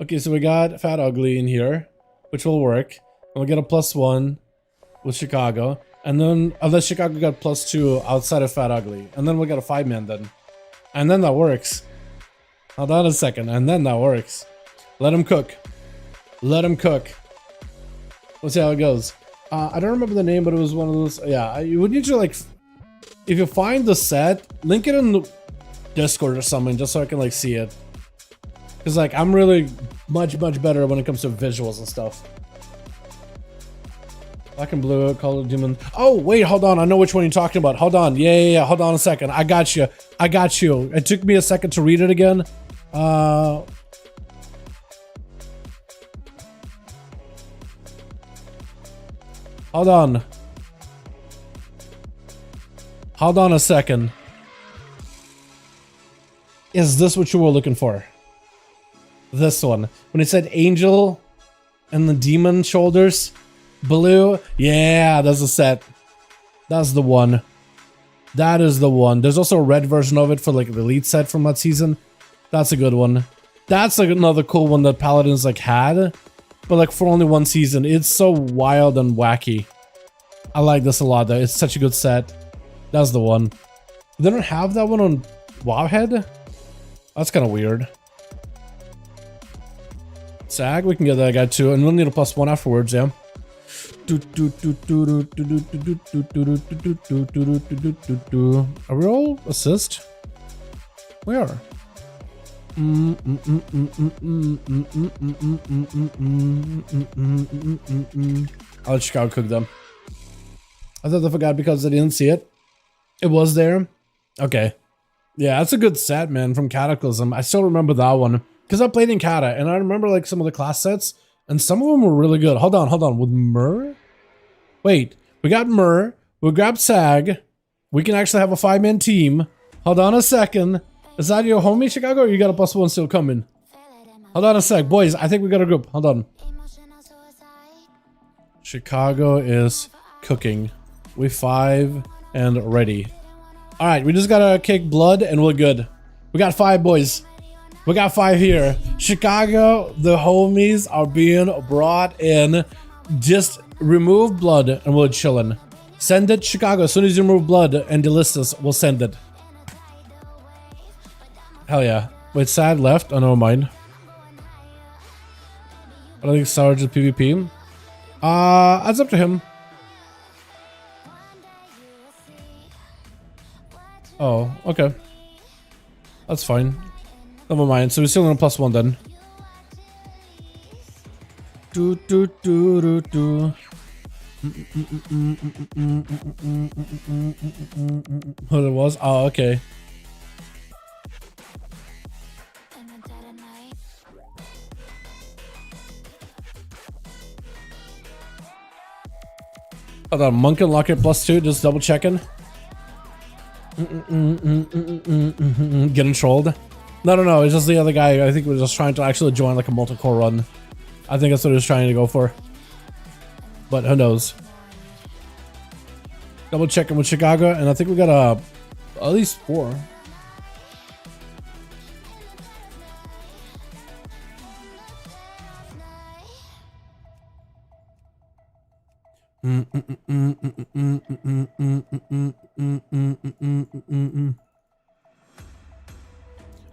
Okay, so we got Fat Ugly in here, which will work. And we'll get a +1 with Chicago. And then, unless Chicago got +2 outside of Fat Ugly. And then we'll get a 5-man then. And then that works. Hold on a second. And then that works. Let him cook. Let him cook. We'll see how it goes. I don't remember the name, but it was one of those. Yeah, you would need to like, if you find the set, link it in the Discord or something, just so I can like see it. Cause like I'm really much better when it comes to visuals and stuff. Black and blue, color demon. Oh wait, hold on. I know which one you're talking about. Hold on. Yeah. Hold on a second. I got you. It took me a second to read it again. Hold on. Hold on a second. Is this what you were looking for? This one. When it said angel and the demon shoulders, blue. Yeah, that's a set. That's the one. That is the one. There's also a red version of it for like the elite set from that season. That's a good one. That's like another cool one that Paladins like had. But like for only one season. It's so wild and wacky. I like this a lot though. It's such a good set. That's the one. They don't have that one on Wowhead? That's kind of weird. Sag, we can get that guy too. And we'll need a +1 afterwards, yeah. Are we all assist? We are. I'll let Chicago cook them. I thought I forgot because I didn't see it. It was there. Okay. Yeah, that's a good set, man, from Cataclysm. I still remember that one. Because I played in Cata, and I remember like some of the class sets, and some of them were really good. Hold on. With Myrrh? Wait, we got Myrrh. We grabbed Sag. We can actually have a 5-man team. Hold on a second. Is that your homie, Chicago, or you got a +1 still coming? Hold on a sec. Boys, I think we got a group. Hold on. Chicago is cooking. We 5 and ready. Alright, we just gotta kick blood and we're good. We got 5 boys. We got 5 here. Chicago, the homies are being brought in. Just remove blood and we're chilling. Send it, Chicago. As soon as you remove blood and delist us, we'll send it. Hell yeah. Wait, Sad left? Oh, no, mine. I don't think Sarge is PvP. That's up to him. Oh, okay. That's fine. Never mind. So we're still on a +1 then. Do do do do do. What it was? Oh, okay. Oh, the monk and locket +2. Just double checking. Getting trolled. No. It's just the other guy. I think we're just trying to actually join like a multi-core run. I think that's what he was trying to go for. But who knows? Double checking with Chicago, and I think we got at least 4.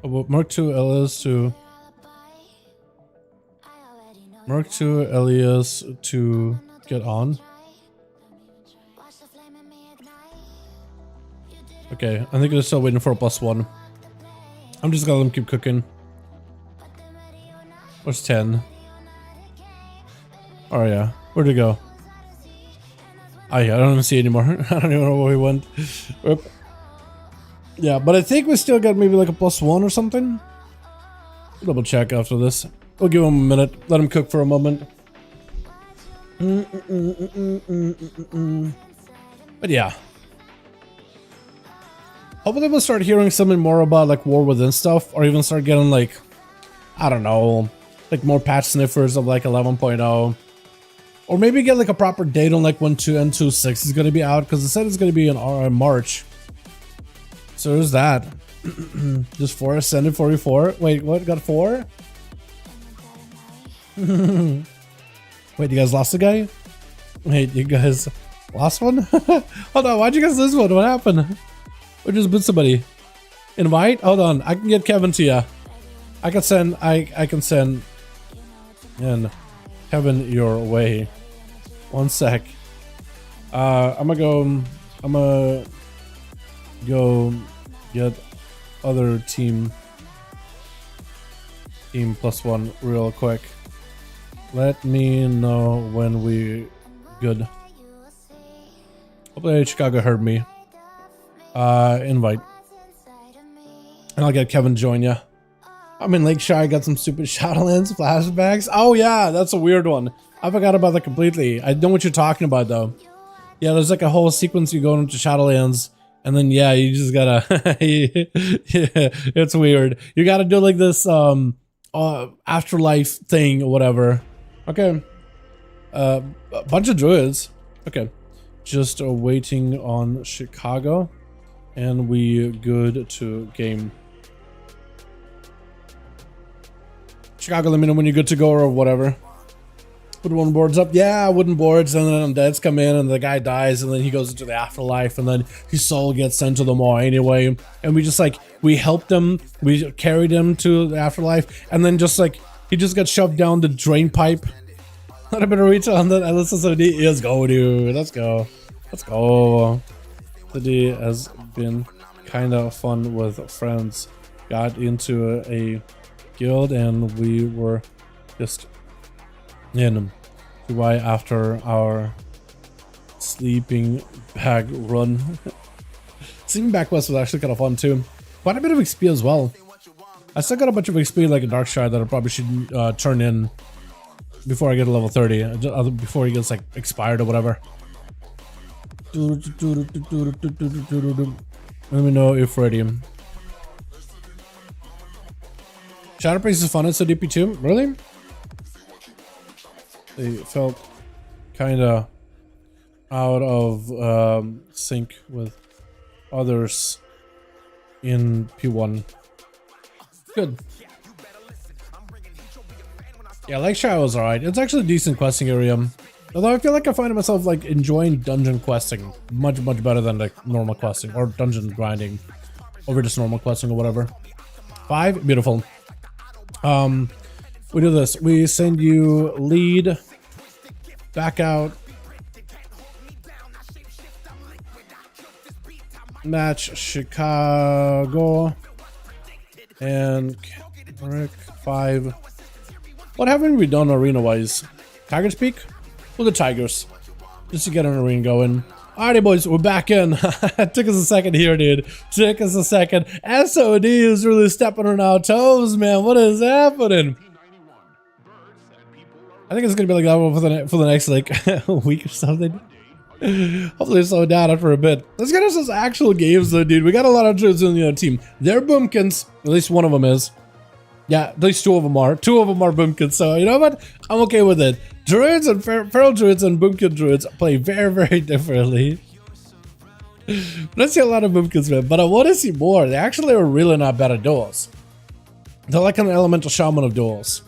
About Mark II Elias to get on. Okay, I think they're still waiting for a +1. I'm just gonna let them keep cooking. Where's 10? Oh yeah, where'd it go? Oh yeah, I don't even see it anymore. I don't even know where he went. Oop. Yeah, but I think we still got maybe like a +1 or something. Double check after this. We'll give him a minute. Let him cook for a moment. But yeah. Hopefully we'll start hearing something more about like War Within stuff, or even start getting like, I don't know, like more patch sniffers of like 11.0. Or maybe get like a proper date on like when 2 and 2.6 is going to be out, because it said it's going to be in March. So there's that. Just 4 ascended 44. Wait, what? Got 4? Wait, you guys lost the guy? Wait, you guys lost one? Hold on, why'd you guys lose one? What happened? We just boot somebody. Invite? Hold on, I can get Kevin to ya. I can send in Kevin your way. One sec. I'm gonna go get other team +1 real quick. Let me know when we good. Hopefully Chicago heard me. Invite. And I'll get Kevin to join ya. I'm in Lakeshire. I got some stupid Shadowlands flashbacks. Oh yeah, that's a weird one. I forgot about that completely. I know what you're talking about though. Yeah, there's like a whole sequence you go into Shadowlands, and then yeah, you just gotta. Yeah, it's weird. You gotta do like this afterlife thing or whatever. Okay. A bunch of druids. Okay. Just waiting on Chicago, and we good to game. Chicago, let me know when you're good to go or whatever. Put wooden boards up. Yeah, wooden boards, and then undeads come in and the guy dies, and then he goes into the afterlife, and then his soul gets sent to the maw anyway. And we just like, we helped him, we carried him to the afterlife, and then just like, he just got shoved down the drain pipe. Not a better reach on that. Let's go, dude. Let's go. Let's go. Today has been kind of fun with friends. Got into a guild and we were just in Dubai after our sleeping bag run. Sleeping bag quest was actually kind of fun too. Quite a bit of XP as well. I still got a bunch of XP like a Darkshire that I probably should turn in before I get to level 30, before he gets like expired or whatever. Let me know if ready. Shadowpriest is fun in DP too. Really? They felt kinda out of sync with others in P1. Good. Yeah, Lakeshire was alright. It's actually a decent questing area. Although I feel like I find myself like enjoying dungeon questing much better than like normal questing or dungeon grinding over just normal questing or whatever. 5, beautiful. We do this. We send you lead back out. Match Chicago and Rick 5. What haven't we done arena-wise? Tigers Peak? Look at Tigers. Just to get an arena going. Alrighty, boys, we're back in. Took us a second here, dude. Took us a second. SOD is really stepping on our toes, man. What is happening? I think it's gonna be like that one for the next like week or something. Hopefully slow down after a bit. Let's get us those actual games though, dude. We got a lot of Druids in the other team. They're Boomkins. At least one of them is. Yeah, at least two of them are. Two of them are Boomkins. So you know what? I'm okay with it. Druids and Feral Druids and Boomkin Druids play very, very differently. I see a lot of Boomkins, man, but I want to see more. They actually are really not bad at duels. They're like an elemental shaman of duels.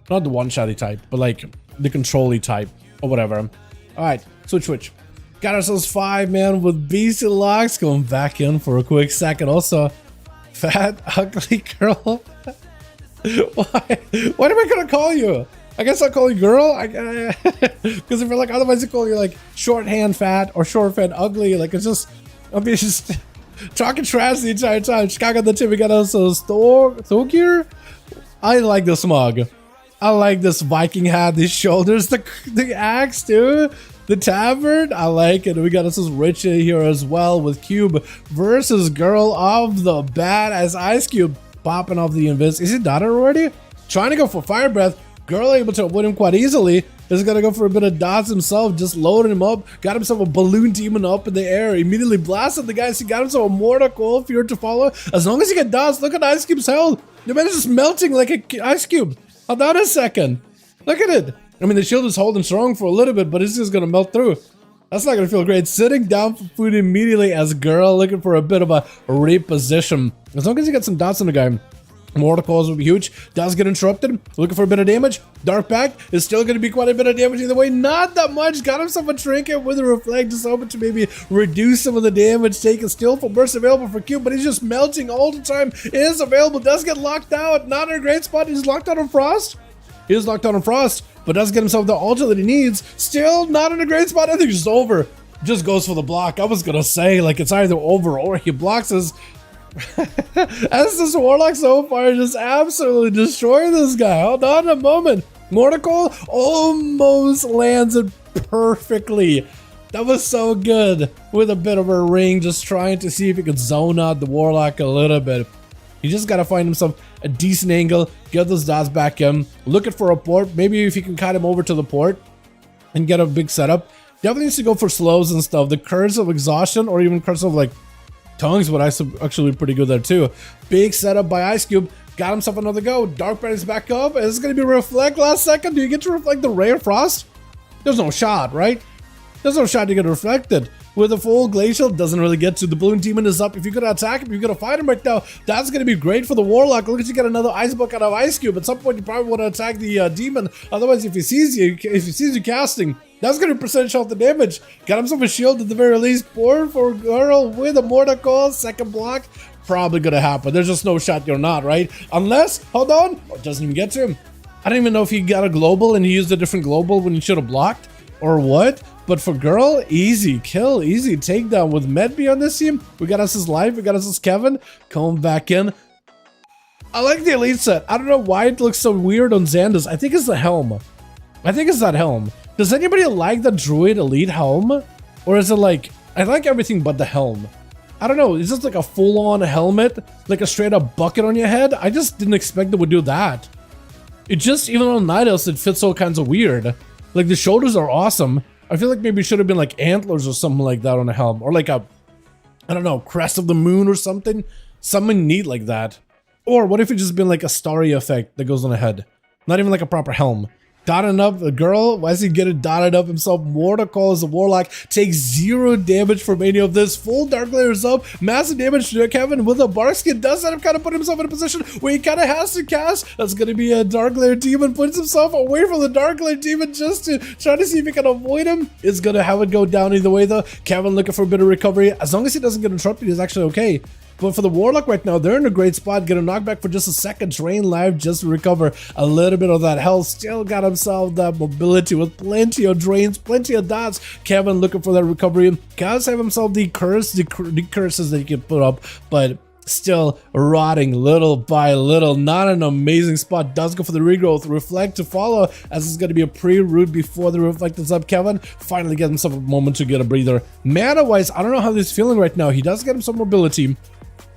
Not the one-shotty type, but like the control-y type or whatever. Alright, switch. Got ourselves 5, man, with BC Locks going back in for a quick second. Also, fat, ugly girl. Why am I gonna call you? I guess I'll call you girl. Because if you're like, otherwise, I call you like shorthand fat or shorthand ugly. Like it's just, I'll be just talking trash the entire time. Chicago the team. We got ourselves Thorgear. I like this mug. I like this Viking hat, these shoulders, the axe, dude. The tavern, I like it. We got us Richie here as well with Cube versus Girl of the Badass Ice Cube popping off the invis. Is he done already? Trying to go for Fire Breath. Girl able to avoid him quite easily. Is gonna go for a bit of dots himself, just loading him up. Got himself a balloon demon up in the air. Immediately blasted the guys. He got himself a mortal coil fear to follow. As long as he get dots, look at Ice Cube's health. The man is just melting like an ice cube. Hold on a second. Look at it. I mean, the shield is holding strong for a little bit, but it's just gonna melt through. That's not gonna feel great. Sitting down for food immediately as Girl looking for a bit of a reposition. As long as you get some dots on the guy. Mortal Coils will be huge. Does get interrupted. Looking for a bit of damage. Dark Pact is still going to be quite a bit of damage either way. Not that much. Got himself a trinket with a reflect, just hoping to maybe reduce some of the damage taken. Still full burst available for Cube, but he's just melting all the time. Is available. Does get locked out. Not in a great spot. He's locked out on Frost. He is locked out on Frost, but does get himself the ultra that he needs. Still not in a great spot. I think it's over. Just goes for the block. I was going to say, like, it's either over or he blocks his... As this Warlock so far just absolutely destroying this guy. Hold on a moment. Mortical almost lands it perfectly. That was so good. With a bit of a ring, just trying to see if he could zone out the Warlock a little bit. He just gotta find himself a decent angle, get those dots back in, looking for a port. Maybe if you can cut him over to the port and get a big setup. Definitely needs to go for slows and stuff. The Curse of Exhaustion or even Curse of like Tongues would actually be pretty good there too. Big setup by Ice Cube. Got himself another go. Dark Band is back up. Is this going to be Reflect last second? Do you get to reflect the Ray of Frost? There's no shot, right? There's no shot to get reflected. With a full Glacial, doesn't really get to. The Balloon Demon is up. If you're going to attack him, you're going to fight him right now. That's going to be great for the Warlock. Look at you get another Ice Book out of Ice Cube. At some point, you probably want to attack the Demon. Otherwise, if he sees you casting, that's going to percentage off the damage. Got himself a shield at the very least. Poor for Girl with a Mortal Coil. Second block. Probably going to happen. There's just no shot you're not, right? Unless, hold on. Oh, it doesn't even get to him. I don't even know if he got a global and he used a different global when he should have blocked or what. But for Girl, easy kill, easy takedown with Medby on this team. We got us his life. We got us his Kevin. Coming back in. I like the elite set. I don't know why it looks so weird on Xander's. I think it's the helm. I think it's that helm. Does anybody like the Druid Elite helm? Or is it like, I like everything but the helm. I don't know, is this like a full-on helmet? Like a straight-up bucket on your head? I just didn't expect it would do that. It just, even on Night Elves, it fits all kinds of weird. Like the shoulders are awesome. I feel like maybe it should have been like antlers or something like that on a helm. Or like a, I don't know, crest of the moon or something. Something neat like that. Or what if it just been like a starry effect that goes on the head? Not even like a proper helm. Dotting up the Girl, why does he get it dotted up himself? Mortal Coil as a Warlock, takes 0 damage from any of this. Full Dark Layers up, massive damage to Kevin with a Bark Skin. Does end up kind of put himself in a position where he kind of has to cast. That's going to be a Dark Layer Demon. Puts himself away from the Dark Layer Demon just to try to see if he can avoid him. It's going to have it go down either way though. Kevin looking for a bit of recovery. As long as he doesn't get interrupted, he's actually okay. But for the Warlock right now, they're in a great spot. Get a knockback for just a second. Drain life just to recover a little bit of that health. Still got himself that mobility with plenty of drains, plenty of dots. Kevin looking for that recovery. Does have himself the curses that he can put up, but still rotting little by little. Not an amazing spot. Does go for the regrowth. Reflect to follow, as it's going to be a pre-root before the reflect is up. Kevin finally gets himself a moment to get a breather. Mana-wise, I don't know how he's feeling right now. He does get him some mobility,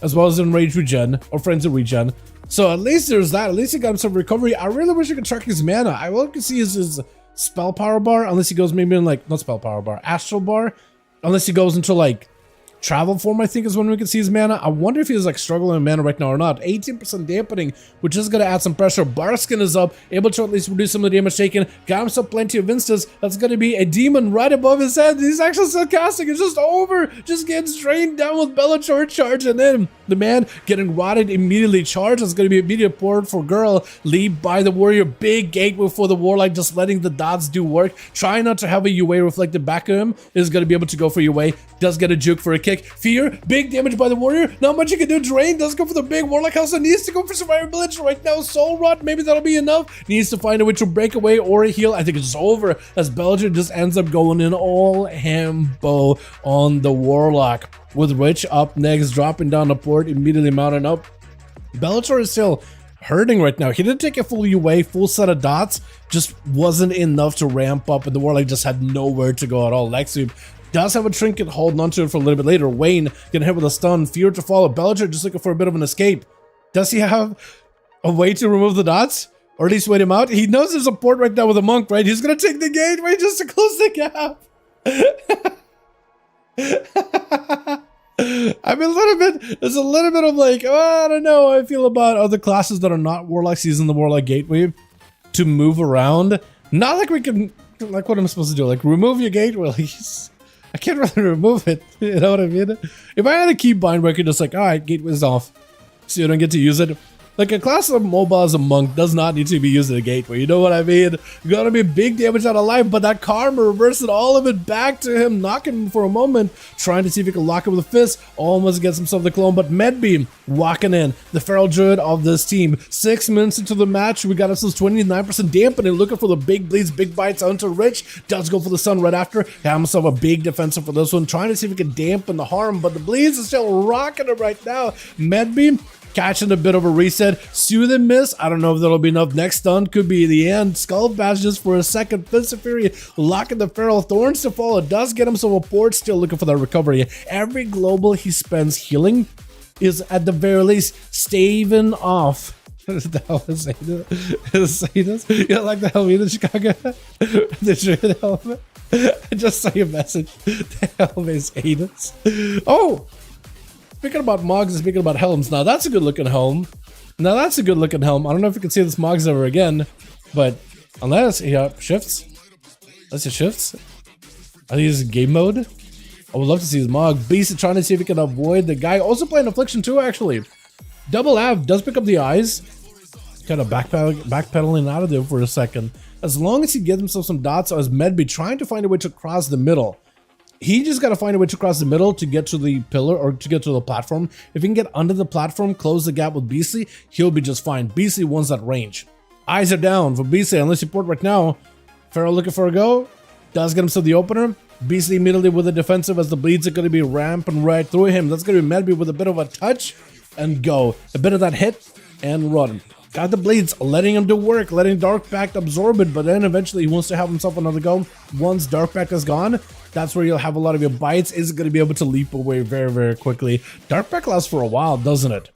as well as enraged regen or frenzy regen. So at least there's that. At least he got him some recovery. I really wish I could track his mana. I will see his spell power bar, unless he goes maybe in like, not spell power bar, astral bar, unless he goes into like travel form, I think is when we can see his mana. I wonder if he's like struggling with mana right now or not. 18% dampening, which is going to add some pressure. Barskin is up, able to at least reduce some of the damage taken. Got himself plenty of instas. That's going to be a demon right above his head. He's actually still casting. It's just over. Just gets drained down with Bellator charge, and then the man getting rotted immediately. Charge is going to be immediate port for Girl. Lead by the warrior. Big gateway for the Warlock, just letting the dots do work. Trying not to have a UA reflected back at him. Is going to be able to go for UA. Does get a juke for a kick. Fear, big damage by the warrior. Not much you can do. Drain does go for the big Warlock house and needs to go for survivability right now. Soul Rot, maybe that'll be enough. Needs to find a way to break away or a heal. I think it's over as Bellator just ends up going in all hambo on the Warlock. With Rich up next, dropping down the port, immediately mounting up. Bellator is still hurting right now. He didn't take a full UA, full set of dots, just wasn't enough to ramp up, and the Warlock just had nowhere to go at all. Leg sweep does have a trinket holding onto it for a little bit later. Wayne getting hit with a stun. Fear to follow. Bellator just looking for a bit of an escape. Does he have a way to remove the dots? Or at least wait him out? He knows there's a port right now with a monk, right? He's going to take the gateway just to close the gap. I'm a little bit, there's a little bit of like, oh, I don't know how I feel about other classes that are not Warlocks using the Warlock gateway to move around. Not like we can, like what I'm supposed to do, like remove your gateway. I can't really remove it, you know what I mean? If I had a keybind where I could just like, alright, gateway's off, so you don't get to use it. Like a class of mobile as a monk does not need to be using a gateway, you know what I mean? Gonna be big damage out of life, but that karma reverses all of it back to him, knocking him for a moment, trying to see if he can lock it with a fist, almost gets himself the clone, but Medbeam walking in, the feral druid of this team. 6 minutes into the match, we got ourselves 29% dampening, looking for the big bleeds, big bites onto Rich, does go for the sun right after, have himself a big defensive for this one, trying to see if he can dampen the harm, but the bleeds is still rocking it right now. Medbeam catching a bit of a reset. Soothe and miss. I don't know if that'll be enough. Next stun could be the end. Skull Bash just for a second. Fist of Fury locking the feral. Thorns to follow. Does get himself a port. Still looking for that recovery. Every global he spends healing is at the very least staving off. That was Satanus. You like the Halloween in Chicago? The Druid helmet? I just saw your message. The helmet is Satanus. Oh! Speaking about Mogs and speaking about helms, now that's a good looking helm. Now that's a good looking helm. I don't know if you can see this Mogs ever again, but unless, yeah, shifts. That's his shifts. I think this is game mode. I would love to see his Mog. Beast trying to see if he can avoid the guy. Also playing Affliction too, actually. Double Av does pick up the eyes. Kind of backpedaling out of there for a second. As long as he gets himself some dots as Medby trying to find a way to cross the middle. He just got to find a way to cross the middle to get to the pillar or to get to the platform. If he can get under the platform, close the gap with Beastly, he'll be just fine. Beastly wants that range. Eyes are down for Beastly, unless you port right now. Pharaoh looking for a go. Does get himself the opener. Beastly immediately with a defensive as the bleeds are going to be ramping right through him. That's going to be Medby with a bit of a touch and go. A bit of that hit and run. Got the bleeds, letting him do work, letting Dark Pact absorb it, but then eventually he wants to have himself another go. Once Dark Pact is gone, that's where you'll have a lot of your bites. Is going to be able to leap away very, very quickly. Dark Pact lasts for a while, doesn't it?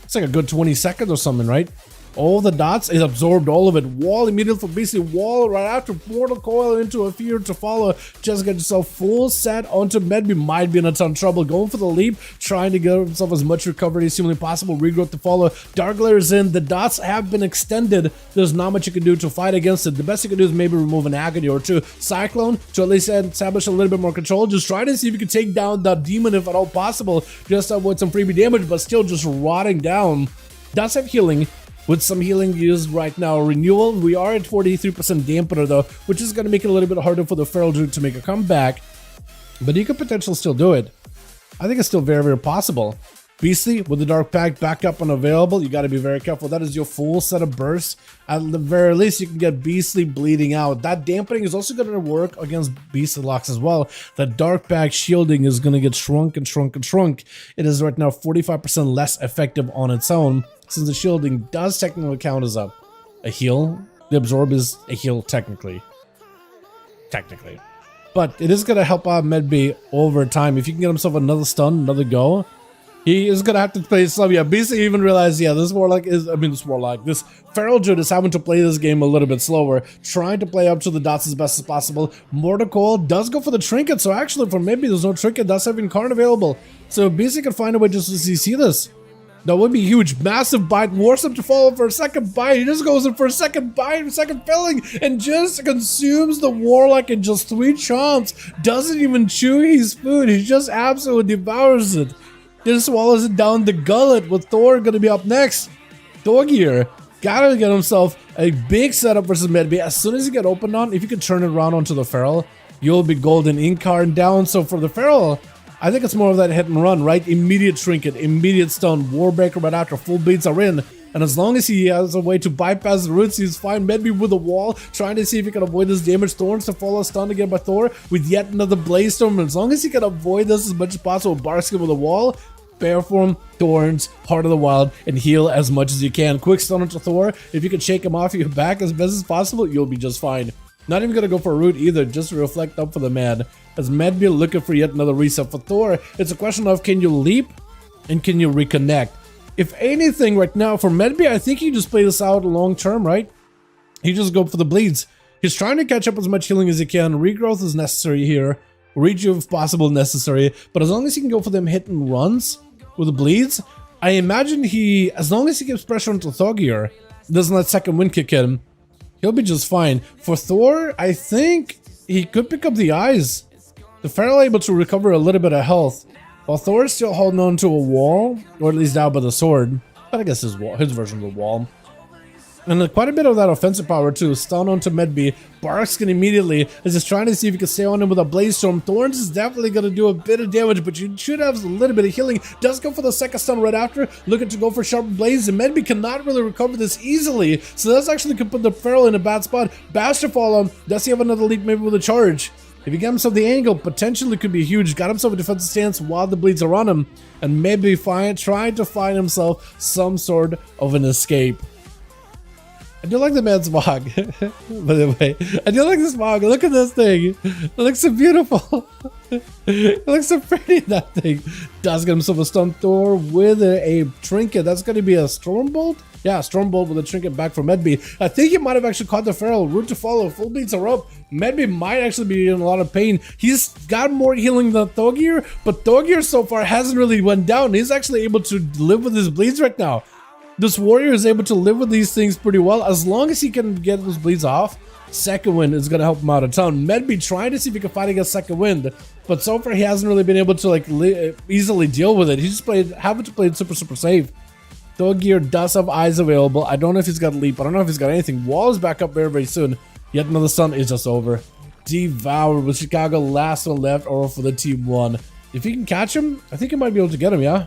It's like a good 20 seconds or something, right? All the dots, is absorbed all of it. Wall immediately for Beastly. Wall right after Mortal Coil into a Fear to follow. Just get yourself full set onto Medby. Might be in a ton of trouble. Going for the leap. Trying to get himself as much recovery as humanly possible. Regrowth to follow. Dark Lair is in. The dots have been extended. There's not much you can do to fight against it. The best you can do is maybe remove an Agony or two. Cyclone to at least establish a little bit more control. Just try to see if you can take down that demon if at all possible. Just avoid some freebie damage, but still just rotting down. Does have healing. With some healing used right now. Renewal, we are at 43% dampener though, which is going to make it a little bit harder for the Feral Druid to make a comeback. But he could potentially still do it. I think it's still very, very possible. Beastly with the Dark Pact back up and available. You got to be very careful. That is your full set of bursts. At the very least, you can get Beastly bleeding out. That dampening is also going to work against Beastly locks as well. The Dark Pact shielding is going to get shrunk and shrunk and shrunk. It is right now 45% less effective on its own, since the shielding does technically count as a heal. The Absorb is a heal technically. But it is going to help out Medbay over time. If you can get himself another stun, another go, he is going to have to play some. Yeah, basically even realize, yeah, this Feral Druid is having to play this game a little bit slower, trying to play up to the dots as best as possible. Morticoil does go for the trinket, so actually for Medbay, there's no trinket, does have Incarn available. So basically can find a way just to see this. That would be huge. Massive bite. Warps up to follow for a second bite. He just goes in for a second bite, second filling, and just consumes the Warlock in just 3 chomps. Doesn't even chew his food. He just absolutely devours it. Just swallows it down the gullet, with Thor going to be up next. Thorgear gotta get himself a big setup versus Medbay. As soon as you get opened on, if you can turn it around onto the Feral, you'll be golden. Incarn down. So for the Feral, I think it's more of that hit and run, right? Immediate trinket, immediate stun, Warbreaker right after, full beats are in. And as long as he has a way to bypass the roots, he's fine. Medbay with a wall, trying to see if he can avoid this damage. Thorns to follow stun again by Thor with yet another Blaze Storm. And as long as he can avoid this as much as possible, Barkskin with a wall, Bear Form, Thorns, Heart of the Wild, and heal as much as you can. Quick stun into Thor. If you can shake him off your back as best as possible, you'll be just fine. Not even gonna go for a root either, just to reflect up for the man. As Medbay looking for yet another reset for Thor, it's a question of can you leap and can you reconnect? If anything right now for Medbay, I think he just play this out long term, right? He just go for the bleeds. He's trying to catch up as much healing as he can. Regrowth is necessary here. Rejuve if possible necessary. But as long as he can go for them hit and runs with the bleeds, I imagine as long as he gives pressure onto Thorgear, doesn't let second wind kick in, he'll be just fine. For Thor, I think he could pick up the eyes. The Feral able to recover a little bit of health, while Thor is still holding on to a wall, or at least down by the sword. But I guess his version of a wall. And quite a bit of that offensive power too. Stun onto Medbay. Barkskin immediately is just trying to see if he can stay on him with a Blaze Storm. Thorns is definitely going to do a bit of damage, but you should have a little bit of healing. Does go for the second stun right after. Looking to go for Sharp Blaze, and Medbay cannot really recover this easily. So that's actually could put the Feral in a bad spot. Bastard fall on. Does he have another leap maybe with a charge? If he gets himself the angle, potentially could be huge. Got himself a defensive stance while the bleeds are on him. And maybe trying to find himself some sort of an escape. I do like the man's Smog, by the way. I do like the Smog. Look at this thing. It looks so beautiful. It looks so pretty, that thing. Does get himself a stun Thor with a trinket. That's going to be a Stormbolt? Yeah, Stormbolt with a trinket back for Medbay. I think he might have actually caught the Feral. Root to follow. Full beats are up. Medbay might actually be in a lot of pain. He's got more healing than Thorgear, but Thorgear so far hasn't really went down. He's actually able to live with his bleeds right now. This warrior is able to live with these things pretty well. As long as he can get those bleeds off, second wind is going to help him out a ton. Medbay trying to see if he can fight against second wind, but so far he hasn't really been able to easily deal with it. He's just having to play it super safe. Thorgear does have eyes available. I don't know if he's got leap. I don't know if he's got anything. Wall is back up very soon. Yet another stun is just over. Devoured with Chicago last one left over for the team 1. If he can catch him, I think he might be able to get him, yeah?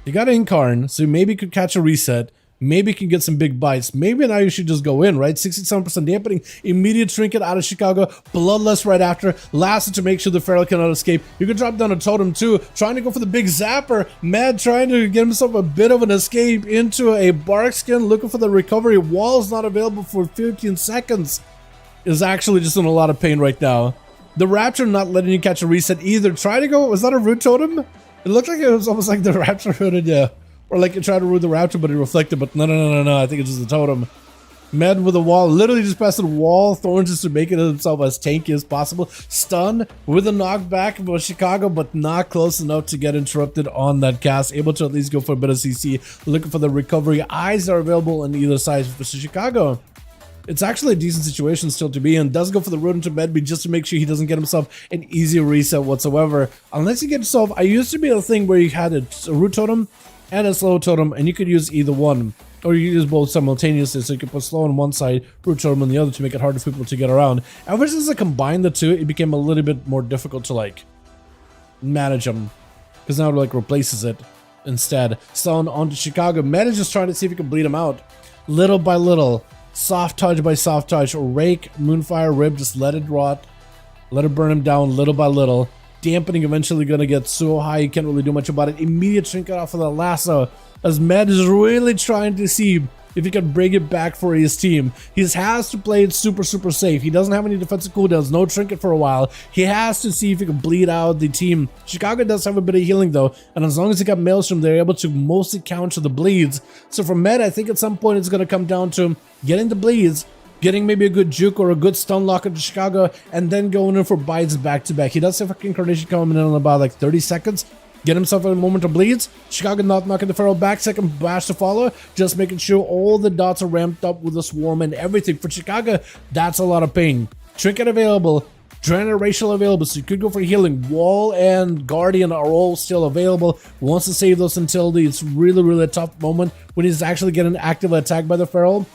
You got Incarn, so maybe you could catch a reset. Maybe you can get some big bites. Maybe now you should just go in, right? 67% dampening, immediate trinket out of Chicago, Bloodlust right after, last to make sure the Feral cannot escape. You can drop down a totem too, trying to go for the big zapper. Mad trying to get himself a bit of an escape into a Barkskin, looking for the recovery. Wall is not available for 15 seconds. Is actually just in a lot of pain right now. The Rapture not letting you catch a reset either. Try to go, was that a root totem? It looked like it was almost like the Rapture rooted, yeah. Or like you tried to root the Rapture, but it reflected. But no. I think it's just a totem. Med with a wall, literally just past the wall. Thorns just to make it himself as tanky as possible. Stun with a knockback of Chicago, but not close enough to get interrupted on that cast. Able to at least go for a bit of CC. Looking for the recovery. Eyes are available on either side for Chicago. It's actually a decent situation still to be in. Does go for the root into Medbay just to make sure he doesn't get himself an easy reset whatsoever. Unless you get yourself, I used to be a thing where you had a root totem and a slow totem, and you could use either one. Or you use both simultaneously, so you can put slow on one side, root totem on the other to make it harder for people to get around. Ever since I combined the two, it became a little bit more difficult to like manage them. because now it like replaces it instead. So on to Chicago. Med is just trying to see if he can bleed him out. Little by little. Soft touch by soft touch. Rake, Moonfire, Rib, just let it rot. Let it burn him down little by little. Dampening eventually going to get so high you can't really do much about it. Immediate trinket off of the lasso as Med is really trying to see if he can bring it back for his team. He has to play it super safe. He doesn't have any defensive cooldowns, no trinket for a while. He has to see if he can bleed out the team. Chicago does have a bit of healing though, and as long as he got Maelstrom, they're able to mostly counter the bleeds. So for Med, I think at some point it's going to come down to getting the bleeds, getting maybe a good juke or a good stun lock into Chicago, and then going in for bites back to back. He does have a Incarnation coming in about like 30 seconds. Get himself a moment of bleeds. Chicago not knocking the Pharaoh back. Second bash to follow. Just making sure all the dots are ramped up with the swarm and everything. For Chicago, that's a lot of pain. Trinket available. Generational available. So you could go for healing. Wall and Guardian are all still available. Wants to save those until it's really a tough moment when he's actually getting active attack by the Pharaoh.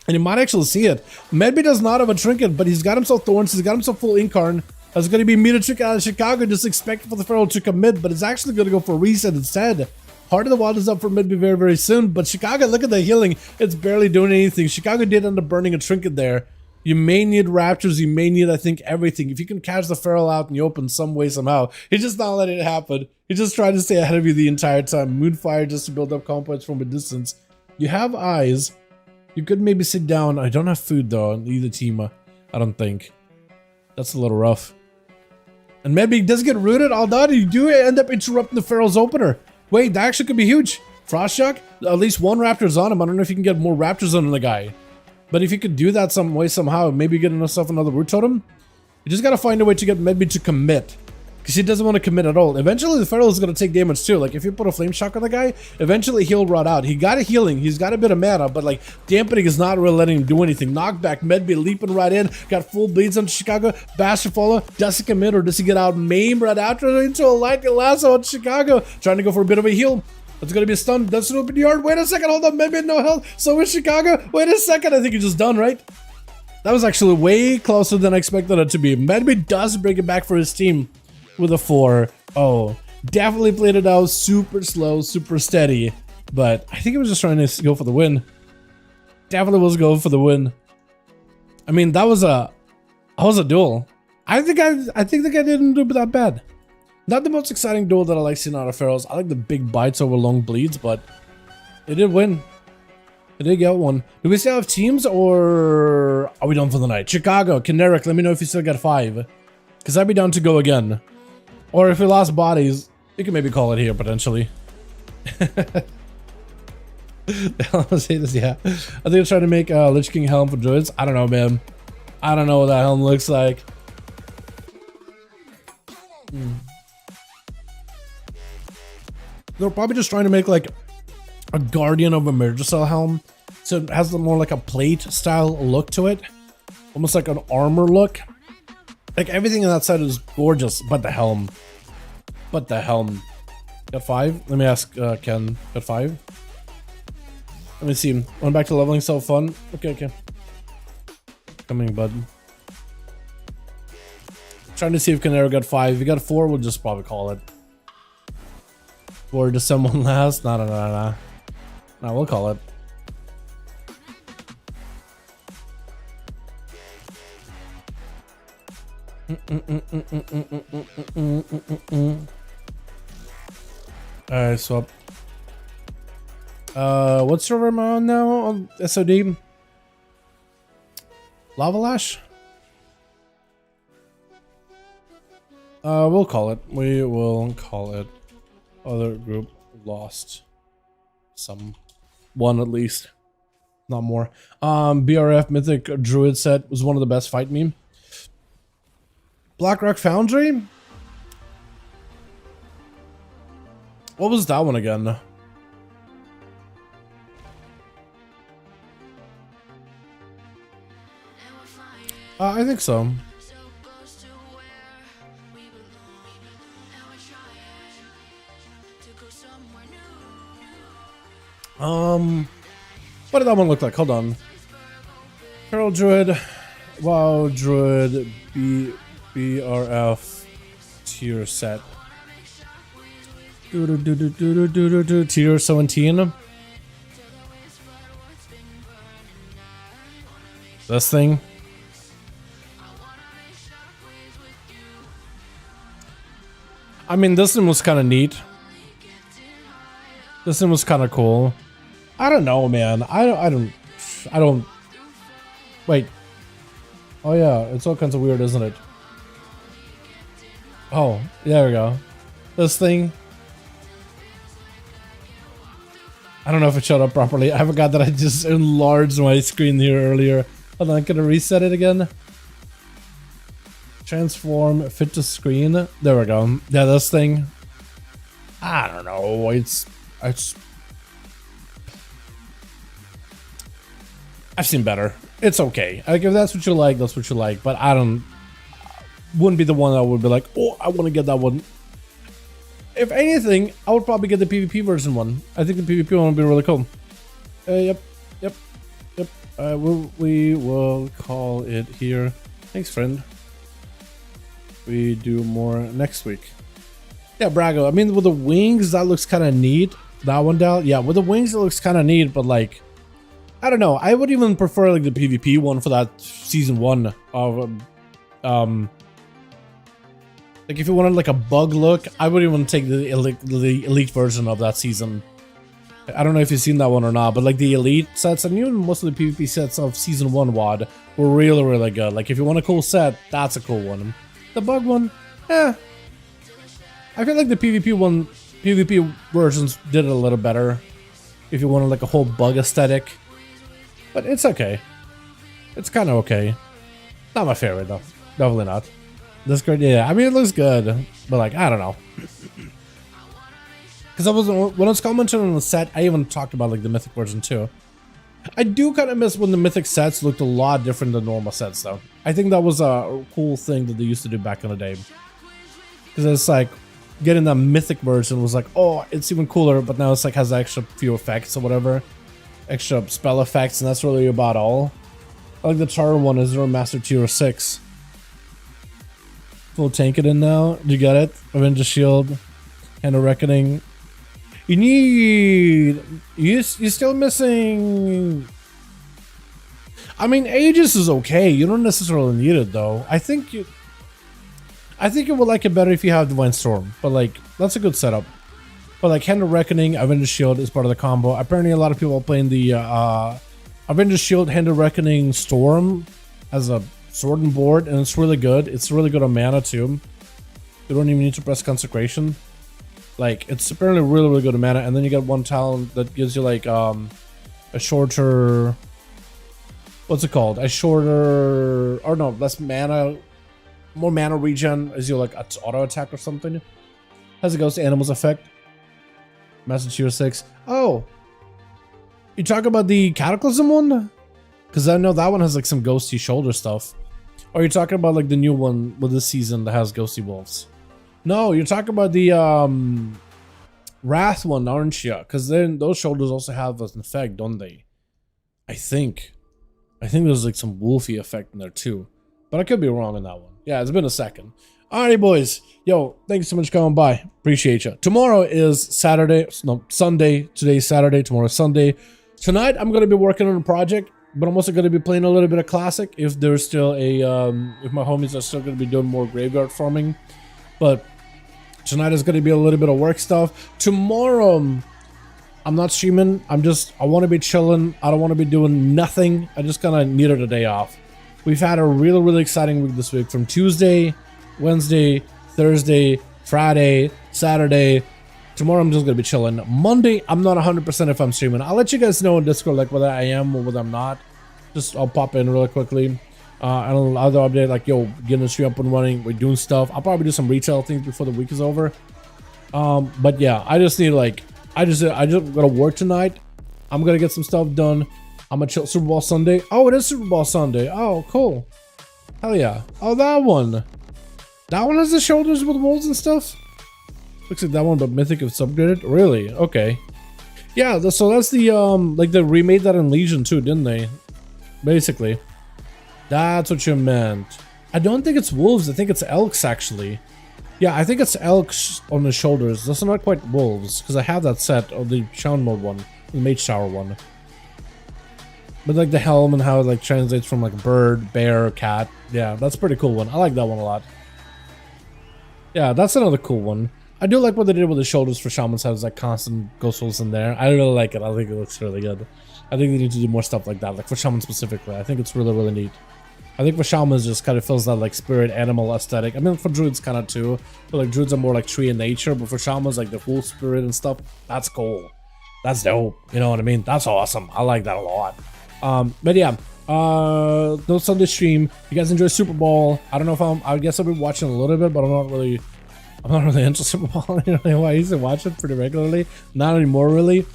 And you might actually see it. Medby does not have a trinket, but he's got himself Thorns. He's got himself full Incarn. That's going to be meter trick out of Chicago, just expect for the Pharaoh to commit, but it's actually going to go for reset instead. Heart of the Wild is up for Midby very soon, but Chicago, look at the healing. It's barely doing anything. Chicago did end up burning a trinket there. You may need Raptors, you may need, I think, everything. If you can catch the Pharaoh out and you open some way somehow, he's just not letting it happen. He's just trying to stay ahead of you the entire time. Moonfire just to build up comp points from a distance. You have eyes. You could maybe sit down. I don't have food though on either team, I don't think. That's a little rough. And maybe he does get rooted, although you do end up interrupting the Pharaoh's opener. Wait, that actually could be huge. Frost Shock, at least one Raptor's on him. I don't know if you can get more Raptors on the guy. But if you could do that some way, somehow, maybe get yourself another Root Totem. You just gotta find a way to get Medby to commit. Because he doesn't want to commit at all. Eventually, the Pharaoh is going to take damage too. Like, if you put a Flame Shock on the guy, eventually he'll rot out. He got a healing. He's got a bit of mana, but, like, Dampening is not really letting him do anything. Knockback, Medby leaping right in. Got full bleeds on Chicago. Bash to follow. Does he commit or does he get out? Maim right after into a lightning lasso on Chicago. Trying to go for a bit of a heal. That's going to be a stun. Does it open the yard? Wait a second. Hold on. Medby no health. So is Chicago. Wait a second. I think he's just done, right? That was actually way closer than I expected it to be. Medby does bring it back for his team. With a 4-0. Definitely played it out super slow, super steady. But I think he was just trying to go for the win. Definitely was going for the win. I mean, that was a duel. I think the guy didn't do that bad. Not the most exciting duel that I like seeing out of Pharaohs. I like the big bites over long bleeds, but it did win. It did get one. Do we still have teams or are we done for the night? Chicago, Kineric, let me know if you still got 5. Because I'd be down to go again. Or if we lost bodies, you can maybe call it here potentially. Yeah. I think they're trying to make Lich King helm for Druids. I don't know, man. I don't know what that helm looks like. They're probably just trying to make like a Guardian of a Miracell helm. So it has more like a plate style look to it. Almost like an armor look. Like everything on that side is gorgeous, but the helm. But the helm. Got 5? Let me ask Ken. Got 5? Let me see. Went back to leveling, so fun. Okay. Coming, bud. Trying to see if Canero got 5. If you got 4, we'll just probably call it. Or does someone last? Nah. No, we'll call it. Alright, swap. What server am I on now on SOD? Lava Lash? We'll call it. We will call it. Other group lost. One at least. Not more. BRF Mythic Druid set was one of the best fight meme. Blackrock Foundry? What was that one again? I think so. What did that one look like? Hold on. Feral Druid, WoW Druid, BRF tier set. Tier 17. This thing. I mean, this one was kind of neat. This one was kind of cool. I don't know, man. I don't. Wait. Oh yeah, it's all kinds of weird, isn't it? Oh, there we go. This thing. I don't know if it showed up properly. I forgot that I just enlarged my screen here earlier. Hold on, I'm gonna reset it again. Transform, fit to screen. There we go. Yeah, this thing. I don't know. It's I've seen better. It's okay. Like, if that's what you like, that's what you like. But wouldn't be the one that would be like, oh, I want to get that one. If anything, I would probably get the PvP version one. I think the PvP one would be really cool. Yep. We will call it here. Thanks, friend. We do more next week. Yeah, Brago. I mean, with the wings, that looks kind of neat. That one down. Yeah, with the wings, it looks kind of neat, but like, I don't know. I would even prefer like the PvP one for that season 1 of like if you wanted like a bug look, I would even take the elite version of that season. I don't know if you've seen that one or not, but like the elite sets and even most of the PvP sets of season 1 WoD were really good. Like if you want a cool set, that's a cool one. The bug one, I feel like the PvP versions did it a little better. If you wanted like a whole bug aesthetic. But it's okay. It's kind of okay. Not my favorite though. Definitely not. This great, yeah. I mean, it looks good, but like, I don't know. Because when I was commenting on the set, I even talked about like the mythic version too. I do kind of miss when the mythic sets looked a lot different than normal sets though. I think that was a cool thing that they used to do back in the day. Because it's like, getting that mythic version was like, oh, it's even cooler, but now it's like has extra few effects or whatever. Extra spell effects, and that's really about all. I like the charter one is Zero Master Tier 6. We'll tank it in now. Do you get it? Avenger Shield. Hand of Reckoning. You're still missing. I mean, Aegis is okay. You don't necessarily need it though. I think you would like it better if you have Divine Storm, but like that's a good setup. But like Hand of Reckoning, Avenger Shield is part of the combo. Apparently a lot of people are playing the Avenger Shield, Hand of Reckoning, Storm as a sword and board, and it's really good. It's really good on mana too. You don't even need to press Consecration. Like, it's apparently really good on mana, and then you get one talent that gives you like a shorter, what's it called? A shorter, or no, less mana, more mana regen as you like auto attack or something. Has a Ghost Animals effect. Master Tier 6. Oh, you talk about the Cataclysm one? Because I know that one has like some ghosty shoulder stuff. Or you're talking about like the new one with this season that has ghosty wolves? No, you're talking about the Wrath one, aren't you? Because then those shoulders also have an effect, don't they? I think there's like some wolfy effect in there too. But I could be wrong on that one. Yeah, it's been a second. Alrighty, boys. Yo, thanks so much for coming by. Appreciate you. Tomorrow is Saturday. No, Sunday. Today's Saturday. Tomorrow's Sunday. Tonight, I'm going to be working on a project, but I'm also going to be playing a little bit of Classic if there's still a, if my homies are still going to be doing more graveyard farming. But tonight is going to be a little bit of work stuff. Tomorrow, I'm not streaming. I want to be chilling. I don't want to be doing nothing. I just kind of needed a day off. We've had a really exciting week this week from Tuesday, Wednesday, Thursday, Friday, Saturday. Tomorrow I'm just going to be chilling. Monday, I'm not 100% if I'm streaming. I'll let you guys know in Discord like whether I am or whether I'm not. I'll pop in really quickly. And another update like, yo, getting the stream up and running. We're doing stuff. I'll probably do some retail things before the week is over. But yeah, I just need like, I just gotta work tonight. I'm gonna get some stuff done. I'm gonna chill. Super Bowl Sunday. Oh, it is Super Bowl Sunday. Oh, cool. Hell yeah. Oh, that one. That one has the shoulders with wolves and stuff? Looks like that one, but Mythic if it's upgraded. Really? Okay. Yeah, so that's the, like they remade that in Legion too, didn't they? Basically. That's what you meant. I don't think it's wolves. I think it's elks, actually. Yeah, I think it's elks on the shoulders. Those are not quite wolves, because I have that set of the Shaman mode one, the Mage Tower one. But like the helm and how it like translates from like bird, bear, cat. Yeah, that's a pretty cool one. I like that one a lot. Yeah, that's another cool one. I do like what they did with the shoulders for Shamans, has like constant ghost holes in there. I really like it. I think it looks really good. I think they need to do more stuff like that, like for Shaman specifically. I think it's really, really neat. I think for Shamans just kind of feels that like spirit animal aesthetic. I mean, for Druids kind of too, but like Druids are more like tree in nature, but for Shamans like the full spirit and stuff, that's cool. That's dope. You know what I mean? That's awesome. I like that a lot. But yeah, no Sunday stream. You guys enjoy Super Bowl. I don't know if I guess I'll be watching a little bit, but I'm not really into Super Bowl. You know, I used to watch it pretty regularly. Not anymore, really.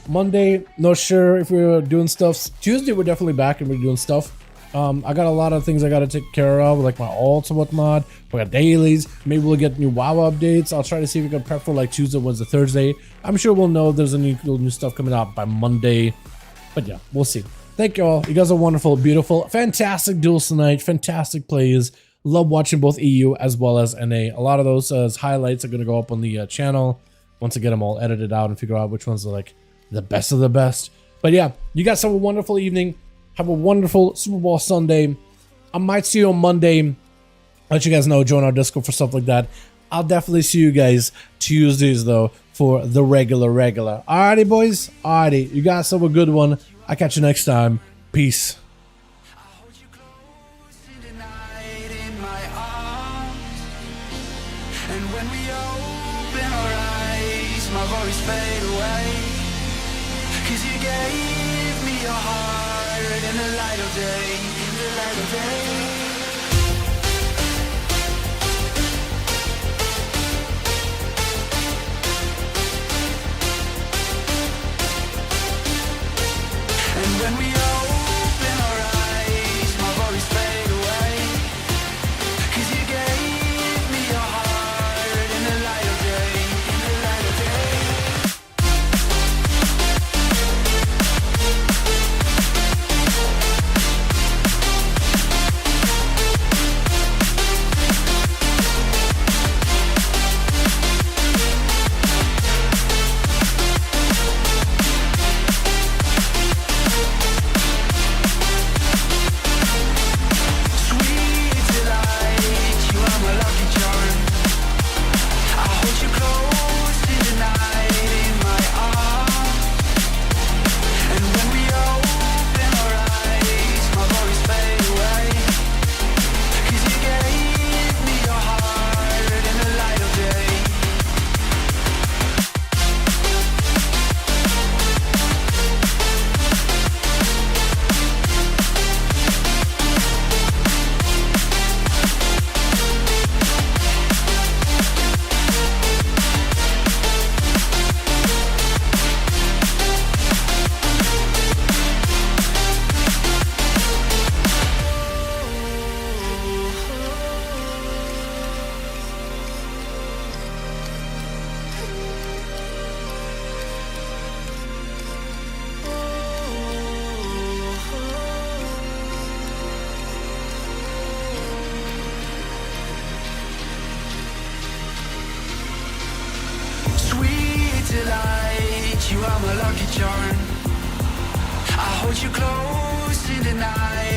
Monday, not sure if we're doing stuff. Tuesday, we're definitely back and we're doing stuff. I got a lot of things I got to take care of, like my alts and whatnot. We got dailies. Maybe we'll get new WoW updates. I'll try to see if we can prep for like Tuesday, Wednesday, Thursday. I'm sure we'll know if there's any cool new stuff coming out by Monday. But yeah, we'll see. Thank you all. You guys are wonderful, beautiful, fantastic duels tonight. Fantastic plays. Love watching both EU as well as NA. A lot of those highlights are going to go up on the channel once I get them all edited out and figure out which ones are like the best of the best. But yeah, you guys have a wonderful evening. Have a wonderful Super Bowl Sunday. I might see you on Monday. Let you guys know, join our Discord for stuff like that. I'll definitely see you guys Tuesdays though for the regular. Alrighty, boys. Alrighty, you guys have a good one. I'll catch you next time. Peace. In the light of day, in the light of day. And when we open our eyes, my worries fade away. 'Cause you gave me your heart in the light of day, in the light of day. You are my lucky charm. I hold you close in the night.